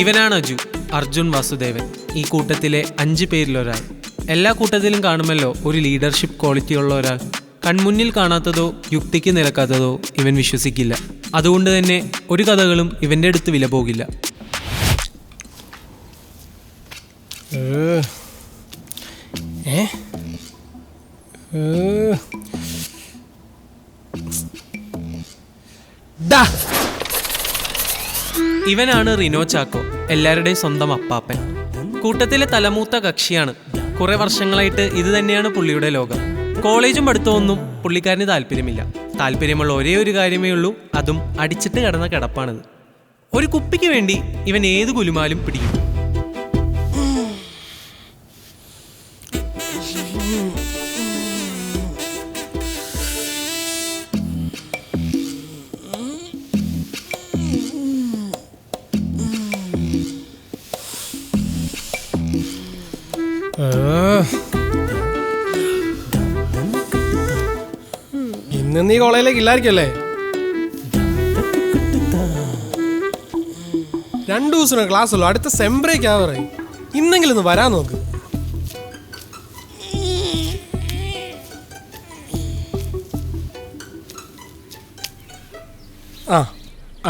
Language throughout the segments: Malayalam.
ഇവനാണ് അജു, അർജുൻ വാസുദേവൻ. ഈ കൂട്ടത്തിലെ 5 പേരിലൊരാൾ. എല്ലാ കൂട്ടത്തിലും കാണുമല്ലോ ഒരു ലീഡർഷിപ്പ് ക്വാളിറ്റി ഉള്ള ഒരാൾ. കൺമുന്നിൽ കാണാത്തതോ യുക്തിക്ക് നിരക്കാത്തതോ ഇവൻ വിശ്വസിക്കില്ല. അതുകൊണ്ട് തന്നെ ഒരു കഥകളും ഇവൻ്റെ അടുത്ത് വില പോകില്ല. ഇവനാണ് റിനോ ചാക്കോ, എല്ലാവരുടെയും സ്വന്തം അപ്പാപ്പൻ. കൂട്ടത്തിലെ തലമൂത്ത കക്ഷിയാണ്. കുറെ വർഷങ്ങളായിട്ട് ഇത് തന്നെയാണ് പുള്ളിയുടെ ലോകം. കോളേജും പഠിത്തമൊന്നും പുള്ളിക്കാരന് താല്പര്യമില്ല. താല്പര്യമുള്ള ഒരേ ഒരു കാര്യമേ ഉള്ളൂ, അതും അടിച്ചിട്ട് കിടന്ന കിടപ്പാണിത്. ഒരു കുപ്പിക്ക് വേണ്ടി ഇവൻ ഏത് കുലുമാലും പിടിക്കും. ഇന്ന് നീ കോളേജിലേക്ക് ഇല്ലായിരിക്കല്ലേ? 2 ദിവസം ക്ലാസ് ഉള്ളു, അടുത്ത സെംബ്രേക്ക് ആവറേ. ഇന്നെങ്കിലും ഒന്ന് വരാൻ നോക്ക്. ആ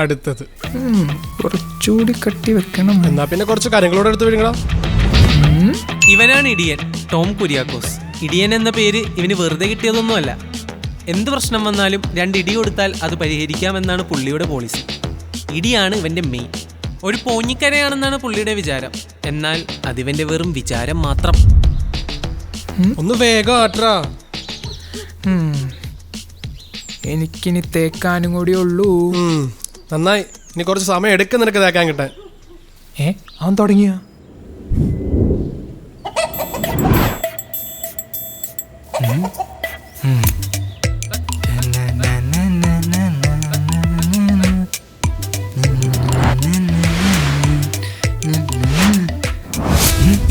അടുത്തത് കുറച്ചുകൂടി കട്ടി വെക്കണം. എന്നാ പിന്നെ കുറച്ച് കാര്യങ്ങളോട് എടുത്ത് വിടുങ്ങളാ. ഇവനാണ് ഇടിയൻ, ടോം കുര്യാക്കോസ്. ഇടിയൻ എന്ന പേര് ഇവന് വെറുതെ കിട്ടിയതൊന്നുമല്ല. എന്ത് പ്രശ്നം വന്നാലും 2 ഇടി കൊടുത്താൽ അത് പരിഹരിക്കാമെന്നാണ് പുള്ളിയുടെ പോളിസി. ഇടിയാണ് ഇവൻ്റെ മെയിൻ. ഒരു പോഞ്ഞിക്കരയാണെന്നാണ് പുള്ളിയുടെ വിചാരം. എന്നാൽ അതിവൻ്റെ വെറും വിചാരം മാത്രം. ഒന്ന് വേഗം ആട്രാ. എനിക്കിനി തേക്കാനും കൂടി ഉള്ളൂ. നന്നായി, ഇനി കുറച്ച് സമയം എടുക്കും നിനക്ക് തേക്കാൻ കിട്ടാൻ. അവൻ തുടങ്ങിയ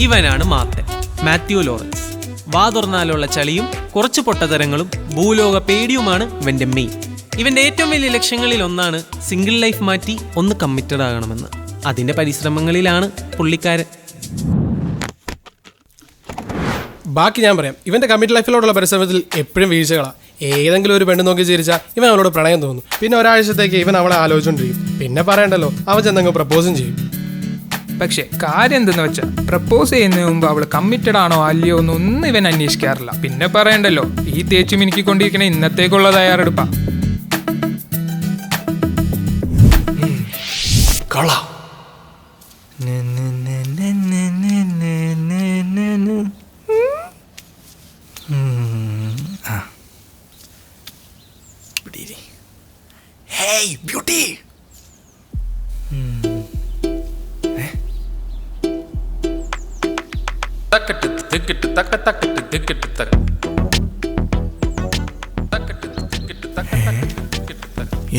ഇവനാണ് മാത്തൻ, മാത്യു ലോറൻസ്. വാ തുറന്നാലുള്ള ചളിയും കുറച്ച് പൊട്ടതരങ്ങളും ഭൂലോക പേടിയുമാണ് ഇവന്റെ മെയിൻ. ഇവന്റെ ഏറ്റവും വലിയ ലക്ഷ്യങ്ങളിൽ ഒന്നാണ് സിംഗിൾ ലൈഫ് മാറ്റി ഒന്ന് കമ്മിറ്റഡ് ആകണമെന്ന്. അതിന്റെ പരിശ്രമങ്ങളിലാണ് പുള്ളിക്കാരൻ. ബാക്കി ഞാൻ പറയാം. ഇവന്റെ കമ്മിറ്റ് ലൈഫിലോടുള്ള പരിശ്രമത്തിൽ എപ്പോഴും വീഴ്ചകളാ. ഏതെങ്കിലും ഒരു പെണ്ണ് നോക്കി ചിരിച്ചാൽ ഇവൻ അവളോട് പ്രണയം തോന്നും. പിന്നെ ഒരാഴ്ചത്തേക്ക് ഇവൻ അവളെ ആലോചിച്ചുകൊണ്ടിരിക്കും. പിന്നെ പറയണ്ടല്ലോ, അവൻ ചെന്നങ്ങ് പ്രപ്പോസും ചെയ്യും. പക്ഷെ കാര്യം എന്തെന്ന് വെച്ചാൽ പ്രപ്പോസ് ചെയ്യുന്നതിന് മുമ്പ് അവൾ കമ്മിറ്റഡ് ആണോ അല്ലയോ എന്നൊന്നും ഇവൻ അന്വേഷിക്കാറില്ല. പിന്നെ പറയണ്ടല്ലോ, ഈ തേച്ചു മിനുക്കിക്കൊണ്ടിരിക്കണ ഇന്നത്തേക്കുള്ള തയ്യാറെടുപ്പാ. Hey, beauty!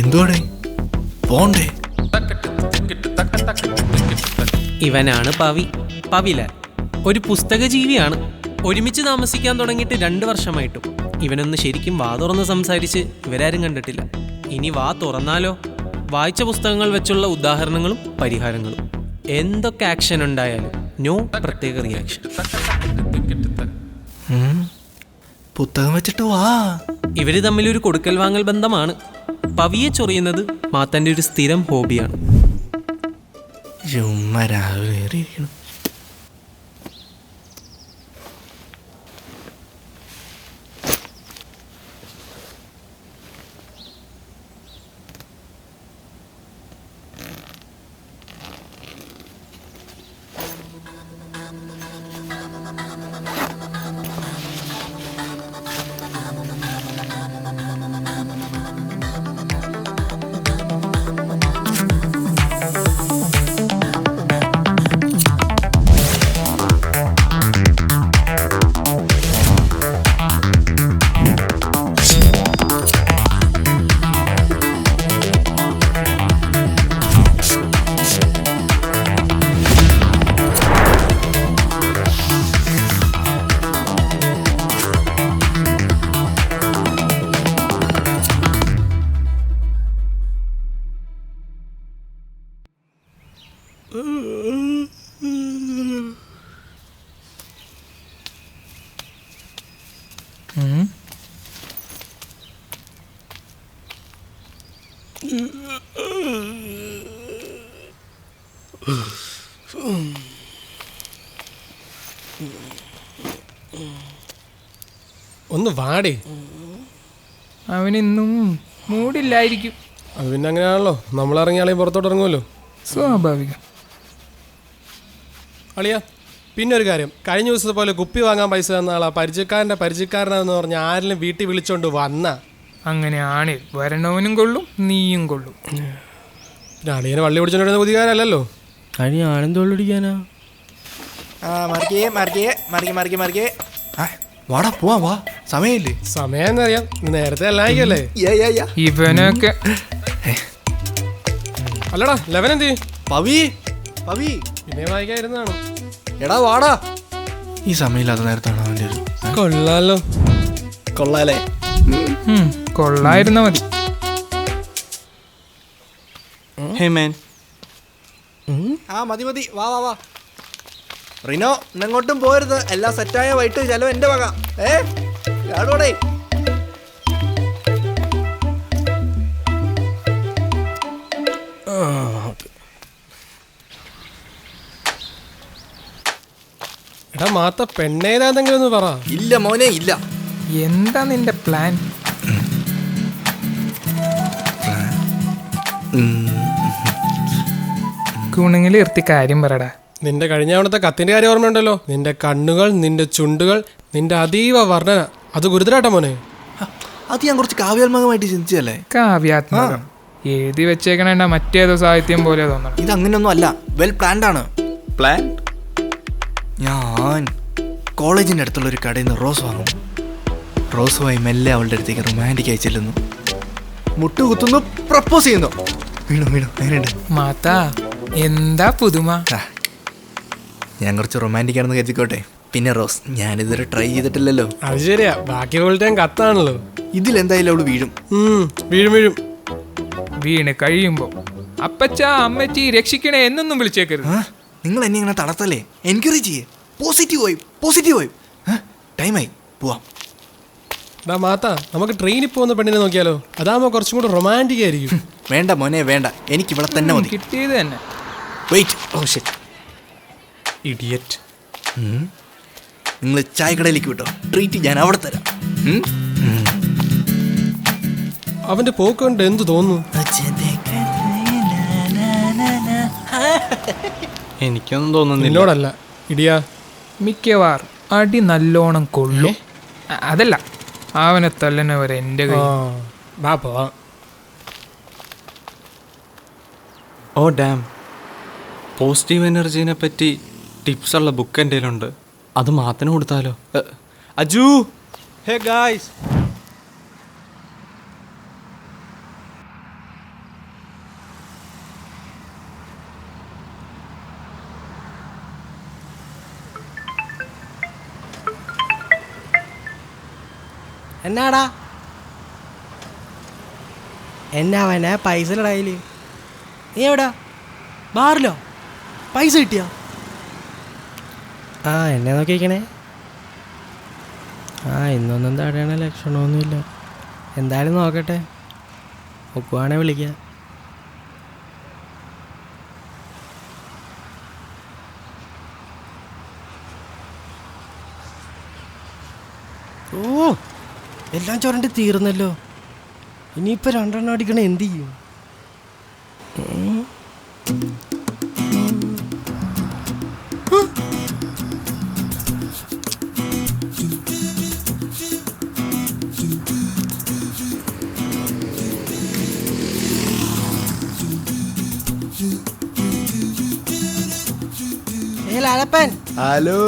എന്തുവാടേ പോണ്ടേ? ഇവനാണ് പവി, പവിലാൽ. ഒരു പുസ്തക ജീവിയാണ്. ഒരുമിച്ച് താമസിക്കാൻ തുടങ്ങിയിട്ട് 2 വർഷമായിട്ടും ഇവനൊന്ന് ശരിക്കും വാ തുറന്ന് സംസാരിച്ച് ഇവരാരും കണ്ടിട്ടില്ല. ഇനി വാ തുറന്നാലോ? വായിച്ച പുസ്തകങ്ങൾ വെച്ചുള്ള ഉദാഹരണങ്ങളും പരിഹാരങ്ങളും. എന്തൊക്കെ ആക്ഷൻ ഉണ്ടായാലും നോ പ്രത്യേക റിയാക്ഷൻ. പുസ്തകം വെച്ചിട്ട് വാ. ഇവര് തമ്മിലൊരു കൊടുക്കൽ വാങ്ങൽ ബന്ധമാണ്. പവിയെ ചൊറിയുന്നത് മാത്തൻ്റെ ഒരു സ്ഥിരം ഹോബിയാണ്. രാവിലെ ഉം. ഒന്ന് വാടേ. അവനിന്നും മൂടില്ലായിരിക്കും. അത് പിന്നെ അങ്ങനെയാണല്ലോ, നമ്മളിറങ്ങിയാളെയും പുറത്തോട്ട് ഇറങ്ങുമല്ലോ. സ്വാഭാവികം. അളിയാ, പിന്നെ ഒരു കാര്യം, കഴിഞ്ഞ ദിവസത്തെ പോലെ കുപ്പി വാങ്ങാൻ പൈസ തന്ന ആളാ പരിചയക്കാരൻ്റെ പരിചയക്കാരനാന്ന് പറഞ്ഞ ആരെങ്കിലും വീട്ടിൽ വിളിച്ചോണ്ട് വന്ന അങ്ങനെയാണ്. വരണവനും കൊള്ളും, നീയും കൊള്ളും. പിന്നെ അളിയനെ വള്ളി പിടിച്ചോണ്ടിരുന്ന പുതിയകാരല്ലോ. കഴിഞ്ഞ ആനന്ദം ഒളിടിക്കാനാ. വാടാ പോവാ വാ, സമയമില്ലേ? സമയം എന്നറിയാം, നേരത്തെ എല്ലാം ആയിക്കല്ലേ. ഇവനൊക്കെ അല്ലടാ, 11 എന്ത് ചെയ്യും? പവി പവി പിന്നെ വായിക്കാതിരുന്നാണ്. എടാ വാടാ. ഈ സമയമില്ലാത്ത നേരത്താണ് അവൻ്റെ ഒരു കൊള്ളാലോ. കൊള്ളാലേ. കൊള്ളായിരുന്ന മതി. ഹേ മാൻ, മതി മതി, വാ വാ വാ. റിനോ, ഇന്നെങ്ങോട്ടും പോരുത്. എല്ലാം സെറ്റായ വൈകിട്ട് ചെലവ് എൻ്റെ വക. ആടോടെ. എടാ മാത്ത, പെണ്ണേതാന്തെങ്കിലും ഒന്ന് പറ. ഇല്ല മോനെ ഇല്ല. എന്താ നിന്റെ പ്ലാൻ? ഗുണങ്ങൾ നിർത്തി കാര്യം പറടാ. നിന്റെ കഴിഞ്ഞ തവണത്തെ കത്തിന്റെ കാര്യം ഓർമ്മയുണ്ടല്ലോ. നിന്റെ കണ്ണുകൾ, നിന്റെ ചുണ്ടുകൾ, നിന്റെ അതീവ വർണ്ണന, അത് ഗുരുതരാട്ട മോനെ. അത് ഞാൻ കുറച്ച് കാവ്യാത്മകമായിട്ട് ചിന്തിച്ചല്ലേ. കാവ്യാത്മകം എഴുതി വെച്ചേക്കണ മറ്റേതോ സാഹിത്യം പോലെ തോന്നണം. ഇത് അങ്ങനെയൊന്നും അല്ല, വെൽ പ്ലാൻഡ് ആണ്. പ്ലാൻ? ഞാൻ കോളേജിൻ്റെ അടുത്തുള്ള ഒരു കടയിൽ നിന്ന് റോസ് വാങ്ങും. റോസുമായി മെല്ലെ അവളുടെ അടുത്തേക്ക് റൊമാൻറ്റിക്കായി ചെല്ലുന്നു, മുട്ടുകുത്തുന്നു, പ്രപ്പോസ് ചെയ്യുന്നു. വീണു വീണു അങ്ങനെയുണ്ട്. മാതാ, എന്താ പുതുമ? ഞാൻ കുറച്ച് റൊമാൻറ്റിക് ആണെന്ന് കരുതിക്കോട്ടെ. പിന്നെ റോസ് ഞാനിതുവരെ ട്രൈ ചെയ്തിട്ടില്ലല്ലോ. അത് ശരിയാ, ബാക്കി ഫുൾ ടൈം കത്താണല്ലോ. ഇതിലെന്തായാലും അവള് വീഴും. വീഴും വീഴും. വീണ് കഴിയുമ്പോ അപ്പച്ച അമ്മച്ചി രക്ഷിക്കണേ എന്നൊന്നും വിളിച്ചേക്കരുത്. നിങ്ങൾ എന്നെ ഇങ്ങനെ തളർത്തല്ലേ, എൻകറേജ് ചെയ്യേ. Positive vibe, positive vibe. ടൈമായി പോവാം. ഡാ മാത്ത, നമുക്ക് ട്രെയിനിൽ പോകുന്ന പെണ്ണിനെ നോക്കിയാലോ? അതാകുമ്പോ കുറച്ചും കൂടെ റൊമാൻറ്റിക് ആയിരിക്കും. വേണ്ട മോനെ വേണ്ട, എനിക്ക് ഇവിടെ തന്നെ മതി. കിട്ടിയത് തന്നെ. വെയിറ്റ്. Oh shit, idiot. നിങ്ങൾ ചായക്കടയിലേക്ക് വിട്ടോ, ട്രീറ്റ് ഞാൻ അവിടെ തരാം. അവന്റെ പോക്ക് കണ്ട് എന്ത് തോന്നുന്നു? എനിക്കൊന്നും തോന്നുന്നില്ല. നിന്നോടല്ല ഇടിയാ. മിക്കവാറും അടി നല്ലോണം കൊള്ളും. അതല്ല, അവനെ തല്ലനവരെ എൻ്റെ കൈ. വാ പോവാം. ഓ ഡാം, പോസിറ്റീവ് എനർജീനെ പറ്റി ടിപ്സ് ഉള്ള ബുക്ക് എൻ്റെ കയ്യിലുണ്ട്. അത് മാത്രം കൊടുത്താലോ? Aju, hey guys. എന്നാടാ എന്നാവനെ പൈസ ഇടയില്? നീ എവിടാ? ബാറിലോ? പൈസ കിട്ടിയോ? എന്നെ നോക്കിയിരിക്കണേ. ഇന്നൊന്നും തടയണ ലക്ഷണമൊന്നുമില്ല. എന്തായാലും നോക്കട്ടെ, നോക്കുവാണെ വിളിക്കാം. ഓ, എല്ലാം ചുരണ്ടി തീർന്നല്ലോ. ഇനിയിപ്പോൾ 2 എണ്ണം അടിക്കണ എന്ത് ചെയ്യും? ഹലോ,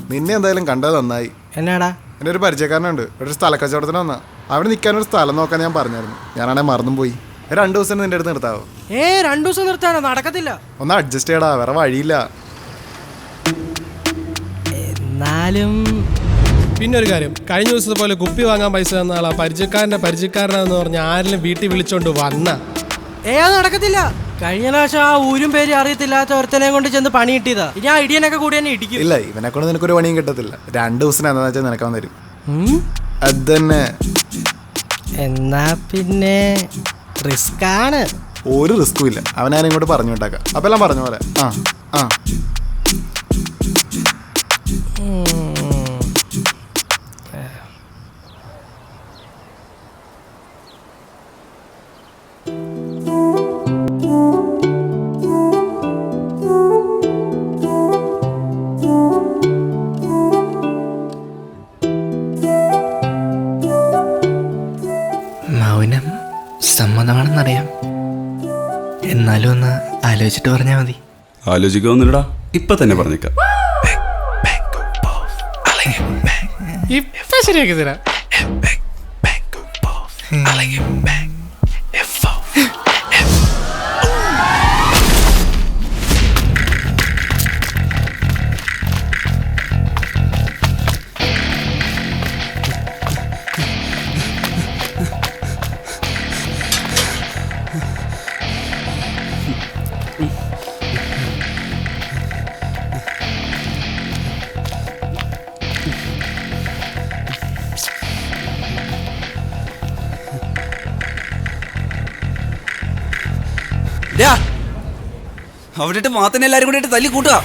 നിന്നെ എന്തായാലും കണ്ടത് നന്നായി. എന്നാടാ? എൻ്റെ ഒരു പരിചയക്കാരനുണ്ട്, ഒരു സ്ഥലക്കച്ചവടത്തിന് വന്നാ. അവിടെ നിൽക്കാനൊരു സ്ഥലം നോക്കാൻ ഞാൻ പറഞ്ഞായിരുന്നു. ഞാനാണെ മറന്നും പോയി. 2 ദിവസം നിന്റെ അടുത്ത് നിർത്താവോ? 2 ദിവസം നിർത്താനോ? നടക്കത്തില്ല. ഒന്ന് അഡ്ജസ്റ്റ് ചെയ്യടാ, വേറെ വഴിയില്ല. എന്നാലും പിന്നെ ഒരു കാര്യം, കഴിഞ്ഞ ദിവസത്തെ പോലെ കുപ്പി വാങ്ങാൻ പൈസ തന്ന ആളാ പരിചയക്കാരൻ്റെ പരിചയക്കാരനാന്ന് പറഞ്ഞ ആരെങ്കിലും വീട്ടിൽ വിളിച്ചോണ്ട് വന്ന അത് നടക്കത്തില്ല. കഴിഞ്ഞ പ്രാവശ്യം ആ ഊരും പേര് അറിയത്തില്ലാത്ത ഒരുത്തനെ കൊണ്ട് ചെന്ന് പണി കിട്ടിയതാ. ഇനി ആ ഇടിയനൊക്കെ കൂടി തന്നെ ഇടിക്കും. ഇല്ല, ഇവനെ കൊണ്ട് നിനക്കൊരു പണിയും കിട്ടത്തില്ല. 2 ദിവസം എന്താ വെച്ചാൽ നിനക്കാൻ തരും. അത് തന്നെ. എന്നാ പിന്നെ റിസ്ക് ആണ്. ഒരു റിസ്കും ഇല്ല. അവനാരും ഇങ്ങോട്ട് പറഞ്ഞു വിട്ടേക്കാം. അപ്പം എല്ലാം പറഞ്ഞ പോലെ. ആ ആ മൗനം സമ്മതമാണെന്നറിയാം. എന്നാലും ഒന്ന് ആലോചിച്ചിട്ട് പറഞ്ഞാൽ മതി. ആലോചിക്കാവുന്നില്ലടാ, ഇപ്പൊ തന്നെ പറഞ്ഞേക്കാം. ഇപ്പൊ ശരിയാക്കി തരാം. അവിടെ മാത്രം എല്ലാരും കൂടി തല്ലി കൂട്ടുക.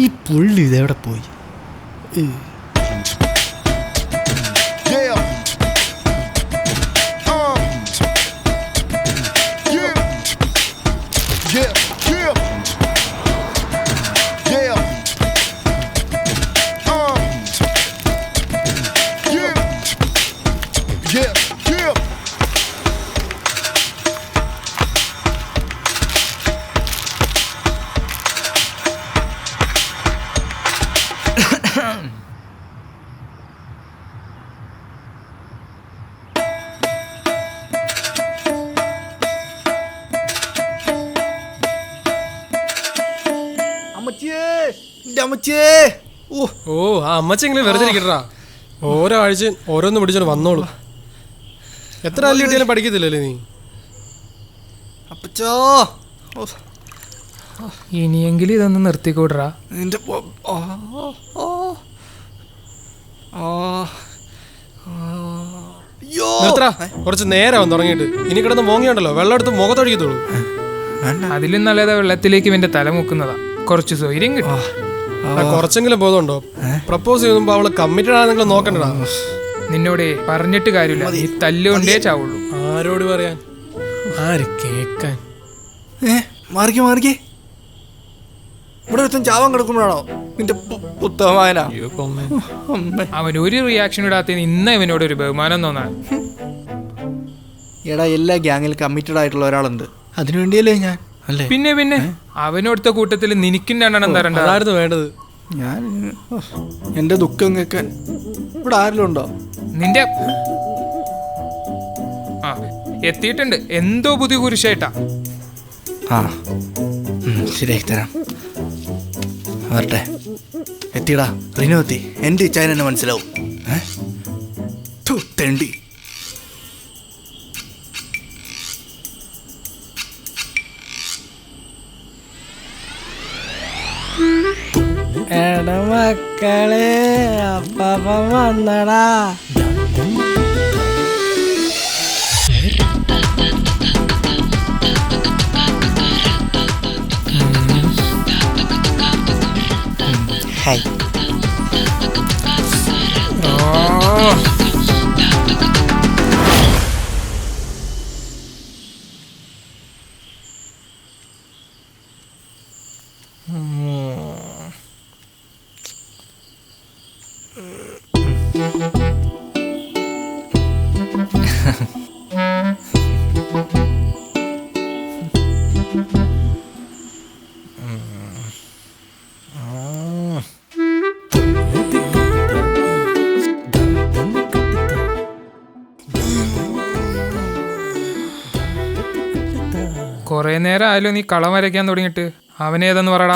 ഈ പുള്ളി ഇതെവിടെ പോയി? ഓ, ആ അമ്മച്ചെങ്കിലും വെറുതെ ഇരിക്കട്ടാ. ഓരോ ആഴ്ച ഓരോന്ന് പിടിച്ചോണ്ട് വന്നോളൂ. എത്ര അല്ലി കിട്ടിയാലും പഠിക്കത്തില്ലല്ലേ നീ? അപ്പച്ചോ, ഇനിയെങ്കിലും ഇതൊന്ന് നിർത്തിക്കൂടറാ. നിന്റെ നിർത്തടാ, കുറച്ച് നേരം തുടങ്ങിയിട്ട്. ഇനി കിടന്ന് മോങ്ങിയുണ്ടല്ലോ, വെള്ളം എടുത്ത് മുഖത്തൊഴിക്കത്തുള്ളൂ. അതിലും നല്ലതാ വെള്ളത്തിലേക്ക് ഇവന്റെ തല മുക്കുന്നതാ. കുറച്ച് സ്വൈര്യം കിട്ടും. കുറച്ചെങ്കിലും ബോധമുണ്ടോ? പ്രപ്പോസ് ചെയ്യുമ്പോ അവള് കമ്മിറ്റഡ് ആണെന്ന് നോക്കണ്ടടാ. നിന്നോടേ പറഞ്ഞിട്ട് കാര്യമില്ല, നീ തല്ലുകൊണ്ടേ ചാവുള്ളൂ. ആരോട് പറയാൻ, ആര് കേക്കാൻ? മാറിക്കേ മാറിക്കേ. ഇവിടെ ഒരുത്തൻ ചാവാൻ കിടക്കുമ്പോഴാണോ നിന്റെ ഉത്തമമായന? അവൻ ഒരു റിയാക്ഷൻ ഇടാത്തതിന് ഇന്ന് ഇവനോട് ഒരു ബഹുമാനം തോന്നാൻ. എടാ, എല്ലാ ഗ്യാങ്ങിൽ കമ്മിറ്റഡ് ആയിട്ടുള്ള ഒരാളുണ്ട്. അതിനുവേണ്ടിയല്ലേ ഞാൻ, അല്ലേ? പിന്നെ പിന്നെ അവനോടുത്ത കൂട്ടത്തിൽ നിനക്കും 2 എണ്ണം തരണ്ട. അതായിരുന്നു വേണ്ടത്. ഞാൻ എന്റെ ദുഃഖം കേൾക്കാൻ ഇവിടെ ആരെങ്കിലും ഉണ്ടോ? നിന്റെ ആ എത്തിയിട്ടുണ്ട്. എന്തോ പുതിയ കുരിശായിട്ടാ. ആ, ശരിയാക്കി തരാം. വരട്ടെ. എത്തിയടാ, റിനു എത്തി. എൻ്റെ ഇച്ചായൻ എന്നെ മനസ്സിലാവും. തെണ്ടി. എടാ മക്കളെ, അപ്പാപ്പൻ വന്നടാ. ഹായ്. കുറെ നേരം ആയാലും നീ കളം വരയ്ക്കാൻ തുടങ്ങിയിട്ട്. അവനേതെന്ന് പറടാ.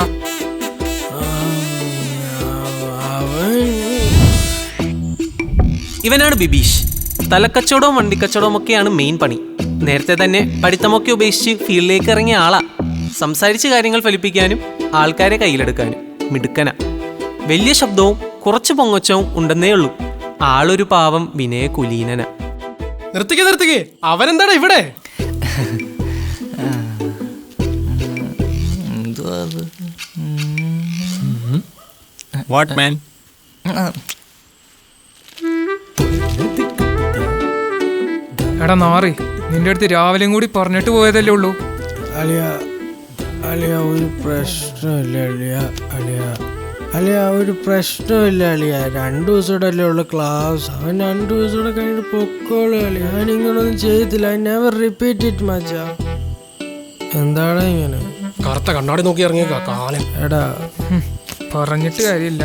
ഇവനാണ് ബിബീഷ്. തലക്കച്ചവടവും വണ്ടിക്കച്ചവടവും ഒക്കെയാണ് മെയിൻ പണി. നേരത്തെ തന്നെ പഠിത്തമൊക്കെ ഉപേക്ഷിച്ച് ഫീൽഡിലേക്ക് ഇറങ്ങിയ ആളാ. സംസാരിച്ച് കാര്യങ്ങൾ ഫലിപ്പിക്കാനും ആൾക്കാരെ കയ്യിലെടുക്കാനും മിടുക്കന. വലിയ ശബ്ദവും കുറച്ച് പൊങ്ങച്ചവും ഉണ്ടെന്നേ ഉള്ളൂ. ആളൊരു പാവം വിനയ കുലീനന. നിർത്തിക്കേ അവനെന്താടാ ഇവിടെ? What man? എടാ നാറി, നിന്റെ അടുത്ത് രാവിലെയും കൂടി പറഞ്ഞിട്ട് പോയതല്ലേ ഉള്ളൂ. അളിയ ഒരു പ്രശ്നമില്ല ഒരു പ്രശ്നമില്ല അളിയ. 2 ദിവസമൂടെ അല്ലേ ഉള്ളു ക്ലാസ്. അവൻ 2 ദിവസമൂടെ കഴിഞ്ഞിട്ട് പൊക്കോളൂ അളിയ. അവൻ ഇങ്ങനൊന്നും ചെയ്തില്ല. ഐ നെവർ റിപ്പീറ്റ് ഇറ്റ് മച്ചാ. എന്താണ് ഇങ്ങനെ കറുത്ത കണ്ണാടി നോക്കി ഇറങ്ങിയേക്കാ കാലം. എടാ പറഞ്ഞിട്ട് കാര്യമില്ല.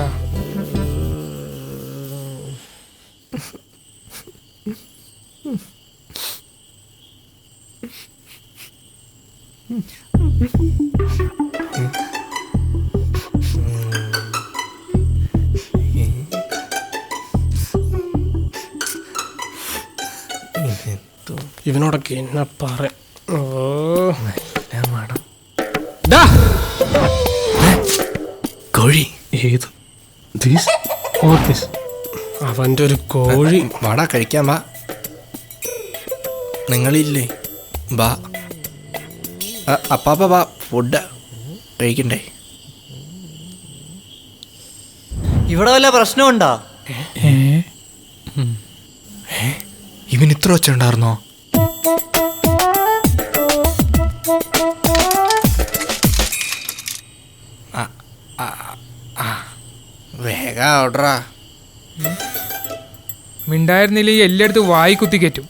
ഇവനോടൊക്കെ എന്നാ പറ. കോഴി ഏത് അവന്റെ ഒരു കോഴി. വാടാ കഴിക്കാൻ വാ. നിങ്ങളില്ലേ? വാ അപ്പാപ്പ വാ, ഫുഡ് കഴിക്കണ്ടേ? ഇവിടെ വല്ല പ്രശ്നമുണ്ടോ? ഇവൻ ഇത്ര ഒച്ച ഉണ്ടായിരുന്നോ? വേഗം ഓർഡറാ. മിണ്ടായിരുന്നില്ല ഈ എല്ലായിടത്തും വായി കുത്തിക്കയറ്റും.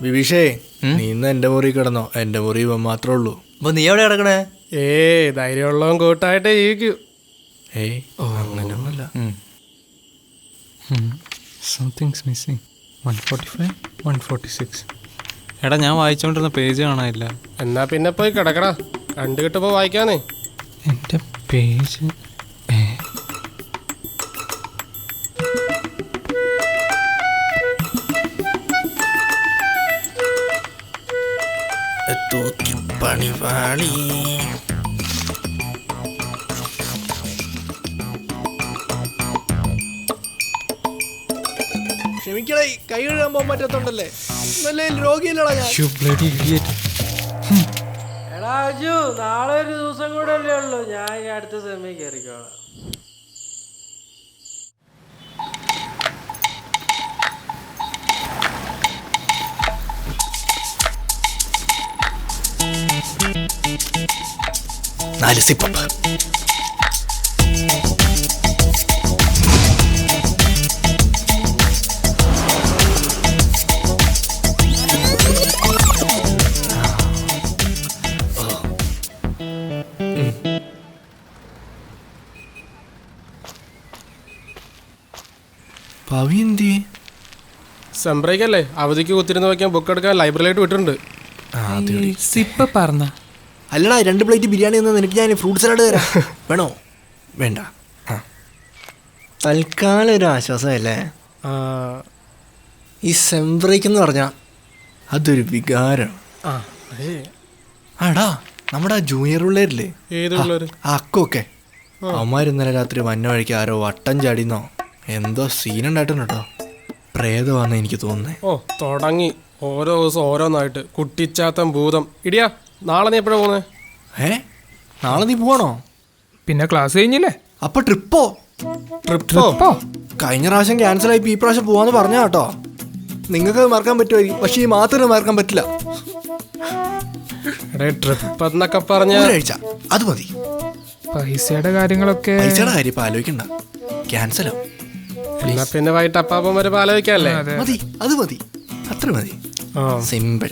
വിഭീഷേ, നീ ഇന്ന് എന്റെ മുറി കിടന്നോ? എന്റെ മുറി ഇവൻ മാത്രമേ ഉള്ളൂ. അപ്പൊ നീ എവിടെ കിടക്കണേ? ധൈര്യമുള്ളവൻ കൂട്ടായിട്ടേ ജീവിക്കൂ. ഏയ് അങ്ങനെയൊന്നുമല്ല. Somethings missing. 145 146. എടാ ഞാൻ വായിച്ചോണ്ടിരുന്ന പേജ് കാണാനില്ല. എന്നാ പിന്നെ പോയി കിടക്കടാ. 2 കിട്ടപ്പോ വായിക്കാനേ. എൻ്റെ പേജ് പണിപാളി. ക്ഷമിക്കണേ, കൈ കഴുകാൻ പോകാൻ പറ്റത്തുണ്ടല്ലേ? നല്ല രോഗിയല്ലടാ ഞാൻ. എടാ അജു, നാളെ ഒരു ദിവസം കൂടെ അല്ലേ ഉള്ളൂ. ഞാൻ ഈ അടുത്ത സമയം കയറിക്കോളാം. നാല് സിപ്പപ്പ്. പവി എന്തി? സെംബ്രേക്കല്ലേ, അവധിക്ക് കുത്തിരുന്ന് വയ്ക്കാൻ ബുക്ക് എടുക്കാൻ ലൈബ്രറിയിലായിട്ട് വിട്ടിട്ടുണ്ട്. സിപ്പ പറഞ്ഞ അല്ലടാ, 2 പ്ലേറ്റ് ബിരിയാണി തന്നാൽ നിനക്ക് ഞാൻ ഫ്രൂട്ട് സലാഡ് തരാം. വേണോ? വേണ്ട. തൽക്കാലം ഒരു ആശ്വാസമല്ലേ? ഈ സെംബ്രേക്ക് എന്ന് പറഞ്ഞാൽ അതൊരു വികാരം. ആടാ, നമ്മുടെ ജൂനിയർ പിള്ളേരില്ലേ, ഏത് പിള്ളേര്? അക്കൊക്കെ അവന്മാർ ഇന്നലെ രാത്രി വന്ന വഴിക്ക് ആരോ വട്ടം ചാടിന്നോ എന്തോ സീനുണ്ടായിട്ടുണ്ട് കേട്ടോ. പ്രേതമാണെന്ന് എനിക്ക് തോന്നുന്നത്. തുടങ്ങി ഓരോ ദിവസം ഓരോന്നായിട്ട്. കുട്ടിച്ചാത്തം, ഭൂതം. ഇടിയാ, നാളെ നീ എപ്പോഴാ പോകുന്നത്? നാളെ നീ പോവാണോ? പിന്നെ ക്ലാസ് കഴിഞ്ഞില്ലേ? അപ്പൊ ട്രിപ്പോ? ട്രിപ്പോ കഴിഞ്ഞ പ്രാവശ്യം ക്യാൻസൽ ആയി, ഈ പ്രാവശ്യം പോവാന്ന് പറഞ്ഞ കേട്ടോ. നിങ്ങൾക്ക് മറക്കാൻ പറ്റുമായിരിക്കും, പക്ഷെ ഈ മാത്രം മറക്കാൻ പറ്റില്ല. ട്രിപ്പ് എന്നൊക്കെ പറഞ്ഞ ഒരാഴ്ച അത് മതി. പൈസയുടെ കാര്യങ്ങളൊക്കെ പൈസയുടെ കാര്യം ഇപ്പൊ ആലോചിക്കണ്ട, ക്യാൻസലോ. പിന്നെ വൈകിട്ട് അപ്പാപ്പന്മാരെ ആലോചിക്കാല്ലേ? മതി, അത് മതി. അത്ര മതി. ആ സിമ്പിൾ.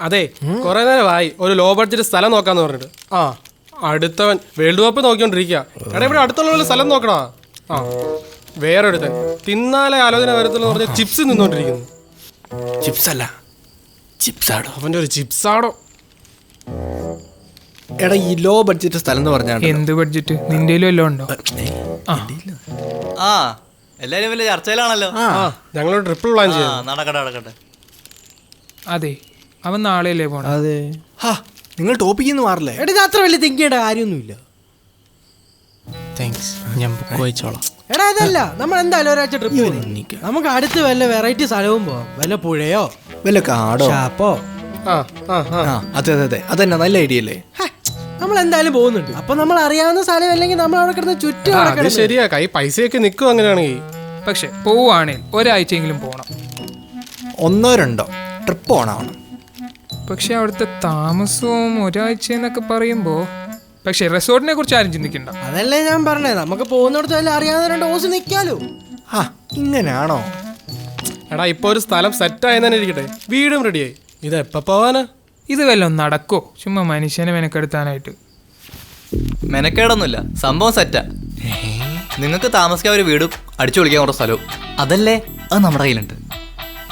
അതെ, കുറെ നേരമായി ഒരു ലോ ബഡ്ജറ്റ് സ്ഥലം നോക്കാന്ന് പറഞ്ഞിട്ട്. ആ അടുത്തവൻ വേൾഡ് കപ്പ് നോക്കിക്കൊണ്ടിരിക്കുക. എടാ ഇവിടെ അടുത്തുള്ള വല്ല സ്ഥലം നോക്കടാ. ആ വേറെ ഒരുത്തൻ തിന്നാലെ ആലോചന വരത്തുള്ളൂ പറഞ്ഞ ചിപ്സ് നിന്നോണ്ടിരിക്കുന്നു. ചിപ്സ് അല്ല, ചിപ്സ് ആടോ. അവന്റെ ഒരു ചിപ്സ് ആടോ. എടാ ഈ ലോ ബഡ്ജറ്റ് സ്ഥലം എന്ന് പറഞ്ഞാൽ എന്ത് ബഡ്ജറ്റ് നിന്റെ വല്ലതും ഉണ്ടോ? ആ എല്ലാരും വലിയ ചർച്ചയിലാണല്ലോ. ആ ഞങ്ങളൊരു ട്രിപ്പിൾ പ്ലാൻ ആ ചെയ്യാം. നടക്കട്ടെ നടക്കട്ടെ. അതെ, അവൻ നാളെയല്ലേ പോണം. അതെ. ഹാ, നിങ്ങൾ ടോപ്പിക്കിൽ നിന്ന് മാറില്ലേ? എടാ ഇത് അത്ര വലിയ തിങ്ക് ചെയ്യേണ്ട കാര്യമൊന്നുമില്ല. താങ്ക്സ്, ഞാൻ ബുക്ക് വായിച്ചോളാം. എടാ ഇതല്ല, നമ്മൾ എന്തായാലും ഒരാഴ്ച ട്രിപ്പ് പോകുന്നു. നമുക്ക് അടുത്ത് വല്ല വെറൈറ്റി സ്ഥലവും പോവാം. വല്ല പുഴയോ വല്ല കാടോ ഷാപ്പോ. ആ ആ ആ ആ അതെ അതെ അതെ, അതന്നെ നല്ല ഐഡിയ അല്ലേ? നമ്മൾ എന്തായാലും പോകുന്നുണ്ട്. അപ്പൊ നമ്മൾ അറിയാവുന്ന സ്ഥലം അല്ലെങ്കിൽ നമ്മൾ അവിടെ കിടന്ന് ചുറ്റും ആ, അവിടെ അത് കിടന്ന് ശരിയാ. കൈ പൈസയൊക്കെ നിൽക്കും അങ്ങനെയാണെങ്കിൽ. പക്ഷെ പോവുകയാണെങ്കിൽ ഒരാഴ്ചയെങ്കിലും പോകണം. 1-2 ട്രിപ്പ് ഓണാവണം. പക്ഷെ അവിടുത്തെ താമസവും ഒരാഴ്ച എന്നൊക്കെ പറയുമ്പോ, പക്ഷെ റിസോർട്ടിനെ കുറിച്ച് ആരും ചിന്തിക്കണ്ട. അതല്ലേ ഞാൻ പറഞ്ഞേ, നമുക്ക് പോകുന്നിടത്ത് വല്ല അറിയാവുന്ന 2 ദിവസം നിൽക്കാലോ. ആ ഇങ്ങനെയാണോ? എടാ ഇപ്പൊ ഒരു സ്ഥലം സെറ്റായി തന്നെ ഇരിക്കട്ടെ, വീടും റെഡിയായി. ഇത് എപ്പോ പോവാനാ? ഇത് വല്ലതും നടക്കോ? ചുമ്മാ മനുഷ്യനെ മെനക്കെടുത്താനായിട്ട്. മെനക്കേടൊന്നുമില്ല, സംഭവം സെറ്റാ. നിങ്ങൾക്ക് താമസിക്കാൻ ഒരു വീടും അടിച്ചു പൊളിക്കാൻ കുറേ സ്ഥലവും അതല്ലേ, അത് നമ്മുടെ കയ്യിലുണ്ട്.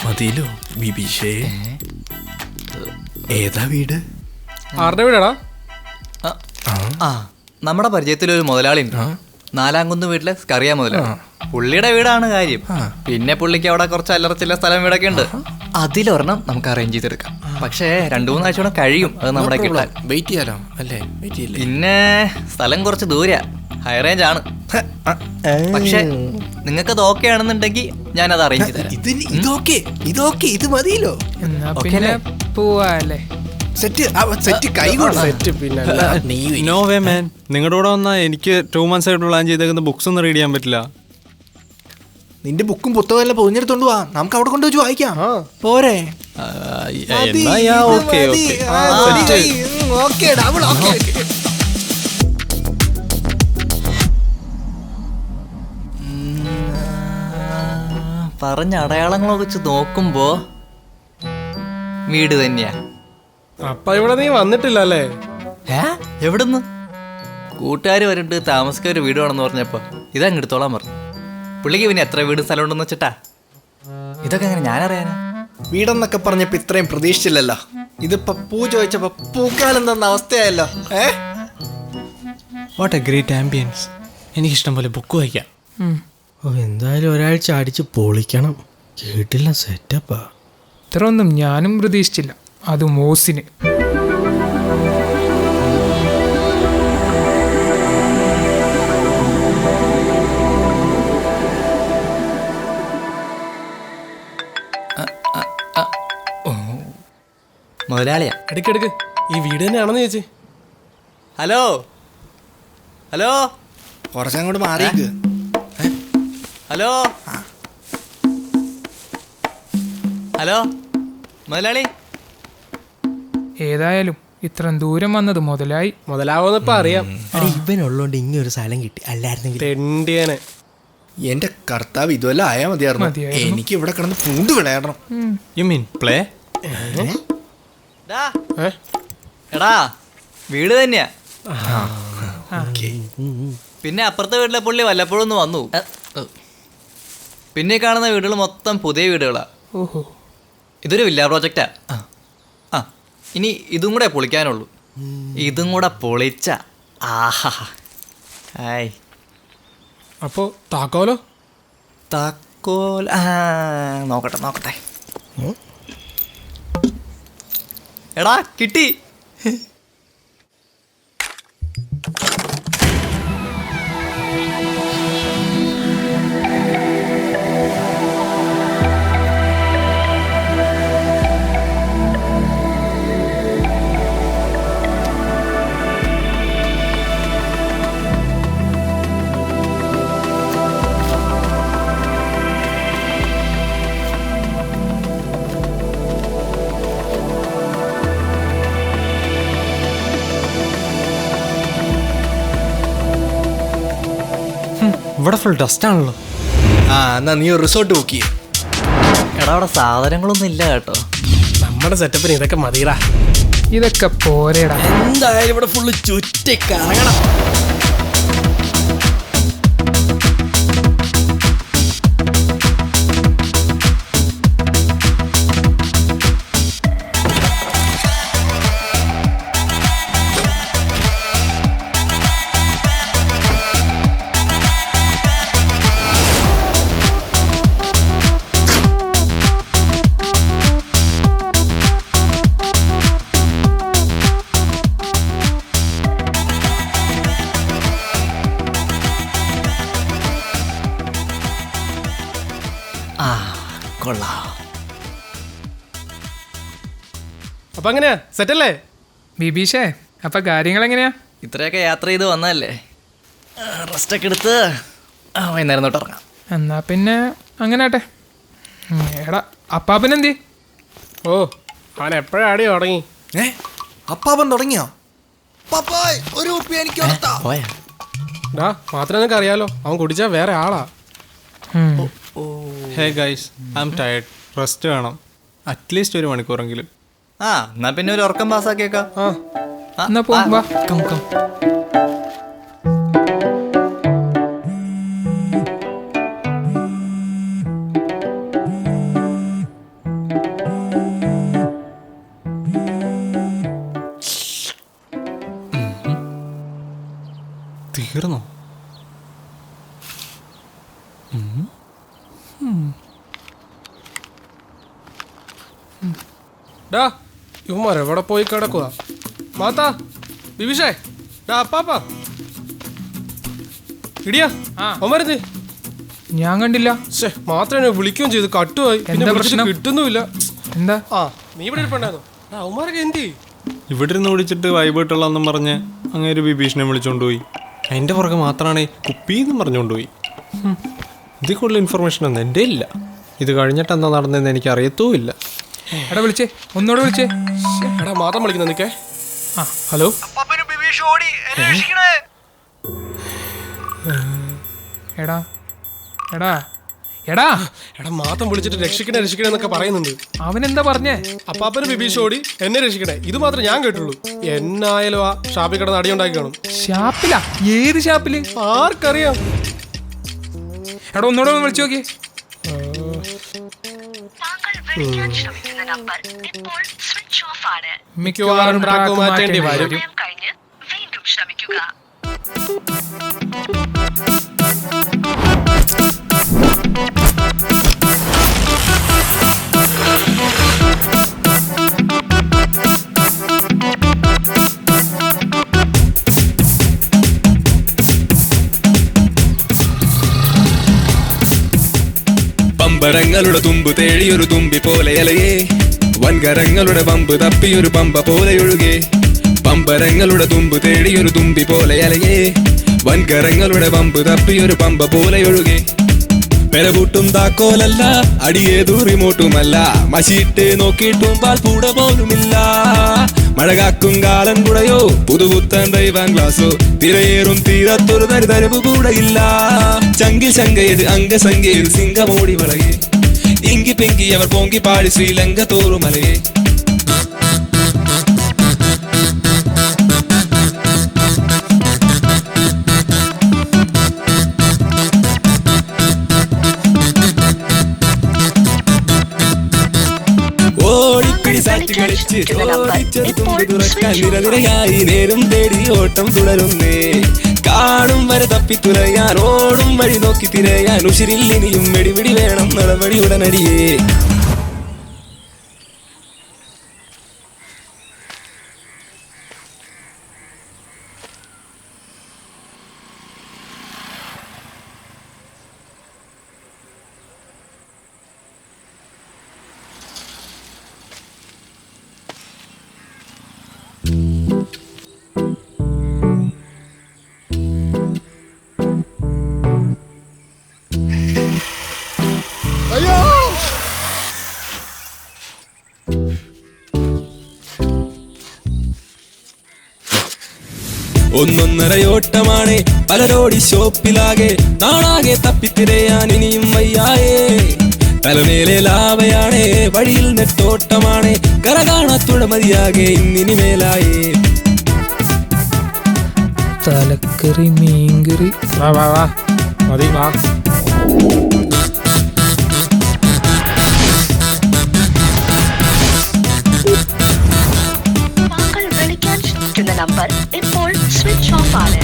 മതിയിലോ ബിബീഷേ? ഏതാ വീട്? ആരുടെ വീടാടാ? ആ നമ്മുടെ പരിചയത്തിലൊരു മുതലാളി ഉണ്ട്, 4-കുന്ന് വീട്ടിലെ സ്കറിയ മുതലാളി. പുള്ളിയുടെ വീടാണ് കാര്യം. പിന്നെ പുള്ളിക്ക് അവിടെ കുറച്ച് അല്ലറച്ചില്ല സ്ഥലം വീടൊക്കെ ഉണ്ട്. അതിലൊരെണ്ണം നമുക്ക് അറേഞ്ച് ചെയ്തെടുക്കാം. പക്ഷേ 2-3 ആഴ്ച കൂടെ കഴിയും അത് നമ്മുടെ കിട്ടാൻ. വെയിറ്റ് ചെയ്യാലോ അല്ലേ? വെയിറ്റ് ചെയ്യില്ലേ? പിന്നെ സ്ഥലം കുറച്ച് ദൂരെയാ, ഹൈ റേഞ്ച് ആണ്. പക്ഷേ നിങ്ങൾക്കത് ഓക്കെ ആണെന്നുണ്ടെങ്കിൽ ഞാനത് അറേഞ്ച് ചെയ്ത് തരാം. ഇതൊക്കെ ഇത് മതിയല്ലോ. എന്നാ ഓക്കേ പിന്നെ അല്ലേ? പോവാല്ലേ? സെറ്റ് കൈ സെറ്റ് പിന്നെ നോ വേ മാൻ, നിങ്ങളുടെ കൂടെ വന്നാൽ എനിക്ക് 2 months ആയിട്ട് പ്ലാൻ ചെയ്തേക്കുന്ന ബുക്സ് ഒന്നും റീഡ് ചെയ്യാൻ പറ്റില്ല. നിന്റെ ബുക്കും പുസ്തകവും എല്ലാം പൊതിഞ്ഞെടുത്തോണ്ട് വാ, നമുക്ക് അവിടെ കൊണ്ടുവച്ച് വായിക്കാം. പോരെ? എന്നാ ഓക്കെ ഓക്കെ. പറഞ്ഞ അടയാളങ്ങളെ വെച്ച് നോക്കുമ്പോ വീട് തന്നെയാ. അപ്പൊ ഇവിടെ നീ വന്നിട്ടില്ല അല്ലേ? എവിടുന്ന്? കൂട്ടുകാർ വരുന്നുണ്ട്, താമസിക്കാൻ ഒരു വീട് വേണമെന്ന് പറഞ്ഞപ്പോ ഇതങ്ങ് എടുത്തോളാൻ പറഞ്ഞു. പുള്ളിക്ക് പിന്നെ എത്ര വീട് സ്ഥലം ഉണ്ടെന്ന് വെച്ചിട്ടാ. ഇതൊക്കെ എങ്ങനെ ഞാനറിയാനാ? വീടെന്നൊക്കെ പറഞ്ഞപ്പോ ഇത്രയും പ്രതീക്ഷിച്ചില്ലല്ലോ. ഇതിപ്പോ പൂ ചോദിച്ചപ്പോ പൂക്കാലം തന്ന അവസ്ഥയായല്ലോ. What a great ambience. എനിക്കിഷ്ടം പോലെ ബുക്ക് വായിക്കാം. ഓ എന്തായാലും ഒരാഴ്ച അടിച്ച് പൊളിക്കണം. കേട്ടില്ല, സെറ്റപ്പാ. ഇത്ര ഒന്നും ഞാനും പ്രതീക്ഷിച്ചില്ല, അതും ഓസിന്. മുതലാളിയാ. എടുക്കെടുക്ക്, ഈ വീട് തന്നെയാണെന്ന് ചോദിച്ചേ. ഹലോ ഹലോ കുറച്ചങ്ങോട്ട് മാറിക്ക്. ഹലോ ഹലോ മുതലാളി. ഏതായാലും ഇത്രയും ദൂരം വന്നത് മുതലായി. മുതലാവോന്ന് ഇപ്പൊ അറിയാം. ഇവനുള്ളോണ്ട് ഇങ്ങനെ ഒരു സ്ഥലം കിട്ടി, അല്ലായിരുന്നെങ്കിൽ തെണ്ടിയനെ. എന്റെ കർത്താവ് ഇതുവല്ല ആയാ മതിയായിരുന്നു. മതിയായിരുന്നു. എനിക്ക് ഇവിടെ കിടന്ന് പൂണ്ട് വിളയാടണം. You mean play? എടാ വീട് തന്നെയാ. ഓക്കേ. പിന്നെ അപ്പുറത്തെ വീട്ടിലെ പുള്ളി വല്ലപ്പോഴും ഒന്ന് വന്നു. പിന്നെ കാണുന്ന വീടുകൾ മൊത്തം പുതിയ വീടുകളാ. ഓഹോ, ഇതൊരു വില്ല പ്രോജക്റ്റാ. ആ ഇനി ഇതും കൂടെ പൊളിക്കാനുള്ളൂ. ഇതും കൂടെ പൊളിച്ച ആഹാ. ഹായ്. അപ്പോ താക്കോലോ? താക്കോൽ നോക്കട്ടെ നോക്കട്ടെ. എടാ കിട്ടി. ഇവിടെ ഫുൾ ഡസ്റ്റ് ആണല്ലോ. ആ എന്നാ നീ ഒരു റിസോർട്ട് ബുക്ക് ചെയ്യും. എടാ അവിടെ സാധനങ്ങളൊന്നും ഇല്ല കേട്ടോ. നമ്മുടെ സെറ്റപ്പിന് ഇതൊക്കെ മതിയടാ. ഇതൊക്കെ പോരേടാ. എന്തായാലും ഇവിടെ ഫുള്ള് ചുറ്റി കറങ്ങണം. അപ്പൊ അങ്ങനെയാ സെറ്റല്ലേ? ബിബീഷേ, അപ്പൊ കാര്യങ്ങൾ എങ്ങനെയാ? ഇത്രയൊക്കെ യാത്ര ചെയ്ത് വന്നതല്ലേ, റെസ്റ്റൊക്കെ എടുത്ത് വൈകുന്നേരം തൊട്ട് ഇറങ്ങാം. എന്നാ പിന്നെ അങ്ങനെ ആട്ടെ. എടാ അപ്പാപ്പനെന്തി? ഓ, അവൻ എപ്പോഴാടി തുടങ്ങി? അപ്പാപ്പൻ തുടങ്ങിയോ? പപ്പായ് ഒരു കുപ്പി എനിക്ക് കൊടുത്താ. പോയാ ഡാ, മാത്രമേ നിനക്ക് അറിയാലോ, അവൻ കുടിച്ചാൽ വേറെ ആളാ. Hey guys, I am tired. Rest വേണം, അറ്റ്ലീസ്റ്റ് 1 മണിക്കൂറെങ്കിലും. ആ എന്നാ പിന്നെ ഒരു ഉറക്കം പാസ്സാക്കിയേക്കാം. എന്നാ പോ, വാ. Come come. തീർന്നോ? ഡാ, ഇവന്മാർ എവിടെ പോയി കിടക്കുക? മാതാ, ബിബിഷേ, ഡാ അപ്പാപ്പ, ഇടിയാ അവന്മാരെന്ത്? ഞാൻ കണ്ടില്ല. മാത്രം എന്നെ വിളിക്കുകയും ചെയ്തു, കട്ടുമായി. പിന്നെ എന്താ വിളിച്ചിട്ട് പ്രശ്നം? കിട്ടുന്നുമില്ല. എന്താ? ആ, നീ ഇവിടെ ഇരിപ്പുണ്ടായിരുന്നു. അവന്മാരൊക്കെ എന്തി? ഇവിടെ നിന്ന് ഓടിച്ചിട്ട് വൈബിട്ടുള്ളതെന്നും പറഞ്ഞ് അങ്ങനെ ഒരു ബിബീഷിനെ വിളിച്ചോണ്ടുപോയി. അതിൻ്റെ പുറകെ മാത്രമാണ് കുപ്പിന്നും പറഞ്ഞുകൊണ്ടുപോയി. ഇതിൽ കൂടുതൽ ഇൻഫർമേഷൻ ഒന്നും എൻ്റെ ഇല്ല. ഇത് കഴിഞ്ഞിട്ട് എന്താ നടന്നതെന്ന് എനിക്ക് അറിയത്തുമില്ല. എടാ വിളിച്ചേ, ഒന്നുകൂടെ വിളിച്ചേ. എടാ മാത്രം വിളിക്കുന്ന നിക്കേ. ഹലോ, എടാ എടാ എടാ എടാ മാത്രം വിളിച്ചിട്ട് രക്ഷിക്കണേ രക്ഷിക്കണേ എന്നൊക്കെ പറയുന്നുണ്ട്. അവനെന്താ പറഞ്ഞേ? അപ്പാപ്പന് ബിബീഷ് ഓടി എന്നെ രക്ഷിക്കണേ, ഇത് മാത്രം ഞാൻ കേട്ടുള്ളൂ. എന്നായാലും ആ ഷാപ്പിൽ കിടന്ന് അടിയുണ്ടാക്കി കാണും. ഷാപ്പിലാ? ഏത് ഷാപ്പില്? ആർക്കറിയാം. എടാ ഒന്നുകൂടെ ഒന്ന് വിളിച്ചു നോക്കി. മിക്കവാറും ട്രാക്ക് മാറ്റേണ്ടി വരും. പമ്പരങ്ങളുടെ തുമ്പ് തേടിയൊരു തുമ്പി പോലെ അലയേ, വൻകരങ്ങളുടെ പമ്പ് തപ്പിയൊരു പമ്പ പോലെ ഒഴുകെ. പമ്പരങ്ങളുടെ തുമ്പ് തേടിയൊരു തുമ്പി പോലെ അലയേ, വൻകരങ്ങളുടെ പമ്പ് തപ്പിയൊരു പമ്പ പോലെ ഒഴുകെ. പെരപൂട്ടും താക്കോലല്ല, അടിയേതു റിമോട്ടുമല്ല, മഷിയിട്ട് നോക്കിയിട്ടും പാൽപ്പൂട പോലുമില്ല. മഴ കാക്കും കാലൻ കുടയോ, പുതുപുത്തൻ ഡ്രൈവാൻ ഗ്ലാസോ, തിരയേറും തീരത്തൊരു തരിതരവ് കൂടെയില്ല. ചങ്കിൽ ശങ്കയത് അംഗസംഖ്യയിൽ സിംഗമോടി വളയെ, ഇങ്കി പെങ്കി അവർ പൊങ്കി പാടി ശ്രീലങ്ക തോറുമലയെ. ഓടിപ്പിടി സാറ്റ് കളിച്ച് ഓടിച്ചത് തുമ്പി തുറക്കാൻ നിരനിരയായി നേരും തേടി ഓട്ടം തുടരുന്നേ. കാണും വരെ തപ്പിത്തുലയാൻ ഓടും വഴി നോക്കി തിരയാൻ ഉശിരിൽ ഇനിയും വെടിപിടി വേണം നടപടി ഉടനടിയേ. ഒന്നൊന്നരയോട്ടമാണ് പലരോടി ഷോപ്പിലാകെ, നാളാകെ തപ്പിത്തിരയാൻ ഇനിയും വയ്യായേ. തലമേലെ ലാവയാണേ വഴിയിൽ നെട്ടോട്ടമാണേ കരകാണത്തുഴമതിയാകെ ഇന്നിനി മേലായേ തലക്കറി മീൻകറി. വാ വാ വാ മതി വാ. താങ്കൾ വിളിക്കാൻ ശ്രമിക്കുന്ന നമ്പർ ഇപ്പോൾ സ്വിച്ച് ഓഫ് ആണ്.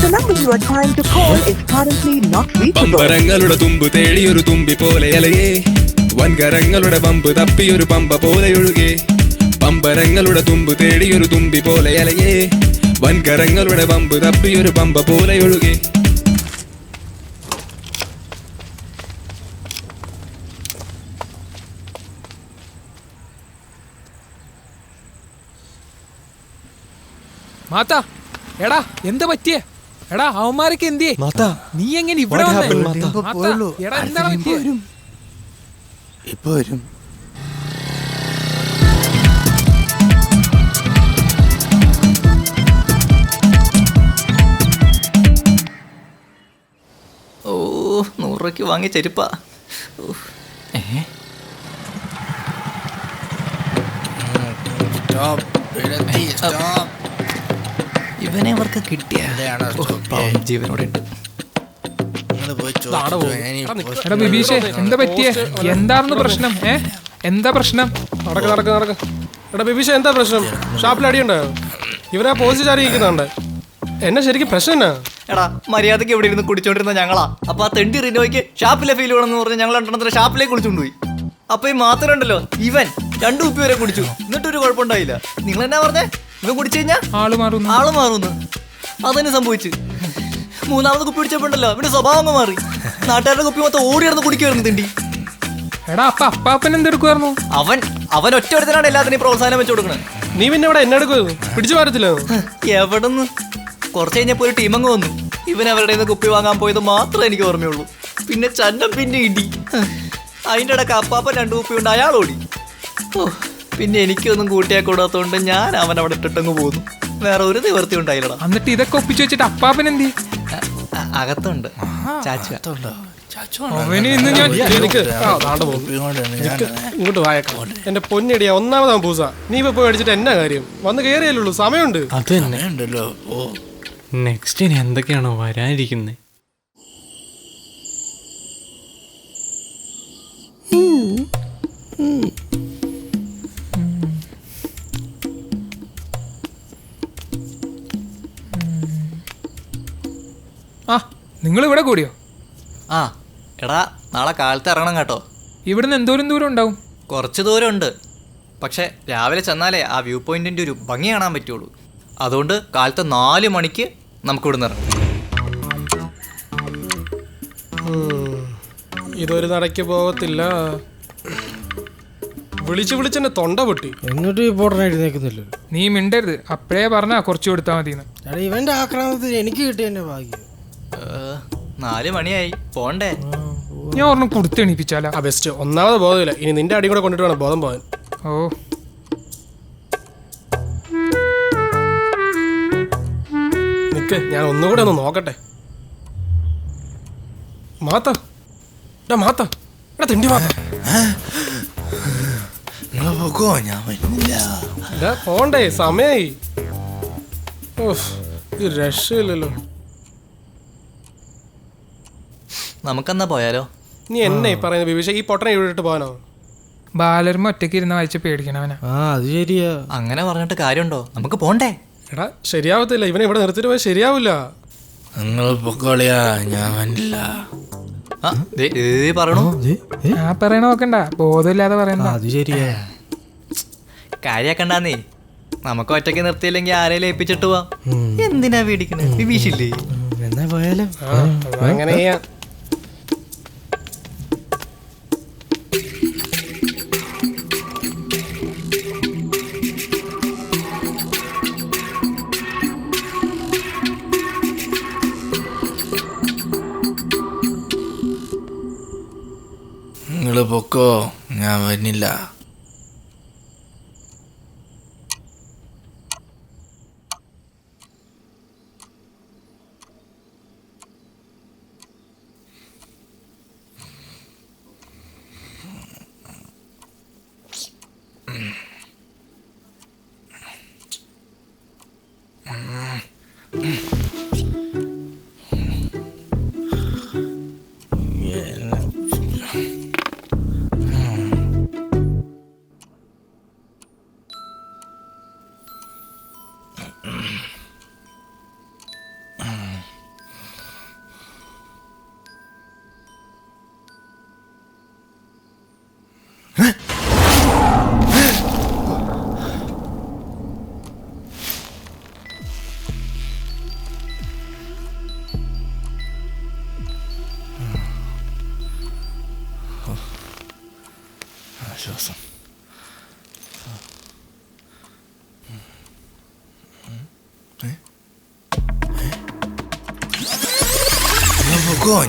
The number you are trying to call is currently not reachable. പമ്പരങ്ങളുടെ തുമ്പ് തേടിയൊരു തുമ്പി പോലെ അലയേ വൻകരങ്ങളുടെ പമ്പ് തപ്പിയൊരു പമ്പ പോലെ ഒഴുകേ പമ്പരങ്ങളുടെ തുമ്പ് തേടിയൊരു തുമ്പി പോലെ അലയേ വൻകരങ്ങളുടെ പമ്പ് തപ്പിയൊരു പമ്പ പോലെ ഒഴുകേ. മാത്താ, എടാ എന്താ പറ്റിയേ? എടാ അവന്മാരൊക്കെ എന്തിയേ? നീ എങ്ങനെ ഇവിടെ വന്നേ? മാത്താ, എടാ എന്താണ് പറ്റിയേ? ഇപ്പൊ വരും. ഓ 100 രൂപയ്ക്ക് വാങ്ങിയ ചെരുപ്പാ. ഇവനെ അവർക്ക് കിട്ടിയ ജീവനോടെ ഉണ്ട്. എടാ ബിബീഷേ, എന്താ പറ്റിയേ? എന്തായിരുന്നു പ്രശ്നം? എന്താ പ്രശ്നം? നടക്ക് നടക്ക് നടക്ക്. എടാ ബിബീഷ, എന്താ പ്രശ്നം? ഷാപ്പിൽ അടിയുണ്ടായോ? ഇവനാ പോസ്റ്റ് ചാരി ഇരിക്കുന്നുണ്ട്. എന്നെ ശരിക്കും പ്രശ്നം എന്നാ? എടാ മര്യാദയ്ക്ക് ഇവിടെ ഇരുന്ന് കുടിച്ചോണ്ടിരുന്ന ഞങ്ങളാ. അപ്പൊ ആ തെണ്ടി റിനോയ്ക്ക് ഷാപ്പിലെ ഫീൽ വേണമെന്ന് പറഞ്ഞ് ഞങ്ങൾ രണ്ടെണ്ണത്തിന് ഷാപ്പിലേക്ക് കുടിച്ചുകൊണ്ടുപോയി. അപ്പൊ ഈ മാത്രം ഉണ്ടല്ലോ, ഇവൻ 2 കുപ്പി വരെ കുടിച്ചു, എന്നിട്ടൊരു കുഴപ്പമുണ്ടായില്ല. നിങ്ങൾ എന്നാ പറഞ്ഞേ? ഇവൻ കുടിച്ചു കഴിഞ്ഞാൽ ആള് മാറുന്നു. അതന്നെ സംഭവിച്ചു. 3ാമത് കുപ്പി പിടിച്ചപ്പോണ്ടല്ലോ ഇവന്റെ സ്വഭാവം അങ്ങ് മാറി. നാട്ടുകാരുടെ കുപ്പി മൊത്തം ഓടി നടന്ന് കുടിക്കുമായിരുന്നു തിണ്ടി. എടാ അപ്പൊ അപ്പാപ്പൻ എന്തെടുക്കുമായിരുന്നു? അവൻ ഒറ്റ ഒരുത്തനാണ് എല്ലാത്തിനെയും പ്രോത്സാഹനം വെച്ച് കൊടുക്കണത്. നീ പിന്നെ ഇവിടെ എന്നെ എടുക്കുമോ? പിടിച്ചു മാറത്തില്ല. എവിടെന്ന് കുറച്ച് കഴിഞ്ഞപ്പോ ഒരു ടീമങ്ങ് വന്നു. ഇവൻ അവരുടെ നിന്ന് കുപ്പി വാങ്ങാൻ പോയത് മാത്രമേ എനിക്ക് ഓർമ്മയുള്ളൂ. പിന്നെ ചന്നം പിന്നെ ഇടി. അതിൻ്റെ ഇടയ്ക്ക് അപ്പാപ്പൻ 2 കുപ്പി കൊണ്ട് അയാൾ ഓടി. പിന്നെ എനിക്കൊന്നും കൂട്ടിയാൽ കൂടാത്തോണ്ട് ഞാൻ അവൻ അവിടെ ഇട്ടിട്ടങ്ങ് പോന്നു. വേറെ ഒരു നിവർത്തി ഉണ്ടായില്ലടാ. എന്നിട്ട് ഇതൊക്കെ ഒപ്പിച്ചു വെച്ചിട്ട് അപ്പാപ്പൻ എന്തി? അകത്തുണ്ട് ചാച്ചു. അവന് ഇന്ന് ഞാൻ ഇങ്ങോട്ട് വായക്കാം. എന്റെ പൊന്നടിയാ, 1ാമതാ പൂസ. നീ ഇപ്പൊ പോയി അടിച്ചിട്ട് എന്നാ കാര്യം? വന്ന് കയറിയല്ലോ, സമയമുണ്ട്. അത് തന്നെ ഉണ്ടല്ലോ. നെക്സ്റ്റ് ഇനി എന്തൊക്കെയാണോ വരാനിരിക്കുന്നത്? ആ നിങ്ങൾ ഇവിടെ കൂടിയോ? ആ എടാ, നാളെ കാലത്ത് ഇറങ്ങണം കേട്ടോ. ഇവിടുന്ന് എന്തോരം ദൂരം ഉണ്ടാവും? കുറച്ച് ദൂരമുണ്ട്. പക്ഷെ രാവിലെ ചെന്നാലേ ആ വ്യൂ പോയിന്റിന്റെ ഒരു ഭംഗി കാണാൻ പറ്റുള്ളൂ. അതുകൊണ്ട് കാലത്ത് 4 മണിക്ക് നമുക്ക് ഇവിടുന്ന് ഇറങ്ങാം. ഇതൊരു നടക്ക് പോകത്തില്ല. വിളിച്ചെന്നെ തൊണ്ട പൊട്ടി. എന്നിട്ട് ഈ പോട്ടൻ എഴുന്നേക്കുന്നില്ല. നീ മിണ്ടരുത്. അപ്പഴേ പറഞ്ഞാ കുറച്ച് കൊടുത്താൽ മതിന്ന്. ഇവന്റെ ആക്രമണത്തിൽ എനിക്ക് കിട്ടിയ എന്റെ ഭാഗ്യം. 4 മണിയായി, പോണ്ടേ? ഞാൻ ഒരെണ്ണം കൊടുത്ത് എണീപ്പിച്ചാലോ? ആ ബെസ്റ്റ്. 1ാമത് ബോധമില്ല. ഇനി നിന്റെ അടി കൂടെ കൊണ്ടിട്ട് വേണം ബോധം പോകാൻ. ഓ നിക്ക്, ഞാൻ ഒന്നുകൂടെ ഒന്ന് നോക്കട്ടെ. മാത്ത തിണ്ടി മാത്ത പോണ്ടേ, സമയായി. രക്ഷയില്ലല്ലോ. നമുക്കെന്നാ പോയാലോ? നീ എന്നെ പറയുന്ന ബിബീഷ, ഈ പൊട്ടനെ ഇവിടെ ഇട്ട് പോകാനോ? ബാലർമ്മ ഒറ്റയ്ക്ക് ഇരുന്ന വായിച്ച പേടിക്കണവനാ. അത് ശരിയാ. അങ്ങനെ പറഞ്ഞിട്ട് കാര്യമുണ്ടോ? നമുക്ക് പോണ്ടേ? എടാ ശരിയാവത്തില്ല. ഇവനെ ഇവിടെ നിർത്തിട്ട് പോയാൽ ശരിയാവില്ല. നിങ്ങൾ പൊക്കോളിയാ, ഞാൻ വന്നില്ല. പറയണോ? ആ പറയണ നോക്കണ്ട, ബോധമില്ലാതെ പറയണ്ട. അത് ശരിയാ. കാര്യാക്കണ്ടേ. നമുക്ക് ഒറ്റയ്ക്ക് നിർത്തിയില്ലെങ്കിൽ ആരെയും ഏൽപ്പിച്ചിട്ട് പോവാം. എന്തിനാ പേടിക്കണേ? വിഭീഷില്ലേ? എന്നാ പോയാലോ? അങ്ങനെ ചെയ്യാം. നിങ്ങൾ പൊക്കോ, ഞാൻ വരുന്നില്ല. ആശ്വാസം.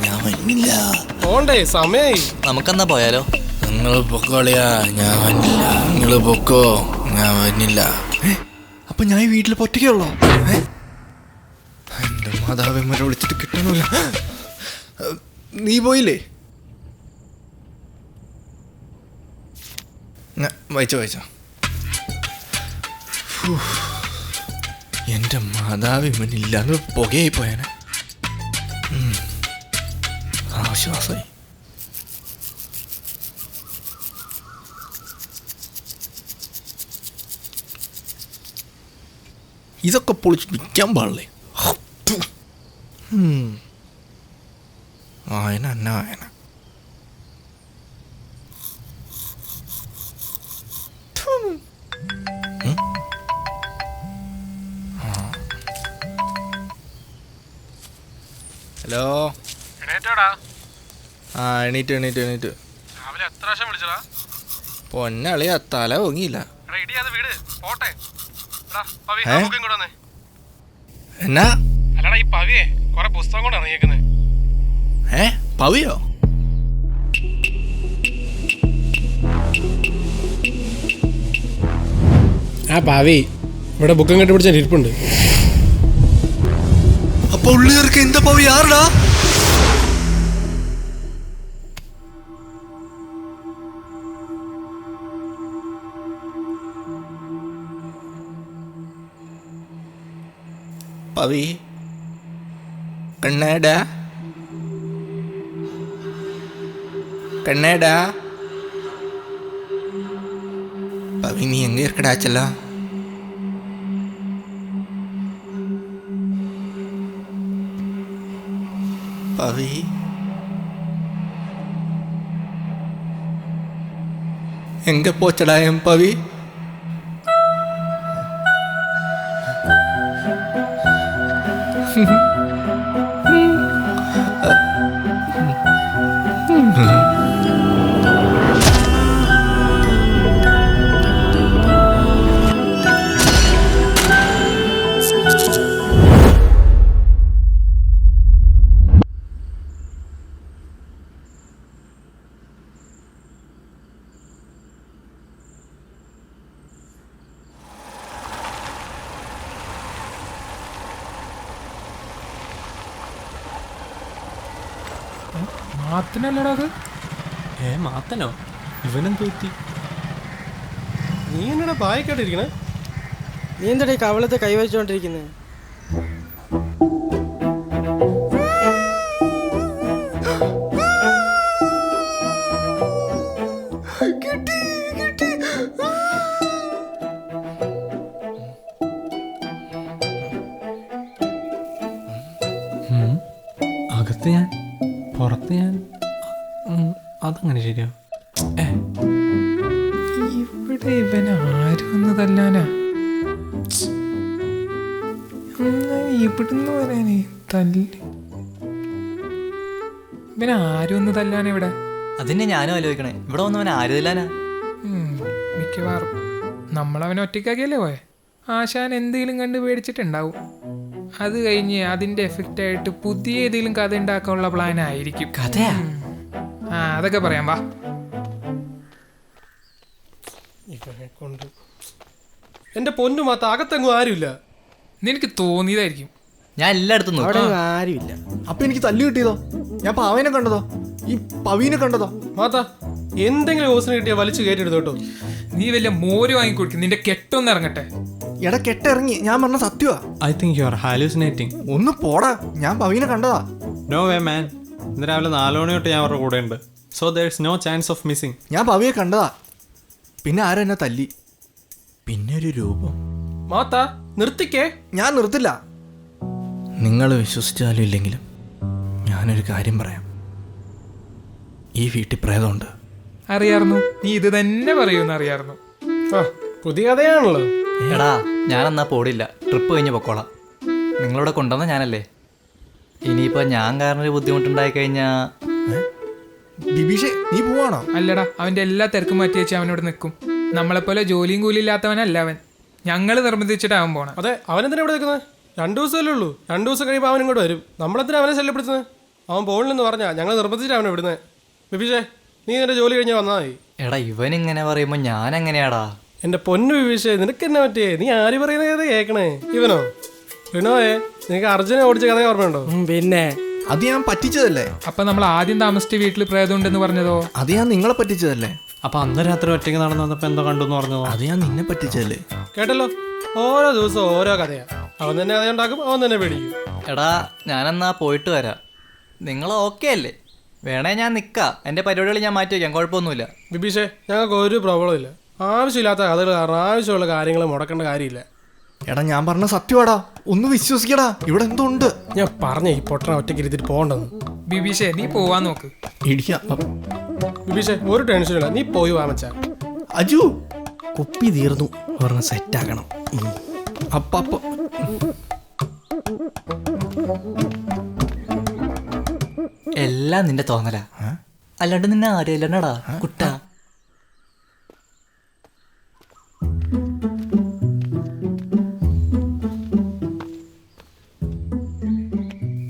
ഞാൻ വന്നില്ല. പോണ്ടേ, സമയായി. നമുക്കെന്നാ പോയാലോ? നിങ്ങൾ പൊക്കോളിയാ, ഞാൻ വന്നില്ല. നിങ്ങൾ പൊക്കോ, ഞാൻ വന്നില്ല. അപ്പൊ ഞാൻ ഈ വീട്ടിൽ ഒറ്റയ്ക്കുള്ളോ? എന്റെ മാതാവിന്മാരെ വിളിച്ചിട്ട് കിട്ടണില്ല. നീ പോയില്ലേ? വായിച്ചോ. എന്റെ മാതാവിമ്മനില്ലാന്ന് പുകയായി പോയാനെ. ആശ്വാസമായി. ഇതൊക്കെ പൊളിച്ച് നിൽക്കാൻ പാടില്ലേ? വായന എന്നാ വായന. ഹലോ. ആ എണീറ്റ്. പൊന്നളിയാ, തല പൊങ്ങിയില്ല. എന്നാ പവിയോ? ആ പാവി ഇവിടെ ബുക്കും കെട്ടിപ്പിടിച്ച ഇരിപ്പുണ്ട്. അപ്പൊ ഉള്ളിയർക്ക് എന്താ പവി? ആരടാ? പവി കണ്ണേടാ പവി, നീ എങ്ക ഇരിക്കടാച്ചല്ല? പവി എങ്ക പോച്ചടായം പവി? മാത്തനല്ലടാ അത്? മാത്തനോ? ഇവനെന്ത് പറ്റി? നീ എന്നടാ ബായിക്കാട്ടിരിക്കണേ? നീ എന്താ കവളത്തെ കൈവച്ചോണ്ടിരിക്കുന്നത്? അകത്ത് ഞാൻ, പുറത്ത് ഞാൻ. അതങ്ങനെ ശരിയാ? ഇവിടെ ഇവന് ആരും ഒന്ന് തല്ലാനാ? ഇവിടുന്ന് വരാനേ തല്ലി. ഇവന് ആരും ഒന്ന് തല്ലാനാ ഇവിടെ? അതിനെ ഞാനും ആലോചിക്കണേ. ഇവിടെ വന്നവൻ ആര് തല്ലാനാ? മിക്കവാറും നമ്മളവനെ ഒറ്റയ്ക്കാക്കിയല്ലേ പോയെ. ആശാൻ എന്തെങ്കിലും കണ്ട് പേടിച്ചിട്ടുണ്ടാവും. അത് കഴിഞ്ഞ് അതിന്റെ എഫക്റ്റ് ആയിട്ട് പുതിയ ഏതെങ്കിലും കഥ ഉണ്ടാക്കാനുള്ള പ്ലാൻ ആയിരിക്കും. കഥയാ? അതൊക്കെ പറയാം, വാ. എന്റെ പൊന്നു മാത്ത, അകത്തെങ്ങും ആരുമില്ല. നിനക്ക് തോന്നിയതായിരിക്കും. ഞാൻ എല്ലായിടത്തും അവിടെ ആരുമില്ല. അപ്പൊ എനിക്ക് തല്ലു കിട്ടിയതോ? ഞാൻ പാവനെ കണ്ടതോ? ഈ പവീനെ കണ്ടതോ? മാത്ത, എന്തെങ്കിലും ഓസിന് കിട്ടിയാൽ വലിച്ചു കയറ്റിയെടുത്തു കേട്ടോ. നീ വലിയ മോര് വാങ്ങിക്കൊടുക്കും, നിന്റെ കെട്ടൊന്ന് ഇറങ്ങട്ടെ. എടാ കെട്ടിറങ്ങി, ഞാൻ പറഞ്ഞ സത്യമാ. I think you are hallucinating. ഒന്ന് പോടാ, ഞാൻ പവിനെ കണ്ടതാ. നോ വേ മാൻ, ഇന്ന് രാവിലെ 4 മണി തൊട്ട് ഞാൻ അവരുടെ കൂടെ ഉണ്ട്. So there's no chance of missing. ഞാൻ പവിയെ കണ്ടതാ. പിന്നെ ആരും എന്നെ തല്ലി. പിന്നെ ഒരു രൂപം. മാത്താ നിർത്തിക്കേ. ഞാൻ നിർത്തില്ല. നിങ്ങൾ വിശ്വസിച്ചാലും ഇല്ലെങ്കിലും ഞാനൊരു കാര്യം പറയാം. ഈ വീട്ടിൽ പ്രേതമുണ്ട്. അറിയായിരുന്നു, നീ ഇത് തന്നെ പറയൂന്ന് അറിയായിരുന്നു. ആ പുതിയ കഥയാണല്ലോ. എടാ ഞാനെന്നാ പോടില്ല, ട്രിപ്പ് കഴിഞ്ഞ് പൊക്കോളാം. നിങ്ങളിവിടെ കൊണ്ടുവന്ന ഞാനല്ലേ. ഇനിയിപ്പോൾ ഞാൻ കാരണം ഒരു ബുദ്ധിമുട്ടുണ്ടായി കഴിഞ്ഞാൽ ബിബീഷേ നീ പോവാണോ? അല്ലടാ, അവന്റെ എല്ലാ തിരക്കും മാറ്റി വെച്ച് അവനോട് നിൽക്കും. നമ്മളെപ്പോലെ ജോലിയും കൂലി ഇല്ലാത്തവനല്ല അവൻ. ഞങ്ങൾ നിർബന്ധിച്ചിട്ട് അവൻ പോണം. അതെ, അവനെന്തിനാ ഇവിടെ നിൽക്കുന്നത്? 2 ദിവസമല്ലേ ഉള്ളൂ. 2 ദിവസം കഴിയുമ്പോൾ അവൻ ഇങ്ങോട്ട് വരും. നമ്മളെന്തിനാ അവനെ ശല്യപ്പെടുത്തുന്നത്? അവൻ പോകണില്ലെന്ന് പറഞ്ഞാൽ ഞങ്ങൾ നിർബന്ധിച്ചിട്ട് അവനെ വിടുന്നത്. ബിബീഷേ നീ നിന്റെ ജോലി കഴിഞ്ഞ് വന്നാൽ മതി. എടാ ഇവൻ ഇങ്ങനെ പറയുമ്പോൾ ഞാൻ എങ്ങനെയാടാ? എൻ്റെ പൊന്നു ബിബീഷേ, നിനക്ക് എന്നെ പറ്റിയേ? നീ ആര് പറയുന്ന കഥ കേൾക്കണേ? ഇവനോ? റിനോയെ, നിനക്ക് അർജുനെ ഓടിച്ച കഥ ഓർമ്മയുണ്ടോ? പിന്നെ അത് ഞാൻ പറ്റിച്ചതല്ലേ. അപ്പൊ നമ്മൾ ആദ്യം താമസിച്ച വീട്ടിൽ പ്രേതമുണ്ടെന്ന് പറഞ്ഞതോ? അത് ഞാൻ നിങ്ങളെ പറ്റിച്ചതല്ലേ. അപ്പൊ അന്ന് രാത്രി ഒറ്റയ്ക്ക് നടന്നു വന്നപ്പോ എന്തോ കണ്ടു എന്ന് പറഞ്ഞതോ? അത് ഞാൻ നിന്നെ പറ്റിച്ചതല്ലേ. കേട്ടല്ലോ, ഓരോ ദിവസവും ഓരോ കഥയാ. അവൻ തന്നെ കഥയുണ്ടാക്കും, അവൻ തന്നെ പേടിക്കും. എടാ ഞാനെന്നാ പോയിട്ട് വരാം. നിങ്ങൾ ഓക്കെ അല്ലേ? വേണേ ഞാൻ നിൽക്കാം, എൻ്റെ പരിപാടികൾ ഞാൻ മാറ്റി വയ്ക്കാം, കുഴപ്പമൊന്നുമില്ല. ബിബീഷേ ഞങ്ങൾക്ക് ഒരു പ്രോബ്ലം ഇല്ല. ആവശ്യമില്ലാത്ത കഥകൾ കാരണം ആവശ്യമുള്ള കാര്യങ്ങൾ മുടക്കേണ്ട കാര്യമില്ല. എടാ ഞാൻ പറഞ്ഞ സത്യമാടാ, ഒന്ന് വിശ്വസിക്കടാ. ഇവിടെ എന്തോ ഉണ്ട്. ഞാൻ പറഞ്ഞ ഈ പൊട്ടണ ഒറ്റയ്ക്ക് ഇരുത്തിട്ട് പോകണ്ടെന്ന്. ബിബീഷേ നീ പോവാൻ നോക്ക്. ഇടിക്കാം. ബിബീഷേ ഒരു ടെൻഷനില്ല, നീ പോയി വാമച്ച. അജു കുപ്പി തീർന്നു, ഒരെണ്ണം സെറ്റാക്കണം. അപ്പ എല്ലാം നിന്റെ തോന്നലാ, അല്ലാണ്ട് നിന്നെ ആരെയല്ലടാ കുട്ട.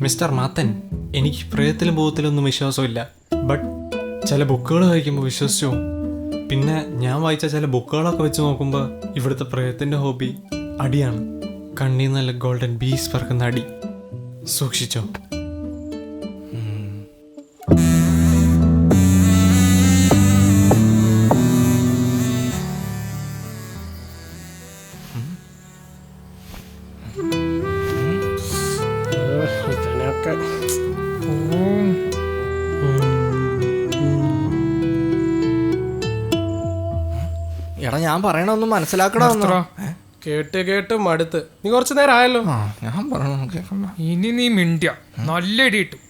മിസ്റ്റർ മാത്തൻ, എനിക്ക് പ്രേതത്തിലും ഭൂതത്തിലൊന്നും വിശ്വാസമില്ല. ബട്ട് ചില ബുക്കുകൾ വായിക്കുമ്പോൾ വിശ്വസിച്ചു. പിന്നെ ഞാൻ വായിച്ച ചില ബുക്കുകളൊക്കെ വെച്ച് നോക്കുമ്പോൾ ഇവിടുത്തെ പ്രേതത്തിൻ്റെ ഹോബി അടിയാണ്. കണ്ണീർ നല്ല ഗോൾഡൻ ബീസ് പറക്കുന്ന അടി. സൂക്ഷിച്ചോ. ഇതിനൊക്കെ എടാ ഞാൻ പറയണൊന്നും മനസ്സിലാക്കണോ? കേട്ട് കേട്ട് മടുത്ത്. നീ കുറച്ചു നേരം ആയല്ലോ. ഞാൻ പറയണ കേൾക്കണ്ട. ഇനി നീ മിണ്ടിയ നല്ല ഇടി കിട്ടും.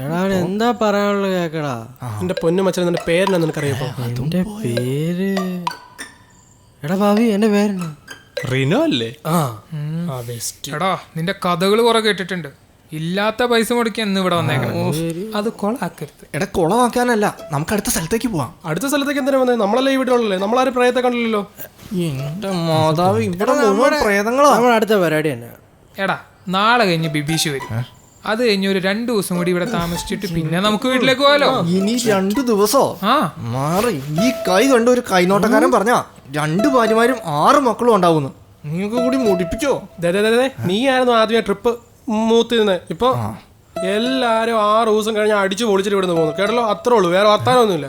എടാ അവൻ എന്താ പറയാനുള്ളത് കേക്കടാ. എന്റെ പൊന്നു മച്ചൻ, നിന്റെ പേരെന്നാ നിനക്കറിയപ്പോ? എന്റെ പേര് എടാ ഭാവി, എന്റെ പേരെന്നാ? റിനോ അല്ലേ? എടാ നിന്റെ കഥകൾ കുറെ കേട്ടിട്ടുണ്ട്. ഇല്ലാത്ത പൈസ മുടക്കി എന്ന് ഇവിടെ വന്നേക്കണം. അത് കൊളാക്കരുത്. എടാ കുളമാക്കാനല്ല, നമുക്ക് അടുത്ത സ്ഥലത്തേക്ക് പോവാം. അടുത്ത സ്ഥലത്തേക്ക് എന്തിനാ വന്നത്? നമ്മളല്ലേ ഈ വീട്ടിലുള്ളല്ലേ? നമ്മളാരും പ്രേതത്തെ കണ്ടില്ലല്ലോ. എന്റെ മാതാവ്, ഇവിടെ മുഴുവൻ പ്രേതങ്ങളാ. നമ്മുടെ അടുത്ത പരിപാടി തന്നെ. എടാ നാളെ കഴിഞ്ഞ് ബിബീഷ് വരും. അത് കഴിഞ്ഞ് ഒരു 2 ദിവസം കൂടി ഇവിടെ താമസിച്ചിട്ട് പിന്നെ നമുക്ക് വീട്ടിലേക്ക് പോകാലോ. ഇനി 2 ദിവസോ? ആ മാറി. ഈ കൈ കണ്ട ഒരു കൈനോട്ടക്കാരൻ പറഞ്ഞാ 2 ഭാര്യമാരും 6 മക്കളും ഉണ്ടാവുന്നു. നിങ്ങൾക്ക് കൂടി മുടിപ്പിച്ചോ? നീ ആയിരുന്നു ആദ്യമേ ട്രിപ്പ് മൂത്തിരുന്നത്. ഇപ്പൊ എല്ലാരും 6 ദിവസം കഴിഞ്ഞ് അടിച്ചു പൊളിച്ചിട്ട് ഇവിടുന്ന് പോകുന്നു. കേട്ടല്ലോ, അത്രേ ഉള്ളൂ, വേറെ വർത്താനൊന്നുമില്ല.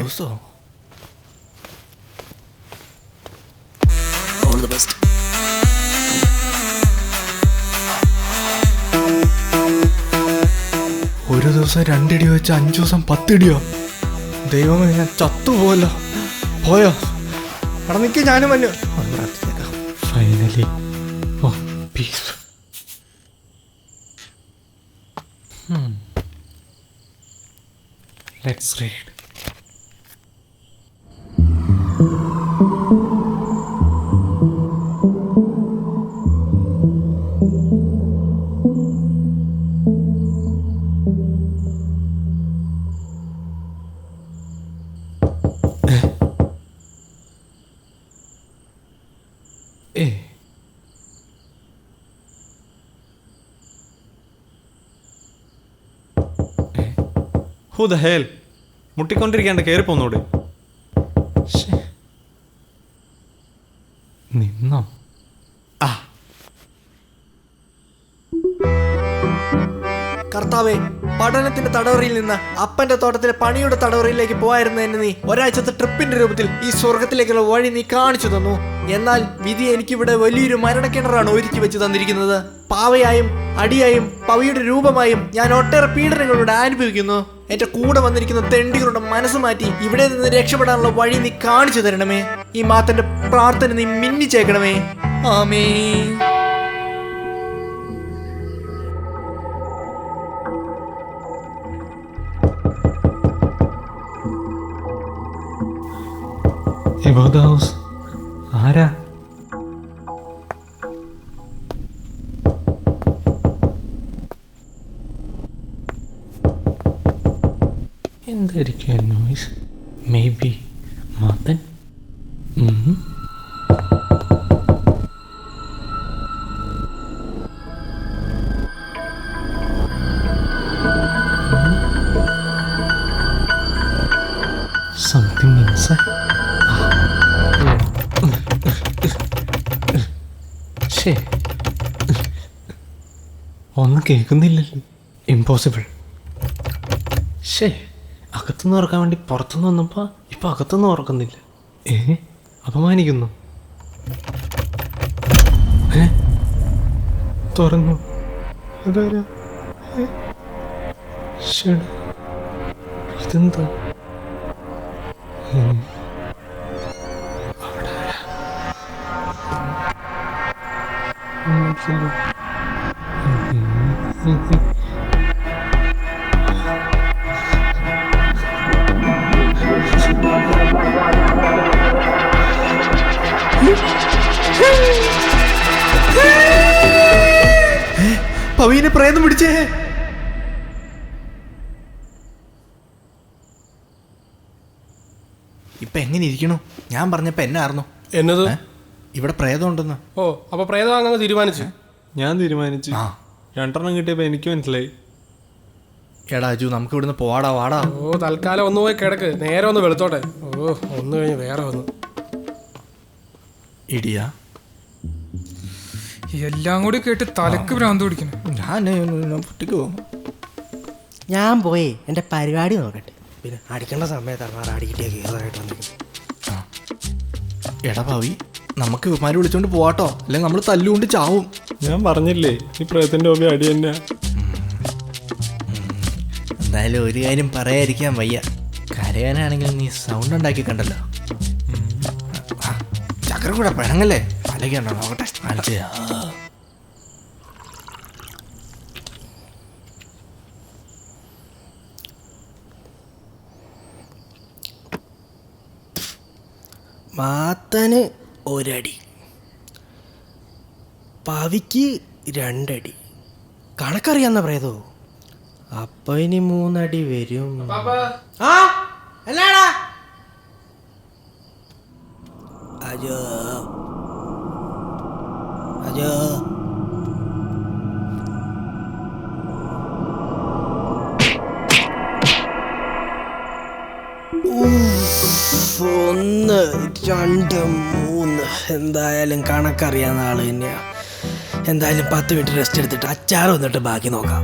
ദിവസോ? ഒരു ദിവസം 2 ഇടി വെച്ച് 5 ദിവസം 10 ഇടിയോ? ദൈവമേ, ഞാൻ ചത്തുപോയല്ലോ. പോയോ? അവിടെ നിൽക്കുക, ഞാനും വന്നു. Finally. Oh peace. Let's read. Who the hell? മുട്ടിക്കൊണ്ടിരിക്കാണ്ട് കയറി പോന്നൂടെ? നിന്നോ? ആ കർത്താവേ, പഠനത്തിന്റെ തടവറയിൽ നിന്ന് അപ്പന്റെ തോട്ടത്തിലെ പണിയുടെ തടവറയിലേക്ക് പോയായിരുന്ന നീ ഒരാഴ്ചത്തെ ട്രിപ്പിന്റെ രൂപത്തിൽ ഈ സ്വർഗത്തിലേക്കുള്ള വഴി നീ കാണിച്ചു തന്നു. എന്നാൽ വിധി എനിക്കിവിടെ വലിയൊരു മരണക്കിണറാണ് ഒരുക്കി വെച്ച് തന്നിരിക്കുന്നത്. പാവയായും അടിയായും പവിയുടെ രൂപമായും ഞാൻ ഒട്ടേറെ പീഡനങ്ങളോട് അനുഭവിക്കുന്നു. എന്റെ കൂടെ വന്നിരിക്കുന്ന തെണ്ടികളുടെ മനസ്സ് മാറ്റി ഇവിടെ നിന്ന് രക്ഷപ്പെടാനുള്ള വഴി നീ കാണിച്ചു തരണമേ. ഈ മാത്തന്റെ പ്രാർത്ഥന നീ മിന്നിച്ചേക്കണമേ. ആമേൻ. Above the house. ആരാ? എന്തായിരിക്കും noise? May be Mathan. Something inside. ശേ, ഒന്നും കേൾക്കുന്നില്ലല്ലോ. ഇമ്പോസിബിൾ. ശേ, അകത്തുനിന്ന് ഓർക്കാൻ വേണ്ടി പുറത്തുനിന്ന് വന്നപ്പോൾ ഇപ്പം അകത്തുനിന്ന് ഓർക്കുന്നില്ല. അപമാനിക്കുന്നു. തുറന്നു. അതാരാ? ഇതെന്താ? പവീനെ പ്രേതം പിടിച്ചേ. ഇപ്പൊ എങ്ങനെ ഇരിക്കണു? ഞാൻ പറഞ്ഞപ്പോ എന്നായിരുന്നു എന്നത്? ഇവിടെ പ്രേതം ഉണ്ടെന്ന്. ഓ, അപ്പൊ പ്രേതം അങ്ങനെ തീരുമാനിച്ചു? ഞാൻ തീരുമാനിച്ചു. 2 കിട്ടിയപ്പോ എനിക്ക് മനസ്സിലായി. എടാ അജു, നമുക്ക് ഇവിടുന്ന് പോവാടാ, വാടാ. ഓ, തൽക്കാലം ഒന്ന് പോയി കിടക്ക്, നേരെ ഒന്ന് വെളുത്തോട്ടെ. ഓ, ഒന്ന് കഴിഞ്ഞ് വേറെ വന്നു. ഇടിയാ, എല്ലാം കൂടി കേട്ട് തലക്ക് ഭ്രാന്ത് പിടിക്കണം. ഞാൻ പോയി എൻ്റെ പരിപാടി നോക്കട്ടെ. പിന്നെ അടിക്കേണ്ട സമയത്താണ് അടിക്കിട്ടിയ കേസായിട്ട് വന്നിരിക്കുന്നത്. എടാ പവി, നമുക്ക് ഇവന്മാര് വിളിച്ചോണ്ട് പോവാട്ടോ, അല്ലെങ്കിൽ നമ്മൾ തല്ലുകൊണ്ട് ചാവും. ഞാൻ പറഞ്ഞില്ലേ, ഈ പ്രേതത്തിന്റെ ഹോബി അടി തന്നെ. എന്തായാലും ഒരു കാര്യം പറയാതിരിക്കാൻ വയ്യ. കരയാനാണെങ്കിൽ നീ സൗണ്ട് ഉണ്ടാക്കി കണ്ടല്ലോ. ചക്ര കൂടെ പിണങ്ങല്ലേ? പലകയുണ്ടോ നോക്കട്ടെ. മാത്തന് 1 അടി, പവിക്ക് 2 അടി. കണക്കറിയാന്ന പ്രേതോ? അപ്പൊ ഇനി 3 അടി വരും. ആ, എന്നാടാ? അജോ അജോ, ഒന്ന് 2 3. എന്തായാലും കണക്കറിയാവുന്ന ആള് തന്നെയാ. എന്തായാലും 10 മിനിറ്റ് റെസ്റ്റ് എടുത്തിട്ട് അച്ചാർ വന്നിട്ട് ബാക്കി നോക്കാം.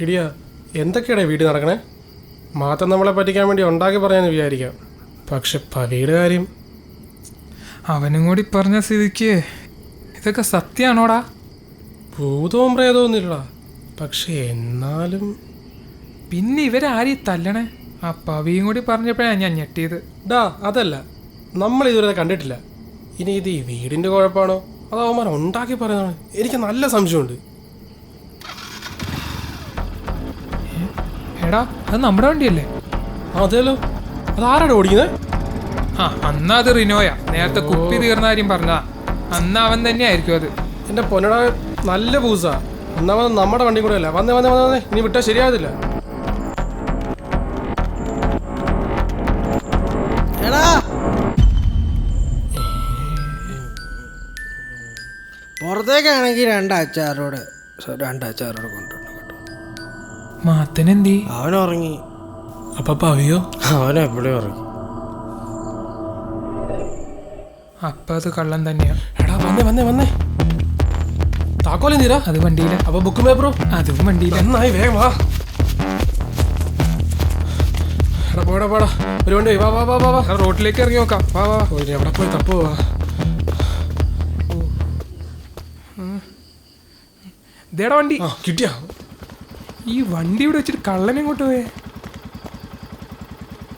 ഇടിയാ, എന്തൊക്കെയാടാ വീട്ടിൽ നടക്കണേ? മാത്തം നമ്മളെ പറ്റിക്കാൻ വേണ്ടി ഉണ്ടാക്കി പറയാന്ന് വിചാരിക്കാം. പക്ഷെ പവിയുടെ കാര്യം അവനും കൂടി പറഞ്ഞ സ്ഥിതിക്ക് ഇതൊക്കെ സത്യമാണോടാ? ഭൂതവും പ്രേതവും ഇല്ലടാ. പക്ഷെ എന്നാലും പിന്നെ ഇവരാരെയും തല്ലണേ? ആ പവിയും കൂടി പറഞ്ഞപ്പോഴാണ് ഞാൻ ഞെട്ടിയത്. ഡാ, അതല്ല, നമ്മൾ ഇതുവരെ കണ്ടിട്ടില്ല. ഇനി ഇത് ഈ വീടിൻ്റെ കുഴപ്പമാണോ അതോ അവന്മാർ ഉണ്ടാക്കി പറയുന്നതാണ്? എനിക്ക് നല്ല സംശയമുണ്ട്. എടാ, അത് നമ്മുടെ വണ്ടിയല്ലേ? അതേലോ, അതാരാണ് ഓടിക്കുന്നത്? ആ, അന്ന് അത് റിനോയാ. നേരത്തെ കുപ്പി തീർന്ന കാര്യം പറഞ്ഞതാ. അന്ന് അവൻ തന്നെ ആയിരിക്കും അത്. എൻ്റെ പൊന്നടാ, നല്ല പൂസാ. ഒന്നാമത് നമ്മുടെ വണ്ടി കൂടെ അല്ല. വന്നേ വന്നേ വന്നേ, ഇനി വിട്ടാൽ ശരിയാകത്തില്ല. എടാ, പുറത്തേക്കാണെങ്കിൽ 2 അച്ചാറോടെ കൊണ്ടുവരണം കേട്ടോ. മാത്തനെന്തീ? അവൻ ഉറങ്ങി. അപ്പൊ പവിയോ? അവനെപ്പോഴും ഉറങ്ങി. അപ്പൊ അത് കള്ളം തന്നെയാ. എടാ വന്നേ താക്കോലി തീരാ. അത് വണ്ടിയില. അപ്പൊ ബുക്കും പേപ്പറോ? അതും വണ്ടിയില. നന്നായി വേഗം വാ. എടാ പോടാ ഒരു വണ്ടി വാ വാ വാ വാ വാ. റോഡിലേക്ക് ഇറങ്ങി നോക്കാം. വാ വാ. എവിടെ പോയി തപ്പോ വാ. ഇതേടാ വണ്ടി. കിട്ടിയാ? ഈ വണ്ടി ഇവിടെ വെച്ചിട്ട് കള്ളനെ ഇങ്ങോട്ട് പോയേ.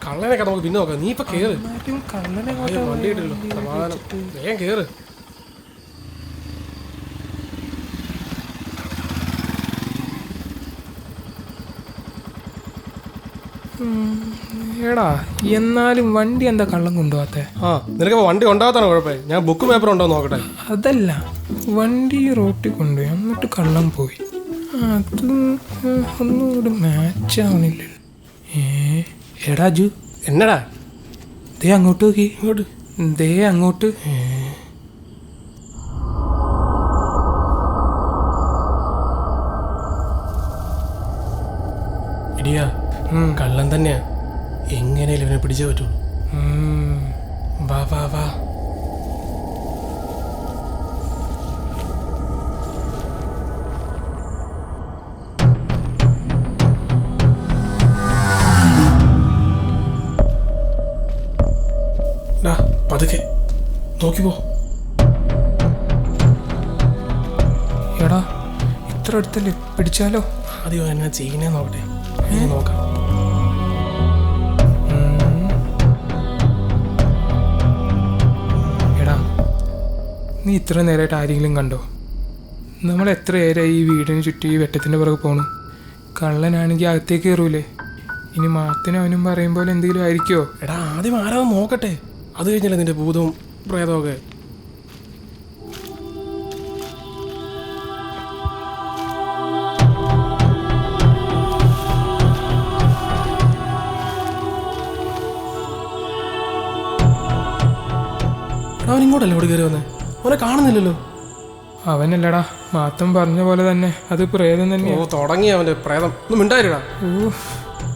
കള്ളനൊക്കെ നമുക്ക് പിന്നെ നോക്കാം. നീ ഇപ്പൊ കേറ്. കള്ളനെ വണ്ടി കിട്ടില്ലോ. സമാധാനം. വേഗം കേറ്. എടാ എന്നാലും വണ്ടി എന്താ കള്ളം കൊണ്ടുപോകാത്തെ? നിനക്ക് വണ്ടി ഉണ്ടാകത്താണോ കുഴപ്പമില്ല. ഞാൻ ബുക്കും പേപ്പറും ഉണ്ടോ നോക്കട്ടെ. അതല്ല, വണ്ടി റോട്ടിൽ കൊണ്ടുപോയി എന്നിട്ട് കള്ളം പോയി. അത് ഒന്നുകൂടെ മാച്ച് ആവണില്ലല്ലോ. എടാ ജു, എന്നടാ? ദേ അങ്ങോട്ട് നോക്കി. ഇങ്ങോട്ട് ദേ അങ്ങോട്ട്. ഇടിയാ കള്ളൻ തന്നെയാ. എങ്ങനെയാലും ഇവനെ പിടിച്ചേ പറ്റുള്ളൂ. വാ വാ വാ. പതുക്കെ നോക്കി പോ. എടാ ഇത്ര അടുത്തല്ലേ, പിടിച്ചാലോ? ആദ്യം എന്നാ ചെയ്യുന്നേ നോക്കട്ടെ. നോക്കാം. എടാ നീ ഇത്ര നേരമായിട്ട് ആരെങ്കിലും കണ്ടോ? നമ്മൾ എത്ര നേരമായി ഈ വീടിന് ചുറ്റി ഈ വെട്ടത്തിൻ്റെ പുറകെ പോണു. കള്ളനാണെങ്കിൽ അകത്തേക്ക് കയറൂലേ. ഇനി മാത്തിനും അവനും പറയും പോലെ എന്തെങ്കിലും ആയിരിക്കുമോ? എടാ ആദ്യം ആരാന്ന് നോക്കട്ടെ. അത് കഴിഞ്ഞല്ലേ നിന്റെ ഭൂതവും പ്രേതമൊക്കെ. അവൻ ഇങ്ങോട്ടല്ലേ ഇവിടെ കയറി വന്നേ? അവനെ കാണുന്നില്ലല്ലോ. അവനല്ലടാ, മാത്തം പറഞ്ഞ പോലെ തന്നെ അത് പ്രേതം തന്നെയാ. ഓ തുടങ്ങി അവന്റെ പ്രേതം. ഒന്നും മിണ്ടായിരടാ.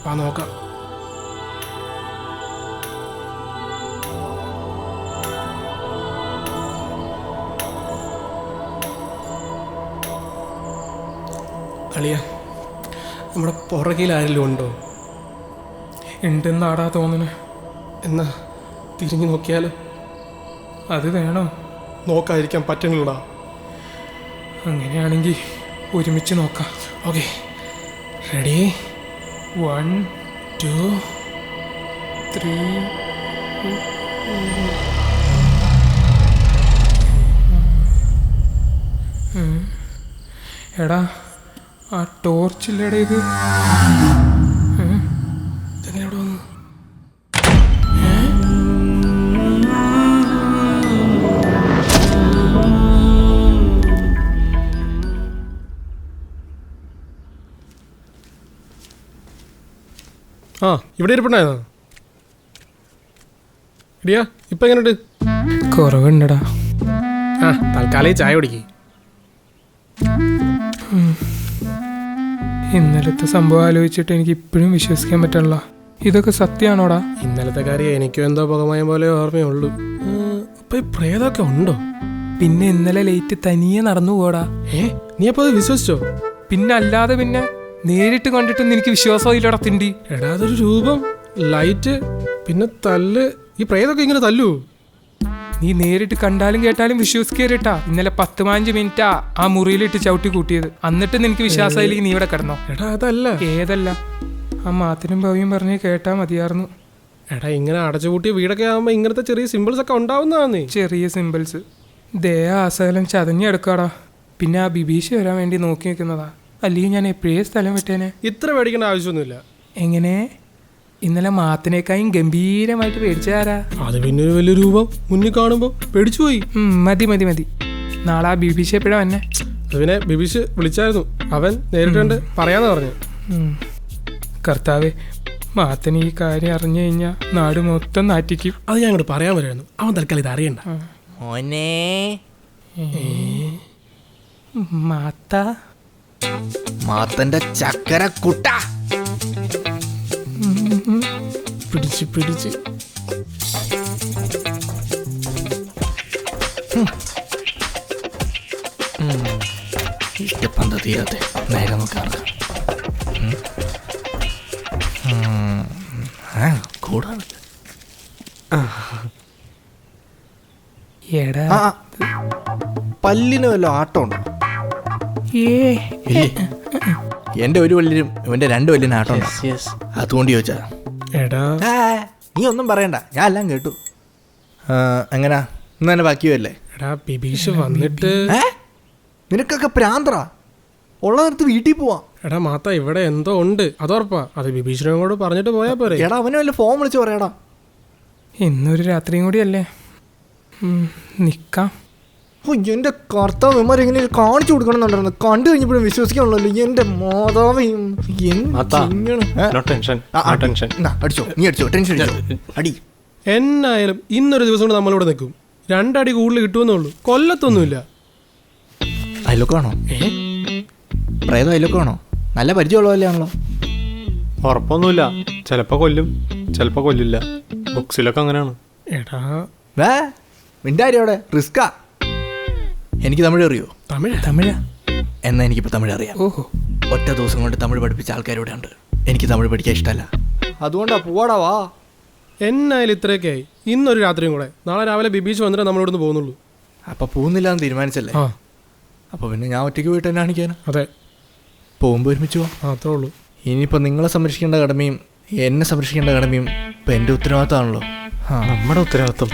ആ നോക്കാം. അളിയ നമ്മുടെ പുറകിൽ ആരെങ്കിലും ഉണ്ടോ? ഉണ്ടെന്നാടാ തോന്നണേ. എന്നാ തിരിഞ്ഞു നോക്കിയാലോ? അത് വേണോ? നോക്കാതിരിക്കാൻ പറ്റുന്നില്ലടാ. അങ്ങനെയാണെങ്കിൽ ഒരുമിച്ച് നോക്കാം. Okay, ready? 1 2 3. എടാ ആ ടോർച്ചില്ലടേ ഇത്. ഇതെങ്ങനെ ഇവിടെ വന്നു? ഇവിടെ ഇരിപ്പുണ്ടായിരുന്നോ? ഇടിയാ ഇപ്പൊ എങ്ങനെയുണ്ട്? കുറവുണ്ടടാ. തൽക്കാലം ചായ കുടിക്ക്. ഇന്നലത്തെ സംഭവം ആലോചിച്ചിട്ട് എനിക്ക് ഇപ്പോഴും വിശ്വസിക്കാൻ പറ്റണല്ലോ. ഇതൊക്കെ സത്യമാണോടാ? ഇന്നലത്തെ കാര്യം എനിക്കും എന്തോ പുകമയം പോലെ ഓർമ്മയുള്ളൂ. അപ്പൊ ഈ പ്രേതമൊക്കെ ഉണ്ടോ? പിന്നെ ഇന്നലെ ലേറ്റ് തനിയെ നടന്നു പോടാ. നീ അപ്പൊ അത് വിശ്വസിച്ചോ? പിന്നെ അല്ലാതെ പിന്നെ നേരിട്ട് കണ്ടിട്ടൊന്നും എനിക്ക് വിശ്വാസമില്ലടാ തിണ്ടി. എടാ അതൊരു രൂപം, ലൈറ്റ്, പിന്നെ തല്ല്. ഈ പ്രേതമൊക്കെ ഇങ്ങനെ തല്ലൂ? നീ നേരിട്ട് കണ്ടാലും കേട്ടാലും വിശ്വസിക്കേറിട്ടാ. ഇന്നലെ 10-15 മിനിറ്റാ ആ മുറിയിലിട്ട് ചവിട്ടി കൂട്ടിയത്. എന്നിട്ട് നിനക്ക് വിശ്വാസമായില്ലെങ്കിൽ നീ ഇവിടെ കിടന്നോ? എടാ അതല്ല. ഏതല്ല? ആ മാത്തിനും ഭവിയും പറഞ്ഞ് കേട്ടാ മതിയായിരുന്നു. എടാ ഇങ്ങനെ അടച്ചുപൂട്ടിയ വീടൊക്കെ ആകുമ്പോ ഇങ്ങനത്തെ ചെറിയ സിമ്പിൾസ് ഒക്കെ ഉണ്ടാവുന്നതാന്നേ. ചെറിയ സിമ്പിൾസ് ദേഹ ആസകലം ചതഞ്ഞെടുക്കാടാ. പിന്നെ ആ ബിബീഷ് വരാൻ വേണ്ടി നോക്കി നിൽക്കുന്നതാ. അല്ലെങ്കിൽ ഞാൻ എപ്പോഴേ സ്ഥലം വിട്ടേനെ. ഇത്ര പേടിക്കേണ്ട ആവശ്യമൊന്നുമില്ല. എങ്ങനെ? ഇന്നലെ മാത്തിനേക്കായും ഗംഭീരമായിട്ട് പേടിച്ചാരാ? അത് പിന്നെ ഒരു വലിയ രൂപം മുന്നിൽ കാണുമ്പോ പേടിച്ചു പോയി. മതി മതി മതി. നാളെ ആ ബിബീഷ് എപ്പോഴാ വന്നെ? അതിനെ ബിബീഷ് വിളിച്ചായിരുന്നു. അവൻ നേരിട്ട് കണ്ട് പറയാന്ന് പറഞ്ഞു. കർത്താവേ, മാത്തന് ഈ കാര്യം അറിഞ്ഞു കഴിഞ്ഞാൽ നാട് മൊത്തം നാറ്റിക്കും. അത് ഞാൻ അങ്ങോട്ട് പറയാൻ വരുമായിരുന്നു. അവൻ തൽക്കാലം ഇത് അറിയണ്ട. മോനെ മാത്ത മാത്തന്റെ ചക്കര കുട്ട. പിടിച്ച് പിടിച്ച് ഇപ്പം എന്താ തീരാത്തെ? നേരെ നോക്കാം. കൂടാതെ എടാ പല്ലിന് വല്ല ആട്ടമുണ്ടോ? എന്റെ ഒരു പല്ലിനും ഇവന്റെ 2 പല്ലിന് ആട്ടമുണ്ടോ? അതുകൊണ്ട് ചോദിച്ചാ. എടാ നീ ഒന്നും പറയണ്ട, ഞാൻ എല്ലാം കേട്ടു. എങ്ങനാ ഇന്ന് തന്നെ ബാക്കിയല്ലേ? എടാ ബിബീഷ് വന്നിട്ട് നിനക്കൊക്കെ പ്രാന്തറ. ഉള്ള നേരത്ത് വീട്ടിൽ പോവാം. എടാ മാത്ത ഇവിടെ എന്തോ ഉണ്ട്, അതുറപ്പാ. അത് ബിബീഷിനെ കൂടെ പറഞ്ഞിട്ട് പോയാ പോരെ. എടാ അവനെ വല്ല ഫോൺ വിളിച്ച് പറയടാ. ഇന്നൊരു രാത്രിയും കൂടി അല്ലേ, നിക്കാം. എന്റെ കർത്താവന്മാരെങ്ങനെ കാണിച്ചു കൊടുക്കണമെന്നുണ്ടായിരുന്നു. കണ്ടു കഴിഞ്ഞപ്പോഴും വിശ്വസിക്കാനുള്ളല്ലോ. എന്റെ മാതാവയും അടിച്ചോ, നീ അടിച്ചോ, ടെൻഷൻ അടിച്ചോ, അടി. എന്നായാലും ഇന്നൊരു ദിവസം കൊണ്ട് നമ്മളിവിടെ നിൽക്കും. 2 അടി കൂടുതൽ കിട്ടുമെന്നേ ഉള്ളൂ, കൊല്ലത്തൊന്നുമില്ല. അയലൊക്കെയാണോ? പ്രേതം അയലൊക്കെയാണോ? നല്ല പരിചയമുള്ളതല്ലാണല്ലോ. ഉറപ്പൊന്നുമില്ല, ചിലപ്പോ കൊല്ലും ചിലപ്പോ കൊല്ലില്ല. ബുക്സിലൊക്കെ അങ്ങനെയാണ്. എടാ മിണ്ടാരി അവിടെ റിസ്കാ. എനിക്ക് തമിഴ് അറിയോ? തമിഴാ? എന്നാ എനിക്കിപ്പോ തമിഴ് അറിയാം. ഓഹോ, ഒറ്റ ദിവസം കൊണ്ട് തമിഴ് പഠിപ്പിച്ച ആൾക്കാരിവിടെ ഉണ്ട്. എനിക്ക് തമിഴ് പഠിക്കാൻ ഇഷ്ടമല്ല, അതുകൊണ്ടാ. പോവാടാ വാ. എന്നായാലും ഇത്രയൊക്കെ ആയി. ഇന്നൊരു രാത്രിയും കൂടെ. നാളെ രാവിലെ ബിബീഷ് വന്നിട്ട് നമ്മളിവിടുന്ന് പോകുന്നുള്ളൂ. അപ്പൊ പോകുന്നില്ല എന്ന് തീരുമാനിച്ചല്ലേ? അപ്പൊ പിന്നെ ഞാൻ ഒറ്റയ്ക്ക് പോയിട്ട് എന്നെ കാണിക്കാനാ? അതെ, പോകുമ്പോ ഒരുമിച്ച് പോവാം. അത്രേ ഉള്ളൂ. ഇനിയിപ്പോ നിങ്ങളെ സംരക്ഷിക്കേണ്ട കടമയും എന്നെ സംരക്ഷിക്കേണ്ട കടമയും ഇപ്പൊ എന്റെ ഉത്തരവാദിത്തമാണല്ലോ. നമ്മുടെ ഉത്തരവാദിത്വം.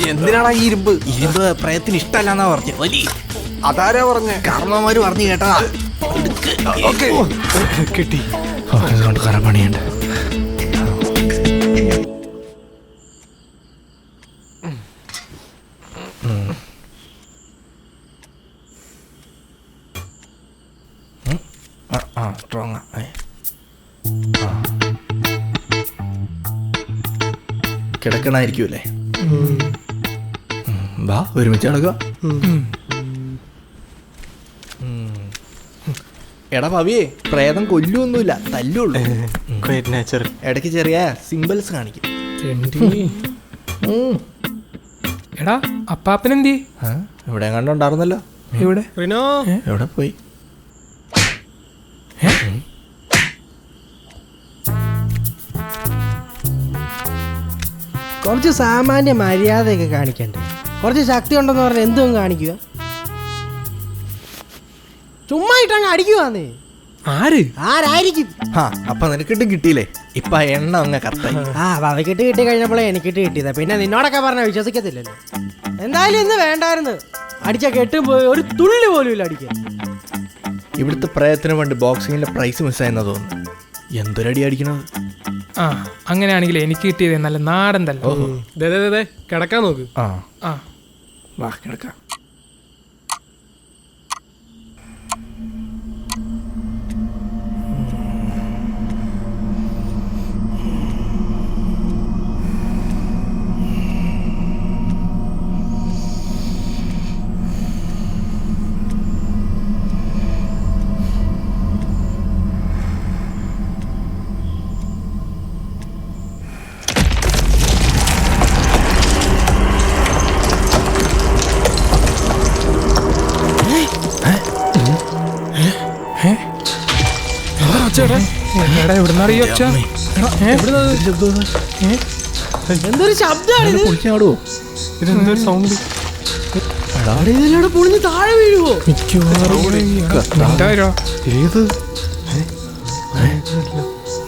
എന്തിനാണ് ഈ ഇരുമ്പ് പ്രയത്തിന് ഇഷ്ടമല്ലെന്നാ പറഞ്ഞു. വലിയ അതാരാ പറഞ്ഞ? കാരണവന്മാര് പറഞ്ഞു കേട്ടാ. കിട്ടി. അതുകൊണ്ട് കറപണിയുണ്ട്. സ്ട്രോങ്. കിടക്കണായിരിക്കൂല്ലേ? വാ ഒരുമിച്ച് കിടക്കുക. എടാ പവിയെ, പ്രേതം കൊല്ലൊന്നുമില്ല, തല്ലുള്ളൂ. ഇടയ്ക്ക് ചെറിയ സിംബൽസ് കാണിക്കും. എടാ അപ്പാപ്പനെന്തി? ഇവിടെ കണ്ടുണ്ടായിരുന്നല്ലോ. എവിടെ പോയി? കുറച്ച് സാമാന്യ മര്യാദയൊക്കെ കാണിക്കണ്ടേ? കുറച്ച് ശക്തി ഉണ്ടെന്ന് പറഞ്ഞാൽ എന്തും കാണിക്കുക. ചുമ്മാ ഇട്ടങ്ങ് അടിക്കുവാന്നേ. ആരായിരിക്കും? അപ്പൊ നിനക്കിട്ട് കിട്ടിയില്ലേ? ഇപ്പൊ എണ്ണ അങ്ങ് കത്തായി. അവക്കിട്ട് കിട്ടി കഴിഞ്ഞപ്പോഴേ എനിക്കിട്ട് കിട്ടിയതാ. പിന്നെ നിന്നോടൊക്കെ പറഞ്ഞാൽ വിശ്വസിക്കത്തില്ലല്ലോ. എന്തായാലും ഇന്ന് വേണ്ടായിരുന്നു. അടിച്ച കെട്ടും പോയി ഒരു തുള്ളി പോലും ഇല്ല അടിക്കാൻ. ഇവിടുത്തെ പ്രയത്നം കൊണ്ട് ബോക്സിങ്ങിന്റെ പ്രൈസ് മിസ്സായെന്നാ തോന്നുന്നു. എന്തൊരടി അടിക്കണത്? അങ്ങനെയാണെങ്കിൽ എനിക്ക് കിട്ടിയത് നല്ല നാടൻ തല്ല. കിടക്കാൻ നോക്ക്. വാ കിടക്കാം. എന്തൊരു ശബ്ദമാണ്? ഇതെന്തൊരു സൗണ്ട്? പൊളിഞ്ഞ് താഴെ വീഴുവോ? ഏത്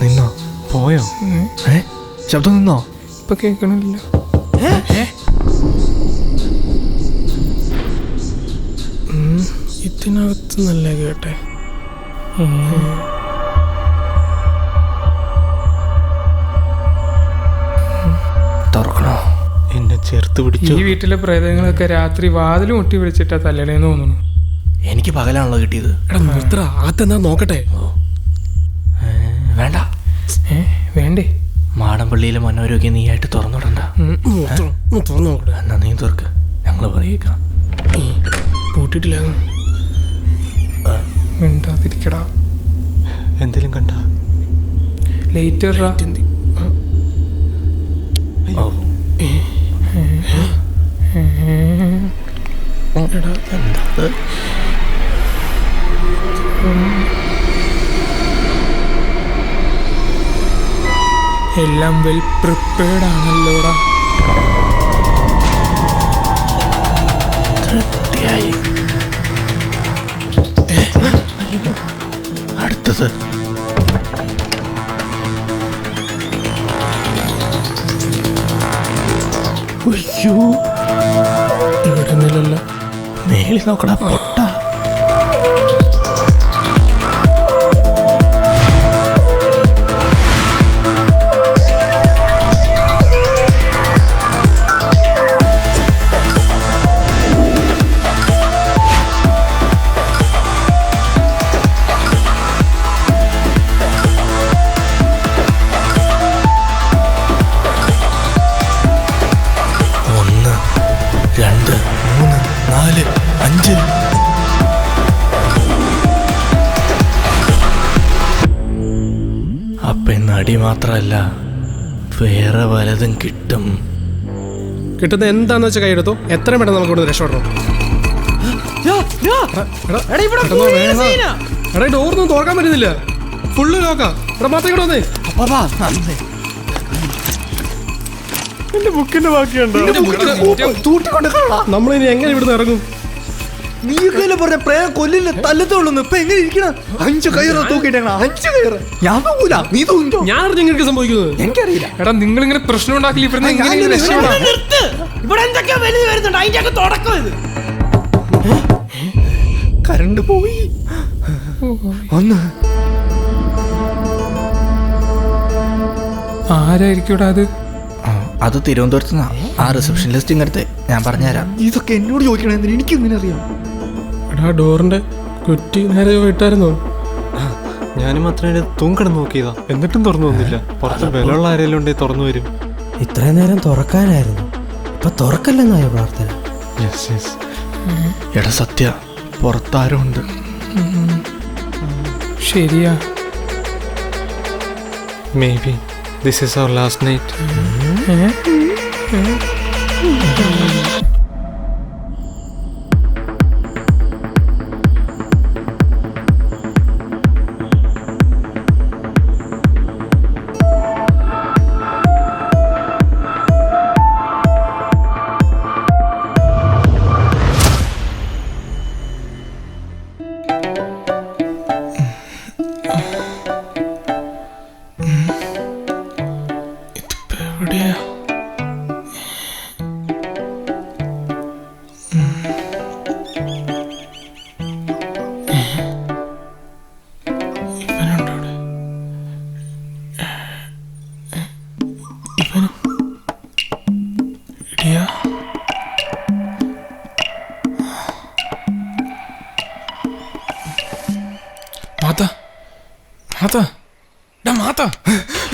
നിന്നോ? പോയോ? ശബ്ദം നിന്നോ? ഇപ്പൊ കേൾക്കണില്ല. ഇതിന് ഇതിനകത്ത് നല്ല കേട്ടെ. തുറക്കണോ? എന്നെ ചേർത്ത് ഈ പിടിച്ചു. വീട്ടിലെ പ്രേതങ്ങളൊക്കെ രാത്രി വാതിൽ മുട്ടി വിളിച്ചിട്ടാ തല്ലണേന്ന് തോന്നുന്നു. എനിക്ക് പകലാണല്ലോ കിട്ടിയത്. എടാ നിർത്തറ, അകത്തെന്താ നോക്കട്ടെ. വേണ്ട, വേണ്ടേ? മാടമ്പള്ളിയിലെ മനോരോഗ്യം നീയായിട്ട് തുറന്നുവിടണ്ട. തുറന്നു നോക്കട്ടെ. എന്നാ നീ തുറക്ക്, ഞങ്ങള് പറയേക്കാം. പൂട്ടിട്ടില്ല. മിണ്ടാതിരിക്കടാ. എന്തേലും കണ്ട ലേറ്റർ എല്ലാം വെൽ പ്രിപ്പയർഡ് ആണല്ലോടാ. അടുത്തത് ഇവിടെ നിലല്ല. മേളിൽ നോക്കടാ പൊട്ട. അടി മാത്രല്ല വേറെ വലതും കിട്ടും. കിട്ടുന്ന എന്താന്ന് വെച്ചാൽ കൈയെടുത്തു. എത്രയും പെട്ടെന്ന് നമുക്ക് ഇവിടെ രക്ഷപ്പെടണം. എടാ ഡോറൊന്നും തുറക്കാൻ പറ്റുന്നില്ല. ഫുള്ള് നോക്കാം. ഇവിടെ മാത്രം വന്നേ. എന്റെ ബുക്കിന്റെ ബാക്കിയുണ്ടോ? നമ്മളിനി എങ്ങനെ ഇവിടുന്ന് ഇറങ്ങും? നീക്കല്ലേ പറഞ്ഞ പ്രേം കൊല്ലില്ല തല്ലത്തുള്ളൂ. ഇപ്പൊ എങ്ങനെ ഇരിക്കണം? 5 കയറോ തൂക്കിട്ടേക്കണം. 5 കയറ്. ഞാൻ തൂക്കൂല, നീ തൂക്കിട്ടോ. ഞാൻ അറിഞ്ഞ ഇങ്ങനെ സംഭവിക്കുന്നത് എനിക്കറിയില്ല. എടാ നിങ്ങൾ ഇങ്ങനെ പ്രശ്നം ഉണ്ടാക്കില്ല. ഇവിടെ എന്തൊക്കെയാ വലുത് വരുന്നുണ്ട്. അതിന്റെ ഒക്കെ തുടക്കം ഇത്. കറണ്ട് പോയി. ഒന്ന് ആരായിരിക്കൂടാ അത്? അത് തിരുവനന്തപുരത്ത് നിന്നാ. ആ റിസപ്ഷൻ ലിസ്റ്റിംഗ് എടുത്ത് ഞാൻ പറഞ്ഞുതരാം. ഇതൊക്കെ എന്നോട് ചോദിക്കണമെന്ന് എനിക്ക് ഇങ്ങനെ അറിയാം. എടാ ഡോറിന്റെ കുറ്റി നേരെ വിട്ടായിരുന്നോ? ഞാനും മാത്രമേ തൂങ്ങിടന്ന് നോക്കിയതാ. എന്നിട്ടും തുറന്നു വന്നില്ല. പുറത്ത് ബലമുള്ള ആരെങ്കിലും ഉണ്ടെങ്കിൽ തുറന്നു വരും. ഇത്രയും നേരം തുറക്കാനായിരുന്നു, ഇപ്പൊ തുറക്കല്ലെന്നായോ പ്രാർത്ഥന? എടാ സത്യ, പുറത്താരും ഉണ്ട്. ശരിയാ. Maybe this is our last night.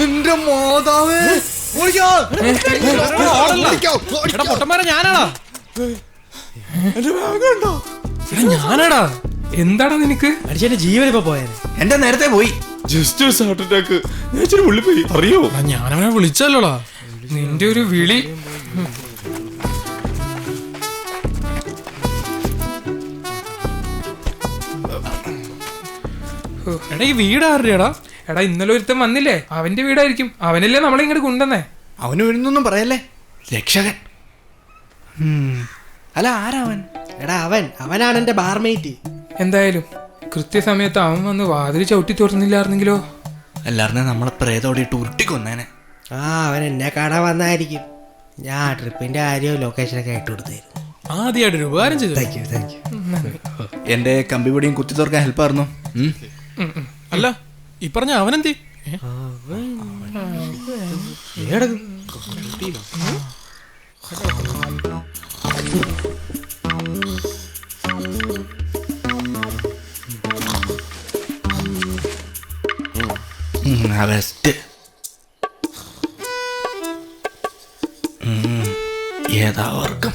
എന്റെ മാതാവേ, പൊട്ടന്മാരെ ഞാനാടാ. ഞാനാടാ. എന്താടാ നിനക്ക്? മനുഷ്യന്റെ ജീവൻ ഇപ്പൊ പോയത്. എന്റെ നേരത്തെ പോയി. Just heart attack. ഞാൻ ഉള്ളിൽ പോയി. അറിയോ? ഞാനവനെ വിളിച്ചല്ലോടാ. നിന്റെ ഒരു വിളി. എടാ ഈ വീട് ആരുടെയാടാ? എടാ ഇന്നലെ ഒരുത്തൻ വന്നില്ലേ, അവന്റെ വീടായിരിക്കും. അവനല്ലേ നമ്മളെ ഇങ്ങോട്ട് കൊണ്ടുവന്നേ. അവന് വരുന്നൊന്നും പറയല്ലേ, രക്ഷകൻ. അല്ല ആരാവൻ? എടാ അവനാണ് എന്റെ ബാർമേറ്റ്. എന്തായാലും കൃത്യസമയത്ത് അവൻ വന്ന് വാതിൽ ചവിട്ടി തുറന്നില്ലായിരുന്നെങ്കിലോ? എല്ലാവരും നമ്മളെ പ്രേതോടിയിട്ട് ഉരുട്ടിക്കൊന്നേനെ. അവൻ എന്നെ കാണാൻ വന്നായിരിക്കും. ഞാൻ ട്രിപ്പിന്റെ കാര്യവും ലൊക്കേഷനൊക്കെ ഇട്ട് കൊടുത്തായിരുന്നു. ആദ്യമായിട്ടൊരു ഉപകാരം ചെയ്തു. എൻ്റെ കമ്പിപൊടിയും കുത്തി തുറക്കാൻ ഹെൽപ്പായിരുന്നു. അല്ല ഈ പറഞ്ഞ അവനെന്തി? ബെസ്റ്റ്. ഏതാ ഓർക്കം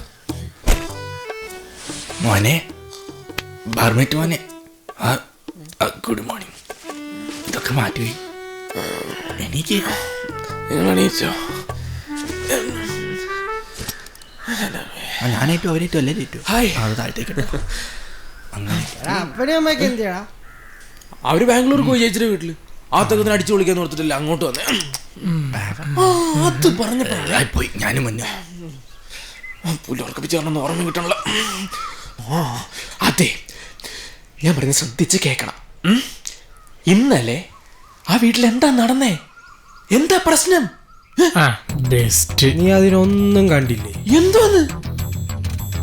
മോനെ, ബാർമേറ്റ് മോനെ. Good morning. ഇതൊക്കെ മാറ്റി എനിക്ക് എണീച്ചോ? ഞാനേറ്റു അവരേറ്റു അല്ലേ ഏറ്റു. അത് താഴത്തേക്ക് അപ്പടിയമ്മക്ക് എന്തിയാ? അവര് ബാംഗ്ലൂർ പോയി ചേച്ചിയുടെ വീട്ടില് ആ തകത്തിന് അടിച്ചു വിളിക്കാൻ ഓർത്തിട്ടില്ല, അങ്ങോട്ട് വന്നേ. അത് പറഞ്ഞിട്ട് ഞാനും മുന്നേ പുല്ലുറപ്പിച്ചൊന്നും ഓർമ്മ കിട്ടണല്ലോ. അതെ, ഞാൻ പറയുന്നത് ശ്രദ്ധിച്ച് കേക്കണം. ഇന്നലെ ആ വീട്ടിൽ എന്താ നടന്നേ? എന്താ പ്രശ്നം? ബെസ്റ്റ്. നീ അതിനൊന്നും കണ്ടില്ലേ? എന്തോന്ന്?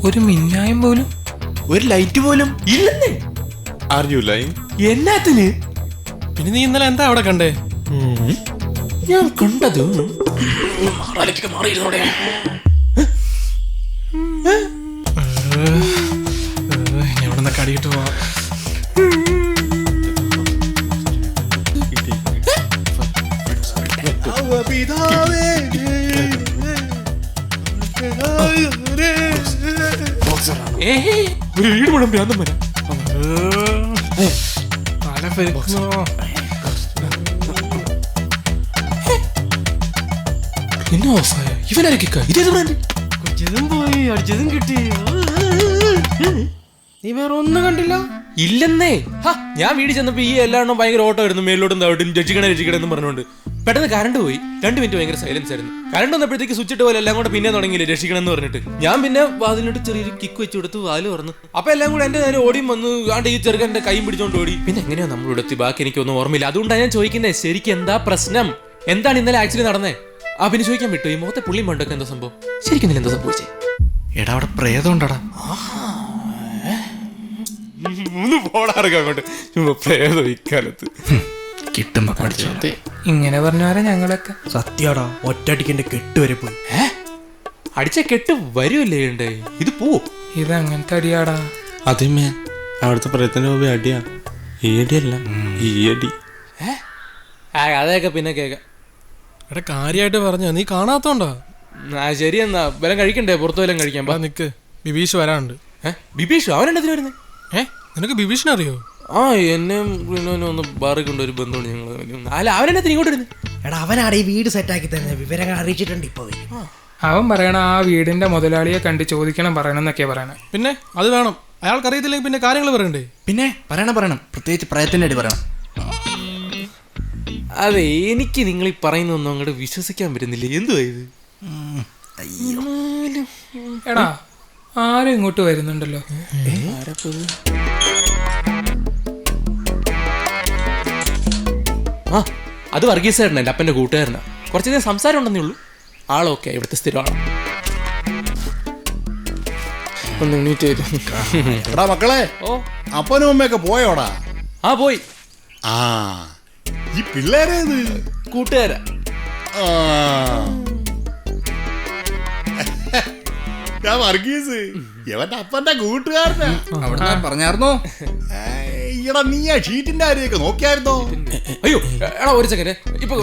ഒരു മിന്നായം പോലും, ഒരു ലൈറ്റ് പോലും ഇല്ലെന്നേ. എന്നാത്തിന്? പിന്നെ നീ ഇന്നലെ എന്താ അവിടെ കണ്ടേ? ഞാൻ കണ്ടത് മാറിയിരുന്നോടെ. എവിടെ നിന്നൊക്കെ അടിയിട്ട് പോവാം. ഒരു വീട് മുടം ഭ്രാന്തം വരാം. പല പെരുക്കുന്നോ. എന്നെ ഓഫായ ഇവനാരൊക്കെ ഇതേത് ബ്രാൻഡ്? കുറ്റിയതും പോയി, അടിച്ചതും കിട്ടി. നീ വേറെ ഒന്നും കണ്ടില്ല? ഇല്ലെന്നേ. ഞാൻ വീട് ചെന്നപ്പോ ഈ എല്ലാവരും ഭയങ്കര ഓട്ടോ ആയിരുന്നു, മേലോട്ടും താവട്ടും രക്ഷിക്കണം എന്ന് പറഞ്ഞുകൊണ്ട്. പെട്ടെന്ന് കറണ്ട് പോയി. 2 മിനിറ്റ് ഭയങ്കര സൈലൻസ് ആയിരുന്നു. കറണ്ട് വന്നപ്പോഴത്തേക്ക് സ്വിച്ച് ഇട്ട് പോലെ എല്ലാം കൂടെ പിന്നെ തുടങ്ങിയില്ലേ രക്ഷിക്കണം എന്ന് പറഞ്ഞിട്ട്. ഞാൻ പിന്നെ വാതിലോട്ട് ചെറിയൊരു കിക്ക് വെച്ച് കൊടുത്ത് വാല് തുറന്നു. അപ്പൊ എല്ലാം കൂടെ എന്റെ നേരെ ഓടിയും വന്നു. ആണ്ട് ഈ ചെറുക്കൻ എന്റെ കൈയും പിടിച്ചോണ്ട് ഓടി. പിന്നെ എങ്ങനെയാ നമ്മളിവിടെ എത്തി? ബാക്കി എനിക്കൊന്നും ഓർമ്മയില്ല. അതുകൊണ്ടാണ് ഞാൻ ചോദിക്കുന്നത്, ശരിക്കും എന്താ പ്രശ്നം? എന്താണ് ഇന്നലെ ആക്ച്വലി നടന്നേ? പിന്നെ ചോദിക്കാൻ വിട്ടു, ഈ മുഖത്തെ പുള്ളിയും പണ്ടൊക്കെ എന്താ സംഭവം? ശരിക്കും എന്താ സംഭവിച്ചേ? എടാ അവിടെ പ്രേതം ഉണ്ടടാ. അങ്ങോട്ട് പ്രേതം ഇക്കാലത്ത് കിട്ടുമ്പോ പഠിച്ചോ. ഇങ്ങനെ പറഞ്ഞാലേ ഞങ്ങളൊക്കെ. സത്യാടാ, ഒറ്റടിക്കന്റെ കെട്ട് വരെ പോയി. അടിച്ച കെട്ട് വരുമല്ലേ ഉണ്ട്? ഇത് പോവും. ഇത് അങ്ങനത്തെ അടിയാടാ. അതേമേ അവിടുത്തെ പ്രയത്നം പോയി അടിയാ. ഈ അടിയല്ല, ഈ അടി. അതൊക്കെ പിന്നെ കേക്കാം. എടാ കാര്യമായിട്ട് പറഞ്ഞ നീ കാണാത്തോണ്ടാ. ശരി, എന്നാ വല്ലതും കഴിക്കണ്ടേ? പുറത്തു വല്ലതും കഴിക്കാൻ പാ. നിക്ക്, ബിബീഷ് വരാനുണ്ട്. ബിബീഷ് അവനെന്നതിന് വരുന്നത്? നിനക്ക് ബിബീഷിനെ അറിയോ? എന്നെ ഒന്ന് ബാറിൽ കൊണ്ടൊരു ബന്ധമുണ്ട് ഞങ്ങൾ. അല്ല, അവനെന്നത്തിന് ഇങ്ങോട്ട് വരുന്നത്? എടാ അവനാടെ ഈ വീട് സെറ്റാക്കി തന്നെ വിവരങ്ങൾ അറിയിച്ചിട്ടുണ്ട്. ഇപ്പൊ അവൻ പറയണ ആ വീടിന്റെ മുതലാളിയെ കണ്ട് ചോദിക്കണം പറയണം എന്നൊക്കെയാ പറയണേ. പിന്നെ അത് വേണം. അയാൾക്ക് അറിയത്തില്ലെങ്കിൽ പിന്നെ കാര്യങ്ങൾ പറയണ്ടേ? പിന്നെ പറയണം, പ്രത്യേകിച്ച് പ്രയത്തിന്റെ അടി പറയണം. അതെ, എനിക്ക് നിങ്ങൾ ഈ പറയുന്നൊന്നും അങ്ങോട്ട് വിശ്വസിക്കാൻ പറ്റുന്നില്ല. എന്തുവാ ഇത്? എടാ ആരും ഇങ്ങോട്ട് വരുന്നുണ്ടല്ലോ. അത് വർഗീസ് ചേട്ടൻ, എൻ്റെ അപ്പൻ്റെ കൂട്ടുകാരനാ. കുറച്ചധികം സംസാരം ഉണ്ടെന്നേ ഉള്ളൂ. ആളൊക്കെ ഇവിടുത്തെ സ്ഥിരമാണ്. ഒന്ന് എണീറ്റ് എടാ മക്കളെ, അപ്പനും അമ്മയൊക്കെ പോയോടാ? പോയി. ഈ പിള്ളേരേത്? കൂട്ടുകാരാ. വർഗീസ് ഇവന്റെ അപ്പന്റെ കൂട്ടുകാരനാ. അവിടെ പറഞ്ഞായിരുന്നോ? ഈടാ നീ ആ ഷീറ്റിന്റെ കാര്യമൊക്കെ നോക്കിയായിരുന്നോ? അയ്യോ എടാ, ഒരു സെക്കൻഡ്. ഇപ്പൊ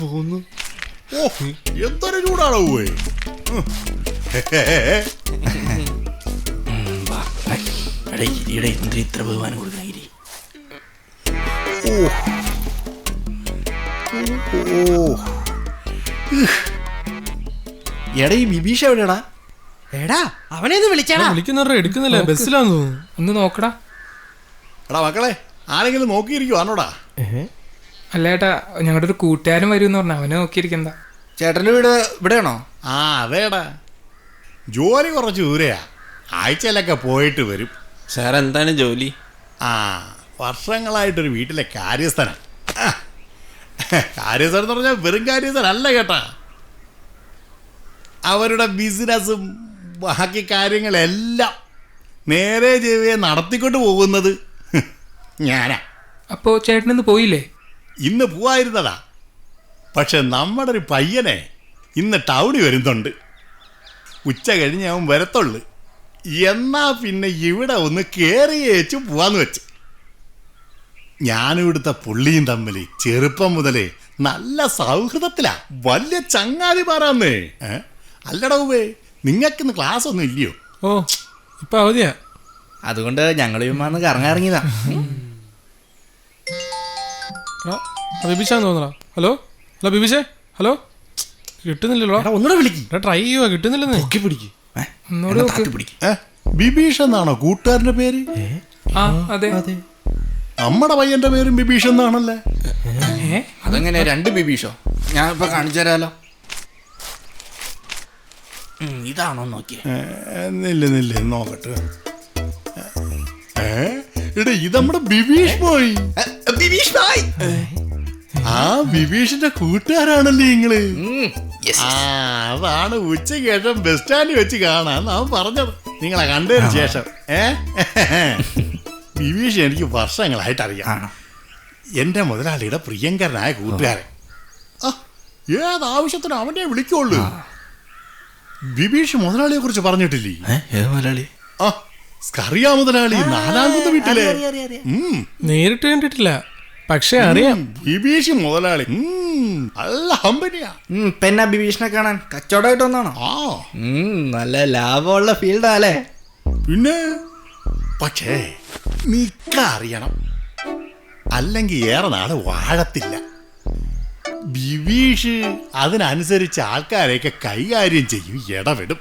പോകുന്നു. ഓ എന്തൊരു ചൂടാണോ പോയി. ഇത്ര ബഹുമാനം കൊടുക്കണ. എടാ ഈ ബിബീഷ് എവിടെയാടാ? എടാ അവനെന്ന് വിളിച്ചാടാ. വിളിക്കുന്നവരുടെ എടുക്കുന്നില്ല, ബസ്സിലാന്ന് തോന്നുന്നു. ഒന്ന് നോക്കടാ. എടാ മക്കളെ, ആരെങ്കിലും നോക്കിയിരിക്കുവാണോടാ? അല്ല ഏട്ടാ, ഞങ്ങളുടെ ഒരു കൂട്ടുകാരൻ വരും എന്ന് പറഞ്ഞ അവനെ നോക്കിയിരിക്കണ്ട. ചേട്ടൻ്റെ വീട് ഇവിടെയാണോ? അതേടാ, ജോലി കുറച്ച് ദൂരെയാ. ആഴ്ചയിലൊക്കെ പോയിട്ട് വരും. സാർ എന്താണ് ജോലി? വർഷങ്ങളായിട്ടൊരു വീട്ടിലെ കാര്യസ്ഥനാ. കാര്യസ്ഥൻ എന്ന് പറഞ്ഞാൽ വെറും കാര്യസ്ഥനല്ല കേട്ടാ. അവരുടെ ബിസിനസ്സും ബാക്കി കാര്യങ്ങളെല്ലാം നേരെ ചെവിയെ നടത്തിക്കൊണ്ട് പോകുന്നത് ഞാനാ. അപ്പോ ചേട്ടനിന്ന് പോയില്ലേ? ഇന്ന് പോവായിരുന്നതാ, പക്ഷെ നമ്മുടെ ഒരു പയ്യനെ ഇന്ന് ടൗണിൽ വരുന്നുണ്ട്. ഉച്ച കഴിഞ്ഞ് അവൻ വരത്തുള്ളു. എന്നാ പിന്നെ ഇവിടെ ഒന്ന് കയറിയേച്ചു പോവാന്ന് വെച്ച്. ഞാനിവിടുത്തെ പുള്ളിയും തമ്മിൽ ചെറുപ്പം മുതലേ നല്ല സൗഹൃദത്തിലാ, വലിയ ചങ്ങാതിമാരാന്നേ. അല്ലടവേ, നിങ്ങൾക്കിന്ന് ക്ലാസ് ഒന്നും ഇല്ലയോ? ഓ, ഇപ്പൊ അവധിയാ. അതുകൊണ്ട് ഞങ്ങൾ വന്ന് കറങ്ങാറിങ്ങിയതാ. ബിബിഷാന്ന് തോന്നണ. ഹലോ ഹലോ ബിബിഷേ, ഹലോ. കിട്ടുന്നില്ലല്ലോ. ഒന്നുകൂടെ വിളിക്ക്. ട്രൈ ചെയ്യുക, കിട്ടുന്നില്ലെന്ന്. ബിബീഷ് എന്നാണോ കൂട്ടുകാരന്റെ പേര്? അതെ. നമ്മുടെ പയ്യന്റെ പേരും ബിബീഷ് എന്നാണല്ലേ? അതെങ്ങനെ രണ്ട് ബിബീഷോ? ഞാൻ ഇപ്പൊ കാണിച്ചു തരാലോ. ഇതാണോ നോക്കിയേ? നില്ല നോക്കട്ടെ. എടാ, ഇത് നമ്മുടെ ബിബീഷ് ബോയ്. ബിബീഷ് ബോയ്. ആ ബിബീഷിന്റെ കൂട്ടുകാരാണല്ലേ നിങ്ങള്? അതാണ് ഉച്ചയ്ക്ക് ശേഷം ബസ് സ്റ്റാൻഡിൽ വെച്ച് കാണാൻ അവൻ പറഞ്ഞത്, നിങ്ങളെ കണ്ടതിന് ശേഷം. ബിബീഷ് എനിക്ക് വർഷങ്ങളായിട്ട് അറിയാം. എന്റെ മുതലാളിയുടെ പ്രിയങ്കരനായ കൂട്ടുകാരൻ. ഏതാവശ്യത്തിനും അവനെ വിളിക്കുള്ളൂ. ബിബീഷ് മുതലാളിയെ കുറിച്ച് പറഞ്ഞിട്ടില്ലേ? മുതലാളി? സ്കറിയ മുതലാളി, 4-ാമത്തെ വീട്ടിലെ. നേരിട്ട് കണ്ടിട്ടില്ല, പക്ഷെ അറിയാം. ബിബീഷ് മുതലാളി നല്ല ഹമ്പനിയാ. പിന്നെ ബിബീഷിനെ കാണാൻ കച്ചവടമായിട്ട് വന്നാണോ? നല്ല ലാഭമുള്ള ഫീൽഡാ അല്ലേ? പിന്നെ പക്ഷേ നിക്ക അറിയണം, അല്ലെങ്കിൽ ഏറെ നാള് വാഴത്തില്ല. ബിബീഷ് അതിനനുസരിച്ച് ആൾക്കാരെയൊക്കെ കൈകാര്യം ചെയ്യും, ഇടപെടും.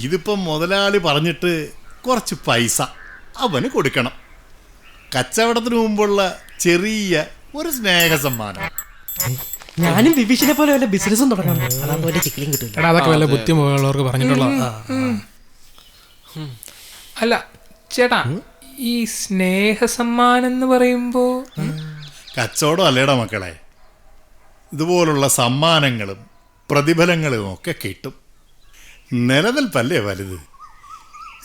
ഇതിപ്പം മുതലാളി പറഞ്ഞിട്ട് കുറച്ച് പൈസ അവന് കൊടുക്കണം. കച്ചവടത്തിന് മുമ്പുള്ള ചെറിയ ഒരു സ്നേഹസമ്മാനം. ഞാനും ബിബീഷിനെ പോലെ വല്ല ബിസിനസ്സും തുടങ്ങണം. അതൊക്കെ വല്ല ബുദ്ധിമുട്ടുള്ളവർക്ക് പറഞ്ഞിട്ടുള്ള. അല്ല ചേട്ടാ, ഈ സ്നേഹസമ്മാനം എന്ന് പറയുമ്പോ കച്ചവടം അല്ലേടാ മക്കളെ. ഇതുപോലുള്ള സമ്മാനങ്ങളും പ്രതിഫലങ്ങളും ഒക്കെ കിട്ടും. നിലനിൽപ്പല്ലേ വലുത്.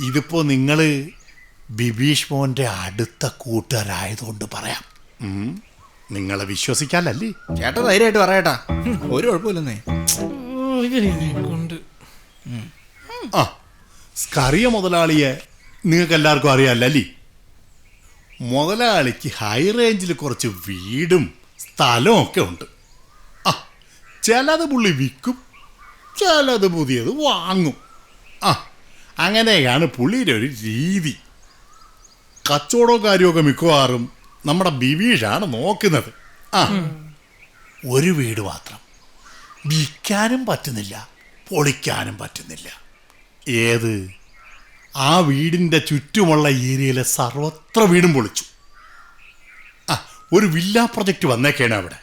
ഇതിപ്പോ നിങ്ങള് ബിബീഷ് മോന്റെ അടുത്ത കൂട്ടുകാരായതുകൊണ്ട് പറയാം. നിങ്ങളെ വിശ്വസിക്കാനല്ലേ? ചേട്ടാ ധൈര്യമായിട്ട് പറയട്ടാ, ഒരു കുഴപ്പമില്ലെന്നേ. സ്കറിയ മുതലാളിയെ നിങ്ങൾക്ക് എല്ലാവർക്കും അറിയാമല്ലേ? മുതലാളിക്ക് ഹൈ റേഞ്ചിൽ കുറച്ച് വീടും സ്ഥലവും ഒക്കെ ഉണ്ട്. ചിലത് പുള്ളി വിൽക്കും, ചിലത് പുതിയത് വാങ്ങും. അങ്ങനെയാണ് പുള്ളിയുടെ ഒരു രീതി. കച്ചവടവും കാര്യമൊക്കെ മിക്കവാറും നമ്മുടെ ബിബീഷാണ് നോക്കുന്നത്. ഒരു വീട് മാത്രം വിൽക്കാനും പറ്റുന്നില്ല, പൊളിക്കാനും പറ്റുന്നില്ല. ഏത്? ആ വീടിൻ്റെ ചുറ്റുമുള്ള ഏരിയയിലെ സർവത്ര വീടും പൊളിച്ചു. ഒരു വില്ല പ്രൊജക്റ്റ് വന്നേക്കാണ് അവിടെ.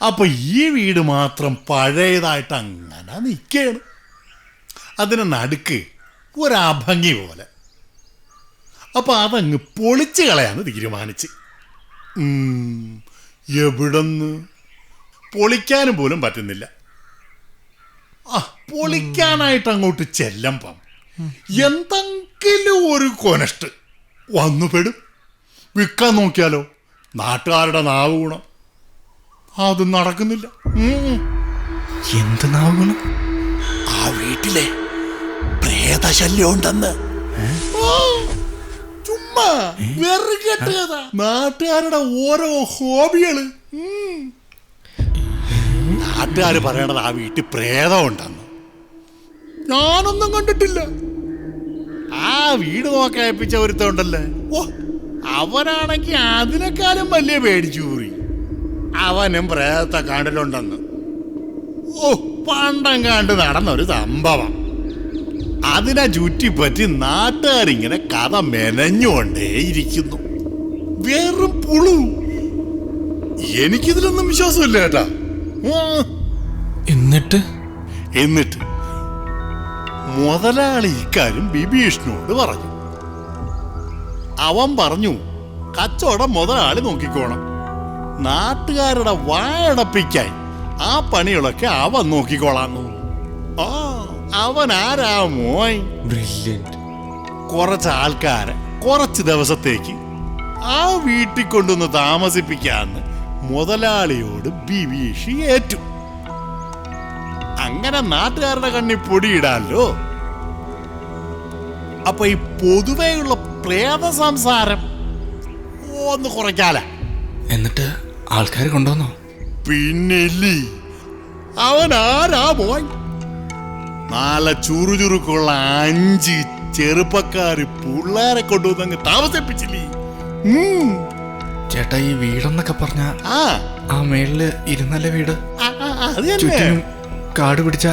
അപ്പോൾ ഈ വീട് മാത്രം പഴയതായിട്ട് അങ്ങനെ നിൽക്കുകയാണ്. അതിന് നടുക്ക് ഒരഭംഗി പോലെ. അപ്പോൾ അതങ്ങ് പൊളിച്ച് കളയാന്ന് തീരുമാനിച്ച്. എവിടെന്ന് പൊളിക്കാനും പോലും പറ്റുന്നില്ല. പൊളിക്കാനായിട്ട് അങ്ങോട്ട് ചെല്ലുമ്പം എന്തെങ്കിലും ഒരു കൊനഷ്ട് വന്നുപെടും. വിൽക്കാൻ നോക്കിയാലോ നാട്ടുകാരുടെ നാവ് ഗുണം അതും നടക്കുന്നില്ല. എന്ത് നാവ് ഗുണം? ആ വീട്ടിലെ പ്രേതശല്യം ഉണ്ടെന്ന്. ചുമ്മാ വെറുകെട്ടതാ നാട്ടുകാരുടെ ഓരോ ഹോബികള്. നാട്ടുകാർ പറയണത് ആ വീട്ടിൽ പ്രേതം ഉണ്ടെന്ന്. ഞാനൊന്നും കണ്ടിട്ടില്ല. ആ വീട് നോക്കാൻ ഏൽപ്പിച്ച ഒരുത്തണ്ടല്ലേ, അവനാണെങ്കിൽ അതിനേക്കാളും വലിയ പേടിച്ചു കൂറി. അവനും പ്രേതത്തെ കണ്ടിട്ടുണ്ടെന്ന്. പണ്ടം കണ്ട് നടന്നൊരു സംഭവം. അതിനെ ചുറ്റിപ്പറ്റി നാട്ടുകാരിങ്ങനെ കഥ മെനഞ്ഞുകൊണ്ടേയിരിക്കുന്നു. വെറും പുളു. എനിക്കിതിലൊന്നും വിശ്വാസമില്ല കേട്ടാ. എന്നിട്ട് മുതലാളി ഇക്കാര്യം ബിബീഷിനോട് പറഞ്ഞു. അവൻ പറഞ്ഞു കച്ചവടം മുതലാളി നോക്കിക്കോണം, നാട്ടുകാരുടെ വായടപ്പിക്കാൻ ആ പണികളൊക്കെ അവൻ നോക്കിക്കോളാന്നു. അവൻ ആരാ മോയ്? ബ്രില്യന്റ്. കുറച്ച് ആൾക്കാരെ കുറച്ച് ദിവസത്തേക്ക് ആ വീട്ടിൽ കൊണ്ടുവന്ന് താമസിപ്പിക്കാന്ന് മുതലാളിയോട് ബിബീഷി ഏറ്റു. അങ്ങനെ നാട്ടുകാരുടെ കണ്ണി പൊടിയിടാലോ. അപ്പൊ ഈ പൊതുവെയുള്ള പ്രേത സംസാരം ഒന്ന് കുറയ്ക്കാല. എന്നിട്ട് ആൾക്കാർ കൊണ്ടുവന്നോ? പിന്നില്ലേ, അവൻ ആരാ മോൻ? നല്ല ചുറുചുറുക്കുള്ള 5 ചെറുപ്പക്കാര് പിള്ളേരെ കൊണ്ടുവന്നങ്ങ് താമസിപ്പിച്ചില്ലേ. ചേട്ടാ, ഈ വീടെന്നൊക്കെ പറഞ്ഞ ആ മേളില് ഇരുന്നല്ല വീട്, അത് തന്നെ. ചുറ്റിനും കാട് പിടിച്ച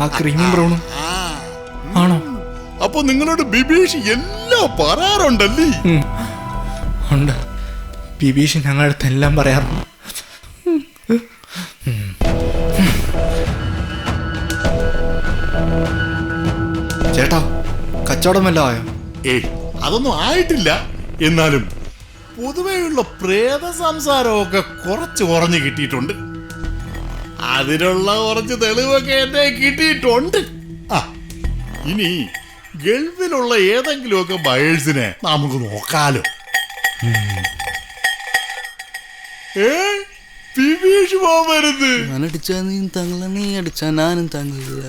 ആ ക്രീമും ബ്രൗണും ആണോ? അപ്പൊ നിങ്ങളോട് ബിബീഷ് എല്ലാം പറയാറുണ്ടല്ലേ? ഉണ്ട്. ബിബീഷ് ഞങ്ങളുടെ അടുത്ത് എല്ലാം പറയാറുണ്ട്. ചേട്ടാ, കച്ചവടം വല്ലതും ആയോ? ഏയ്, അതൊന്നും ആയിട്ടില്ല. എന്നാലും പൊതുവെയുള്ള പ്രേത സംസാരമൊക്കെ കുറച്ച് കുറഞ്ഞു കിട്ടിയിട്ടുണ്ട്. അതിനുള്ള കുറച്ച് തെളിവൊക്കെ എന്നെ കിട്ടിയിട്ടുണ്ട്. ആ, ഇനി ഗൾഫിലുള്ള ഏതെങ്കിലുമൊക്കെ ബയേഴ്സിനെ നമുക്ക് നോക്കാലോ. ബിബീഷ് പോവരുത്. ഞാനടിച്ചാ നീ തങ്ങള, നീ അടിച്ചാ ഞാനും തങ്ങളില്ല.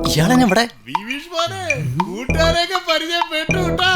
ഇയാളെന്നെ ഇവിടെ? ബിബീഷ് മോനെ, കൂട്ടുകാരെയൊക്കെ പരിചയപ്പെട്ടു കേട്ടാ.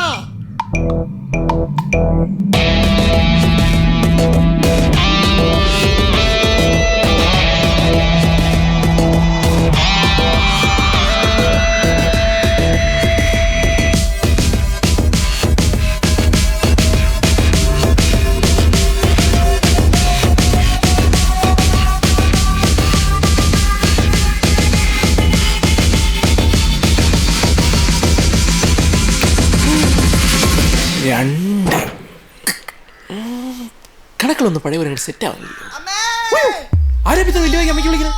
കണക്കിലൊന്ന് പഴയ പോലെ സെറ്റ് ആവുന്നില്ല. ആരെപ്പിച്ച വലിയ അമ്മയ്ക്ക് വിളിക്കുന്നത്?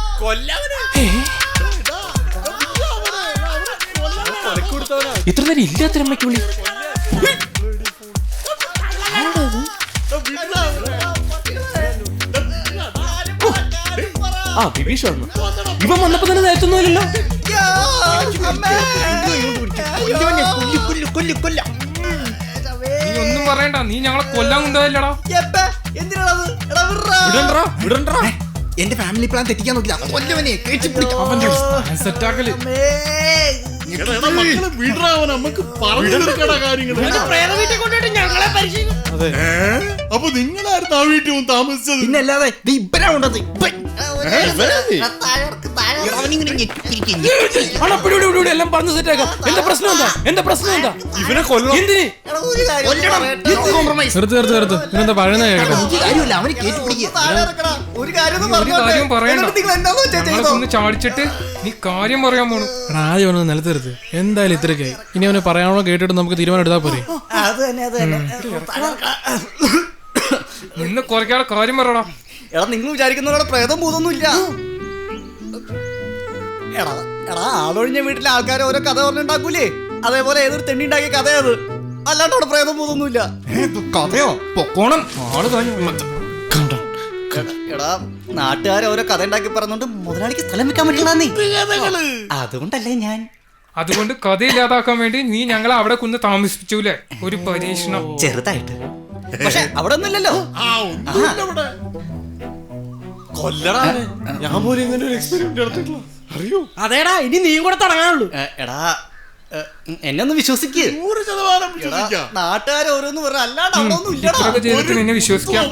ഇത്ര നേരം ഇല്ലാത്തൊരമ്മയ്ക്ക് വിളി. ആ, ബിബീഷ് വന്നു. ഇവൻ വന്നപ്പോ തന്നെ നേരത്തൊന്നുമില്ലല്ലോ. നീ ഒന്നും പറയണ്ട, നീ ഞങ്ങളെ കൊല്ലാൻ കൊണ്ടുപോയല്ലടാ. എന്റെ ഫാമിലി പ്ലാൻ തെറ്റിക്കാൻ നോക്കില്ല. സെറ്റാക്കല്. അപ്പൊ നിങ്ങളായിരുന്നു ആ വീട്ടിൽ താമസിച്ചത്? പിന്നല്ലാതെ ഇപ്പഴാണ്ടത്. എല്ലാം പറഞ്ഞു സെറ്റാക്കാം. എന്താ പ്രശ്നം എന്താ? എന്താ പ്രശ്നം എന്താ? ഇവനെ കൊല്ലണം. എന്തിന്? നിർത്ത്. ഇവനെന്താ പറയുന്നത് കേട്ടോ? ഒരു കാര്യം പറയണ്ട. ഞങ്ങളൊന്ന് ചാടിച്ചിട്ട് നീ കാര്യം പറയാൻ പോണു. ആദ്യം അവനൊന്ന് നിലത്തിരുത്ത്. എന്തായാലും ഇത്രയ്ക്കായി. ഇനി അവന് പറയാനോ കേട്ടിട്ട് നമുക്ക് തീരുമാനം എടുത്താൽ പോരെ? നിന്ന് കുറയ്ക്കാനുള്ള കാര്യം പറയടാ. എടാ, നിങ്ങൾ വിചാരിക്കുന്നവരുടെ പ്രേതം ഭൂതൊന്നുമില്ല. എടാ, ആളൊഴിഞ്ഞ വീട്ടിലെ ആൾക്കാർ ഓരോ കഥ പറഞ്ഞുണ്ടാക്കൂലേ, അതേപോലെ ഏതൊരു തെണ്ണി ഉണ്ടാക്കിയ കഥയത്. അല്ലാണ്ട് അവിടെ പ്രേതം ഭൂതൊന്നുമില്ല. കഥയോ പൊക്കോണം. എടാ, നാട്ടുകാരെ ഓരോ കഥ ഉണ്ടാക്കി പറഞ്ഞോണ്ട് മുതലാളിക്ക് സ്ഥലം വെക്കാൻ പറ്റില്ല. അതുകൊണ്ടല്ലേ ഞാൻ. അതുകൊണ്ട് കഥയില്ലാതാക്കാൻ വേണ്ടി നീ ഞങ്ങളെ അവിടെ കുന്ന് താമസിപ്പിച്ചൂലേ? ഒരു പരീക്ഷണം ചെറുതായിട്ട്. പക്ഷെ അവിടെ ഒന്നുമില്ലല്ലോ. ഞാൻ പോലും ഇങ്ങനെ ഒരു എക്സ്പെരിമെന്റ് നടത്തിയിട്ടില്ല. അറിയോ? അതേടാ, ഇനി നീ കൂടെ തുടങ്ങാനുള്ളൂ. എടാ, എന്നെ ഒന്ന് വിശ്വസിക്ക്. 100% നാട്ടുകാരെ ഓരോന്ന് പറ, അല്ലാണ്ട് അവിടെ ഒന്നും ഇല്ലടാ. ഇത്രയൊക്കെ ചെയ്തിട്ട് നിന്നെ വിശ്വസിക്കാം.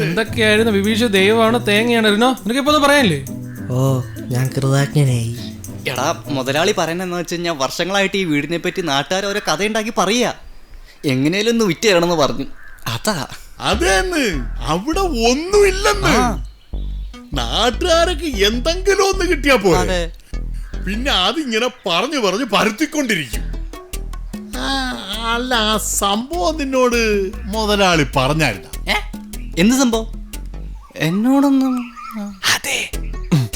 എന്തൊക്കെയായിരുന്നു ബിബീഷ്? ദൈവമാണോ തേങ്ങയാണ്? നിനക്ക് ഇപ്പൊ ഒന്നും പറയാനില്ലേ? ഓ, ഞാൻ കൃതജ്ഞനായി. എടാ, മുതലാളി പറയുന്നതെന്ന് വെച്ച് കഴിഞ്ഞാൽ വർഷങ്ങളായിട്ട് ഈ വീടിനെ പറ്റി നാട്ടുകാർ ഓരോ കഥ ഉണ്ടാക്കി പറയാ. എങ്ങനെയാലും ഒന്ന് വിറ്റ് തരണമെന്ന് പറഞ്ഞു. അതാ. അതെന്ന് അവിടെ ഒന്നുമില്ലെന്ന്. നാട്ടുകാരൊക്കെ എന്തെങ്കിലും ഒന്ന് കിട്ടിയാ പോലെ. പിന്നെ അതിങ്ങനെ പറഞ്ഞു പരത്തിക്കൊണ്ടിരിക്കും. അല്ല, ആ സംഭവം നിന്നോട് മുതലാളി പറഞ്ഞായിരുന്ന? എന്ത് സംഭവം? എന്നോടൊന്നും. അതെ,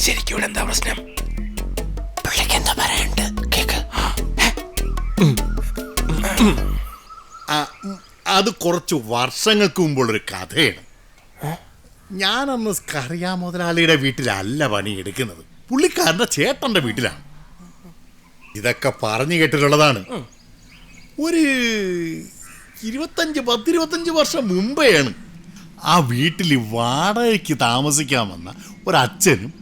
ശരിക്കും ഇവിടെ എന്താ പ്രശ്നം? പുള്ളിക്ക് എന്താ പറയാനുണ്ട്? കേക്ക്. അത് കുറച്ച് വർഷങ്ങൾക്ക് മുമ്പുള്ളൊരു കഥയാണ്. ഞാനന്ന് സ്കറിയ മുതലാളിയുടെ വീട്ടിലല്ല പണിയെടുക്കുന്നത്, പുള്ളിക്കാരൻ്റെ ചേട്ടൻ്റെ വീട്ടിലാണ്. ഇതൊക്കെ പറഞ്ഞു കേട്ടിട്ടുള്ളതാണ്. ഒരു 10-25 വർഷം മുമ്പെയാണ് ആ വീട്ടിൽ വാടകയ്ക്ക് താമസിക്കാൻ വന്ന ഒരച്ഛനും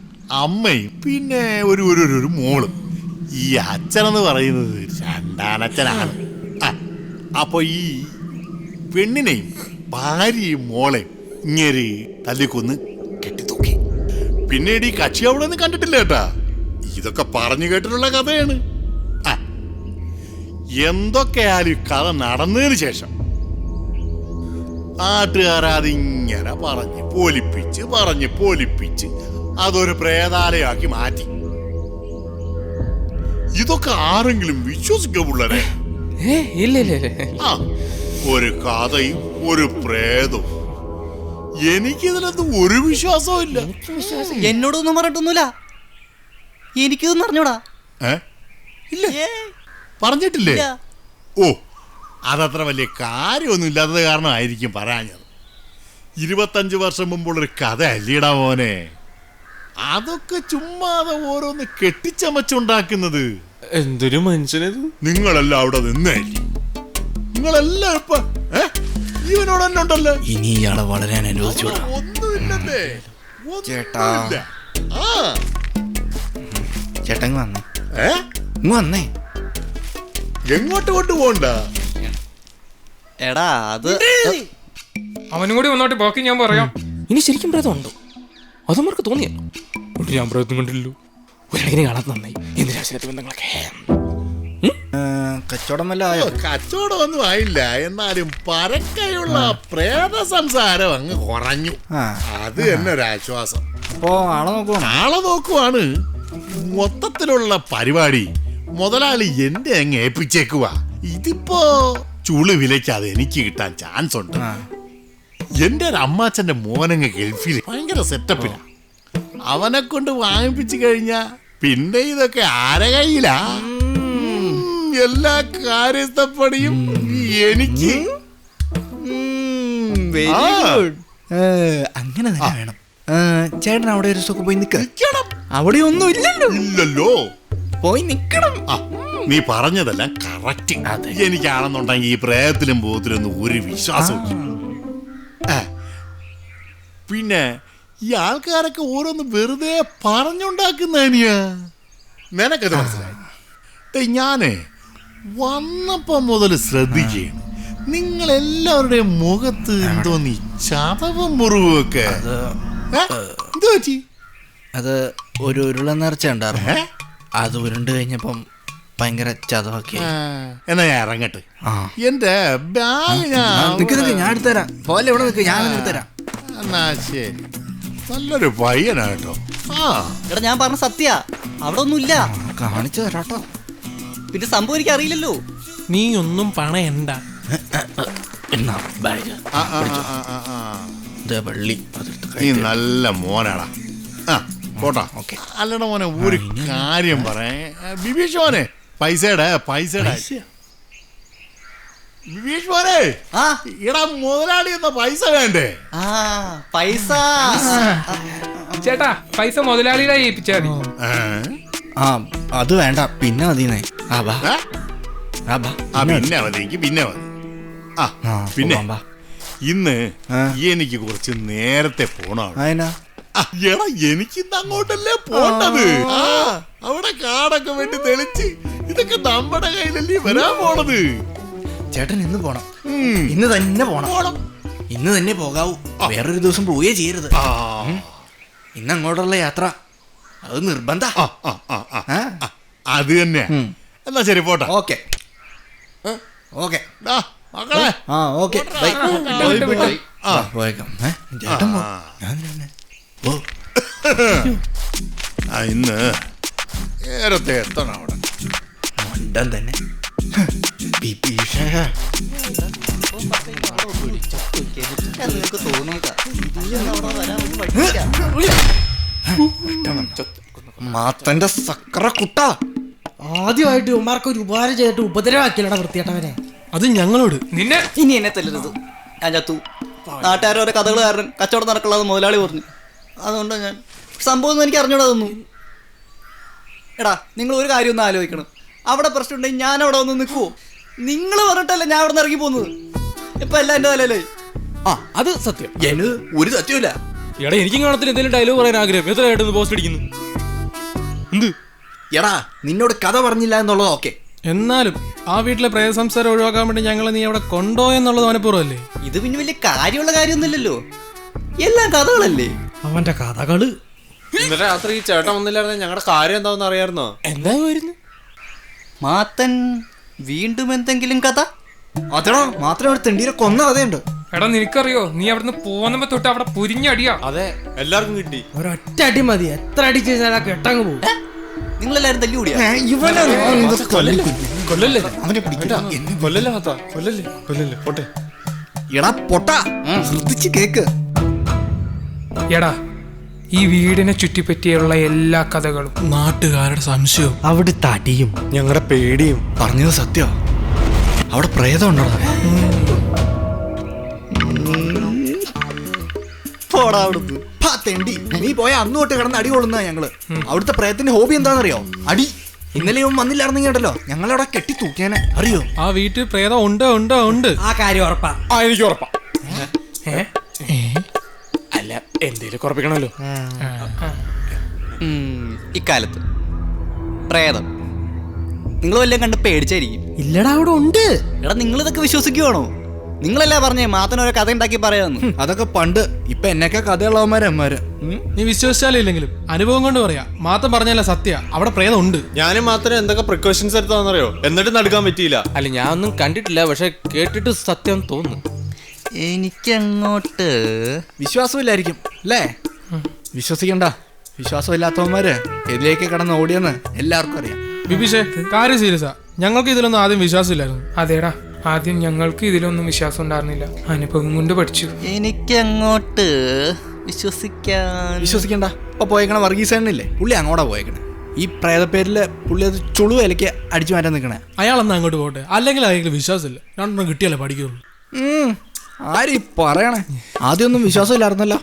അമ്മയും പിന്നെ ഒരു മോളും. ഈ അച്ഛനെന്ന് പറയുന്നത് രണ്ടാനച്ഛനാണ്. അപ്പോൾ ഈ പെണ്ണിനെയും ഭാര്യയും മോളെയും ഇങ്ങനെ തല്ലിക്കൊന്ന് കെട്ടിത്തൂക്കി. പിന്നീട് ഈ കക്ഷി അവിടെ ഒന്നും കണ്ടിട്ടില്ല കേട്ടാ. ഇതൊക്കെ പറഞ്ഞു കേട്ടിട്ടുള്ള കഥയാണ്. എന്തൊക്കെയാലും കഥ നടന്നതിന് ശേഷം നാട്ടുകാരതിങ്ങനെ പറഞ്ഞ് പോലിപ്പിച്ച് അതൊരു പ്രേതാലയാക്കി മാറ്റി. ഇതൊക്കെ ആരെങ്കിലും വിശ്വസിക്കമുള്ളരെ? ഒരു കഥയും ഒരു പ്രേതവും. എനിക്കിതിലൊന്നും ഒരു വിശ്വാസവും ഇല്ല. എന്നോടൊന്നും പറഞ്ഞിട്ടൊന്നുമില്ല. എനിക്കിതൊന്നും അറിഞ്ഞൂടാ. ഇല്ല, പറഞ്ഞിട്ടില്ലേ? ഓ, അതത്ര വലിയ കാര്യമൊന്നും ഇല്ലാത്തത് കാരണമായിരിക്കും പറയാഞ്ഞത്. 25 വർഷം മുമ്പുള്ളൊരു കഥ അല്ലിടാ മോനെ. അതൊക്കെ ചുമ്മാതെ ഓരോന്ന് കെട്ടിച്ചമച്ചുണ്ടാക്കുന്നത്. എന്തൊരു മനുഷ്യനത്. നിങ്ങളെല്ലാം അവിടെ നിന്നേ, നിങ്ങളെല്ലാം ഇപ്പൊ ഇവനോട് തന്നെ ഉണ്ടല്ലോ. ഇനി ഇയാളെ വളരാൻ അനുവദിച്ചു. ഒന്നുമില്ലല്ലേ ചേട്ടാ, ചേട്ടൻ വന്നേ. വന്നേ. എങ്ങോട്ട് കൊണ്ടുപോണ്ട? എടാ അത് അവനും കൂടി വന്നോട്ട് ബാക്കി ഞാൻ പറയാം. ഇനി ശരിക്കും പ്രേതമുണ്ടോ? അതമ്മർക്ക് തോന്നിയല്ലോ. ഞാൻ പ്രേതം കണ്ടില്ലല്ലോ. ഒരാളിനെ കാണാത്ത നന്നായി. എന്തിനാശത്തെ ബന്ധങ്ങളൊക്കെ കച്ചവടം വല്ല ആയോ? കച്ചവടം ഒന്നും ആയില്ല, എന്നാലും പരക്കെയുള്ള പ്രേത സംസാരം അങ്ങ് കുറഞ്ഞു. അത് തന്നെ ഒരാശ്വാസം. അപ്പോ ആളെ നോക്കുവാണ്. മൊത്തത്തിലുള്ള പരിപാടി മുതലാളി എന്റെ അങ്ങ് ഏൽപ്പിച്ചേക്കുവാ. ഇതിപ്പോ ചുളി വിലയ്ക്കാതെ എനിക്ക് കിട്ടാൻ ചാൻസ് ഉണ്ട്. എന്റെ ഒരു അമ്മാച്ചന്റെ മോനങ്ങ് ഗൾഫിൽ ഭയങ്കര സെറ്റപ്പില്ല. അവനെ കൊണ്ട് വാങ്ങിപ്പിച്ചു കഴിഞ്ഞാ പിന്നെ ഇതൊക്കെ ആരെ കയ്യിലാ? എല്ലാ കാര്യസ്ഥപ്പണിയും എനിക്ക്. അങ്ങനെ തന്നെ വേണം. ചേട്ടൻ അവിടെ ഒരു സുഖം പോയി നിൽക്കണം. അവിടെ ഒന്നും ഇല്ലല്ലോ. പോയി നിക്കണം. നീ പറഞ്ഞതെല്ലാം കറക്റ്റ്. എനിക്കാണെന്നുണ്ടെങ്കിൽ ഈ പ്രേതത്തിലും ഭൂത്തിലൊന്നും ഒരു വിശ്വാസമില്ല. പിന്നെ ഈ ആൾക്കാരൊക്കെ ഓരോന്ന് വെറുതെ പറഞ്ഞുണ്ടാക്കുന്നതിനാ. നിനക്കത് മനസ്സിലായി? ഞാനേ വന്നപ്പോ മുതൽ ശ്രദ്ധിക്കുകയാണ്, നിങ്ങളെല്ലാവരുടെയും മുഖത്ത് എന്തോന്നി ചതവും മുറിവും ഒക്കെ. എന്തോ പറ്റി? അത് ഒരു ഉരുള നേർച്ച ഉണ്ടായിരുന്നു. അത് ഉരുണ്ട് കഴിഞ്ഞപ്പം ഭയങ്കര ചതവാക്കി. എന്നാ ഞാൻ ഇറങ്ങട്ടെ. എന്റെ ബാഗ് ഞാൻ എടുത്തുതരാം. പോലെ ഇവിടെ നിൽക്ക്, ഞാൻ എടുത്തുതരാം. എന്നാ ശരി. നല്ലൊരു പയ്യനാട്ടോ. എടാ ഞാൻ പറഞ്ഞ സത്യ, അവിടെ ഒന്നുമില്ല. കാണിച്ചു തരാട്ടോ. പിന്നെ സംഭവം എനിക്ക് അറിയില്ലല്ലോ. നീ ഒന്നും പണയണ്ട. നീ നല്ല മോനാടാ. പോട്ടാ. അല്ലട മോനെ, ഒരു കാര്യം പറയാ. ബിബീഷ് മോനെ, പൈസയുടെ ബിബീഷ് മോനെ, ഇടാ മുതലാളി എന്ന പൈസ വേണ്ടേ? പൈസ ചേട്ടാ, പൈസ മുതലാളിയുടെ ഏൽപ്പിച്ചാ മതി. അത് വേണ്ട, പിന്നെ മതിന്നേ. പിന്നെ മതി, എനിക്ക് പിന്നെ മതി. പിന്നെ ഇന്ന് എനിക്ക് കുറച്ച് നേരത്തെ പോണാണ്. എടാ, എനിക്കിന്ന് അങ്ങോട്ടല്ലേ പോണ്ടത്. അവിടെ കാടൊക്കെ വേണ്ടി തെളിച്ച് ഇതൊക്കെ നമ്മുടെ കയ്യിലല്ലേ വരാൻ പോണത്. ചേട്ടൻ ഇന്ന് പോണം. ഇന്ന് തന്നെ പോണം. ഇന്ന് തന്നെ പോകാവൂ. വേറൊരു ദിവസം പോവുകയേ ചെയ്യരുത്. ഇന്ന് അങ്ങോട്ടുള്ള യാത്ര അത് നിർബന്ധ. അത് തന്നെ. എന്നാ ശരി, പോട്ടെ. ഓക്കെ ഓക്കെ മക്കളെ. ഓക്കെ പോയേക്കാം. ചേട്ടൻ പോ. ഇന്ന് നേരത്തെ എത്തണം അവിടെ. മണ്ടൻ തന്നെ. മാത്തന്റെ സക്കറ കുട്ട. ആദ്യമായിട്ട് ഉമ്മാർക്ക് ഒരു ഉപകാരം ചെയ്തിട്ട് ഉപദ്രവാക്കിയല്ലടാ വൃത്തിയേട്ടവനെ. അത് ഞങ്ങളോട്. നിന്നെ ഇനി എന്നെ തല്ലരുത്, ഞാൻ ചത്തു. നാട്ടുകാരോരോ കഥകൾ കാരണം കച്ചവടം നടക്കുള്ളത് മുതലാളി പറഞ്ഞു. അതുകൊണ്ടാണ് ഞാൻ സംഭവം എനിക്ക് അറിഞ്ഞൂടാ തോന്നുന്നു. എടാ നിങ്ങൾ ഒരു കാര്യം ഒന്ന് ആലോചിക്കണം. അവിടെ പ്രശ്നം ഉണ്ടെങ്കിൽ ഞാൻ അവിടെ വന്ന് നിൽക്കുവോ? നിങ്ങൾ പറഞ്ഞിട്ടല്ലേ ഞാൻ അവിടെ നിന്ന് ഇറങ്ങി പോകുന്നത്. ഇപ്പൊ എല്ലാം എൻ്റെ തലയിലേ. അത് സത്യം. ഒരു സത്യമില്ല. എടാ എനിക്കും കാണത്തിൽ എന്തെങ്കിലും ഡയലോഗ് പറയാൻ ആഗ്രഹം. എത്രയായിട്ടൊന്ന് പോസ്റ്റ് അടിക്കുന്നു. എന്ത് എടാ നിന്നോട് കഥ പറഞ്ഞില്ല എന്നുള്ളത് ഓക്കെ. എന്നാലും ആ വീട്ടിലെ പ്രേത സംസാരം ഒഴിവാക്കാൻ വേണ്ടി ഞങ്ങൾ നീ അവിടെ കൊണ്ടുപോയെന്നുള്ളത് മനഃപൂർവ്വല്ലേ? ഇത് പിന്നെ വലിയ കാര്യമുള്ള കാര്യമൊന്നുമില്ലല്ലോ, എല്ലാം കഥകളല്ലേ. അവന്റെ കഥകള്. ഇന്നലെ രാത്രി ഈ ചേട്ടൻ വന്നില്ലായിരുന്നെ ഞങ്ങളുടെ കാര്യം എന്താണെന്ന് അറിയായിരുന്നോ? എന്താ വരുന്നു? മാത്തൻ വീണ്ടും എന്തെങ്കിലും കഥ? അതടാ മാത്രം ഒരു തെണ്ടീരെ കൊന്ന കഥയുണ്ട്. എടാ നിനക്കറിയോ, നീ അവിടുന്ന് പോന്നപ്പോ തൊട്ട് അവിടെ പുരിഞ്ഞടിയാ. അതെ, എല്ലാവർക്കും കിട്ടി. ഒരൊറ്റ അടി മതി, എത്ര അടി ചെയ്താൽ കെട്ടങ്ങ് പോകും. നിങ്ങളെല്ലാരും തല്ലി കൂടിയാ? കൊല്ലല്ലേ അവനെ കൊല്ലല്ലേ മാത്ത, കൊല്ലല്ലേ കൊല്ലല്ലേ പോട്ടെ. എടാ പൊട്ട ശ്രദ്ധിച്ച് കേക്ക്. എടാ ഈ വീടിനെ ചുറ്റിപ്പറ്റിയുള്ള എല്ലാ കഥകളും, നാട്ടുകാരുടെ സംശയവും അവിടുത്തെ അടിയും ഞങ്ങളുടെ പേടിയും. പറഞ്ഞത് സത്യോ? അവിടെ പ്രേതം ഉണ്ടോ? പോടാ അവിടുന്ന്. തെണ്ടി നീ പോയ അന്ന് തൊട്ട് കിടന്ന് അടി കൊള്ളുന്ന ഞങ്ങള്. അവിടുത്തെ പ്രേതത്തിന്റെ ഹോബി എന്താണെന്നറിയോ? അടി. ഇന്നലെ ഇവൻ വന്നില്ലായിരുന്നെങ്കിൽ കേട്ടല്ലോ ഞങ്ങളവിടെ കെട്ടി തൂക്കിയാനെ, അറിയോ? ആ വീട്ടിൽ പ്രേതം ഉണ്ട് ഉണ്ട് ഉണ്ട്. ആ കാര്യം ഉറപ്പാ. എനിക്ക് ഉറപ്പാ. അല്ല എന്തേലും ഉറപ്പിക്കണല്ലോ. ഇക്കാലത്ത് പ്രേതം നിങ്ങൾ വല്ലതും കണ്ട് പേടിച്ചായിരിക്കും. ഇല്ലടാ അവിടെ ഉണ്ട്. എടാ നിങ്ങൾ ഇതൊക്കെ വിശ്വസിക്കുവാണോ? നിങ്ങളല്ലേ പറഞ്ഞേ മാത്തനോരോ കഥ ഉണ്ടാക്കി പറയാന്ന്. അതൊക്കെ പണ്ട്. ഇപ്പൊ എന്നൊക്കെ കഥയുള്ളവന്മാരന്മാര്. നീ വിശ്വസിച്ചാലും ഇല്ലെങ്കിലും അനുഭവം കൊണ്ട് പറയാ. മാത്രം പറഞ്ഞല്ല സത്യ, അവിടെ പ്രേതം ഉണ്ട്. ഞാനും മാത്രം എന്തൊക്കെ പ്രിക്കോഷൻസ് എടുത്താന്നറിയോ? എന്നിട്ടും നടക്കാൻ പറ്റിയില്ല. അല്ല ഞാൻ ഒന്നും കണ്ടിട്ടില്ല, പക്ഷെ കേട്ടിട്ട് സത്യം തോന്നുന്നു. എനിക്കങ്ങോട്ട് വിശ്വാസമില്ലായിരിക്കും അല്ലേ? വിശ്വസിക്കണ്ട. വിശ്വാസമില്ലാത്തവന്മാര് ഇതിലേക്ക് കടന്ന് ഓടിയെന്ന് എല്ലാവർക്കും അറിയാം. ബിബിഷേ കാര്യം സീരിയസാ. ഞങ്ങൾക്ക് ഇതിലൊന്നും ആദ്യം വിശ്വാസമില്ലായിരുന്നു. അതേടാ ആദ്യം ഞങ്ങൾക്ക് ഇതിലൊന്നും വിശ്വാസം ഉണ്ടായിരുന്നില്ല, അനുഭവം കൊണ്ട് പഠിച്ചു. എനിക്കങ്ങോട്ട് വിശ്വസിക്കണ്ട. ഇപ്പൊ പോയേക്കണ വർഗീസേണില്ലേ, പുള്ളി അങ്ങോട്ടാ പോയേക്കണേ. ഈ പ്രേതപ്പേരില് പുള്ളി അത് ചുളു വിലക്ക് അടിച്ചു മാറ്റാൻ നിൽക്കണേ. അയാളെന്നാ അങ്ങോട്ട് പോട്ടെ, അല്ലെങ്കിൽ അയാൾക്ക് വിശ്വാസമില്ല. രണ്ടെണ്ണം കിട്ടിയാലേ പഠിക്കുള്ളൂ. ആരീ പറയണേ? ആദ്യമൊന്നും വിശ്വാസമില്ലായിരുന്നല്ലോ.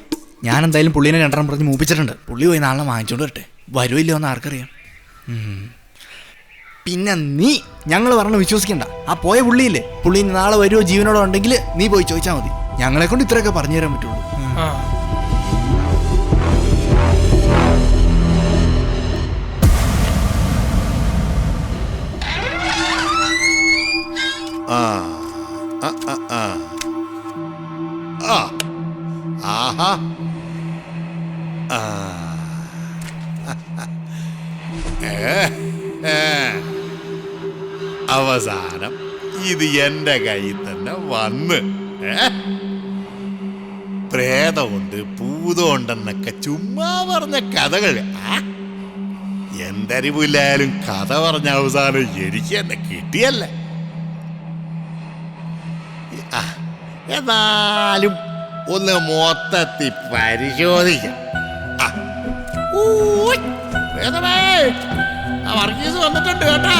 ഞാൻ എന്തായാലും പുള്ളീനെ രണ്ടെണ്ണം പറഞ്ഞ് മൂപ്പിച്ചിട്ടുണ്ട്. പുള്ളി പോയി നാളെ വാങ്ങിച്ചോണ്ട് വരട്ടെ. വരുമില്ലോ എന്ന് ആർക്കറിയാം. പിന്നെ നീ ഞങ്ങൾ പറഞ്ഞ് വിശ്വസിക്കണ്ട. ആ പോയ പുള്ളിയില്ലേ, പുള്ളി നാളെ വരുമോ ജീവനോടെ ഉണ്ടെങ്കിൽ നീ പോയി ചോദിച്ചാൽ മതി. ഞങ്ങളെ കൊണ്ട് ഇത്രയൊക്കെ പറഞ്ഞു തരാൻ പറ്റുള്ളൂ. അവസാനം ഇത് എന്റെ കയ്യിൽ തന്നെ വന്ന്. പ്രേതമുണ്ട് പൂതമുണ്ടെന്നൊക്കെ ചുമ്മാ പറഞ്ഞ കഥകൾ. എന്തരിവില്ലായാലും കഥ പറഞ്ഞ അവസാനം എനിക്ക് എന്നെ കിട്ടിയല്ലേ. എന്നാലും ഒന്ന് മൊത്തത്തിൽ പരിശോധിക്കാം. വർഗീസ് വന്നിട്ടുണ്ട് കേട്ടാ.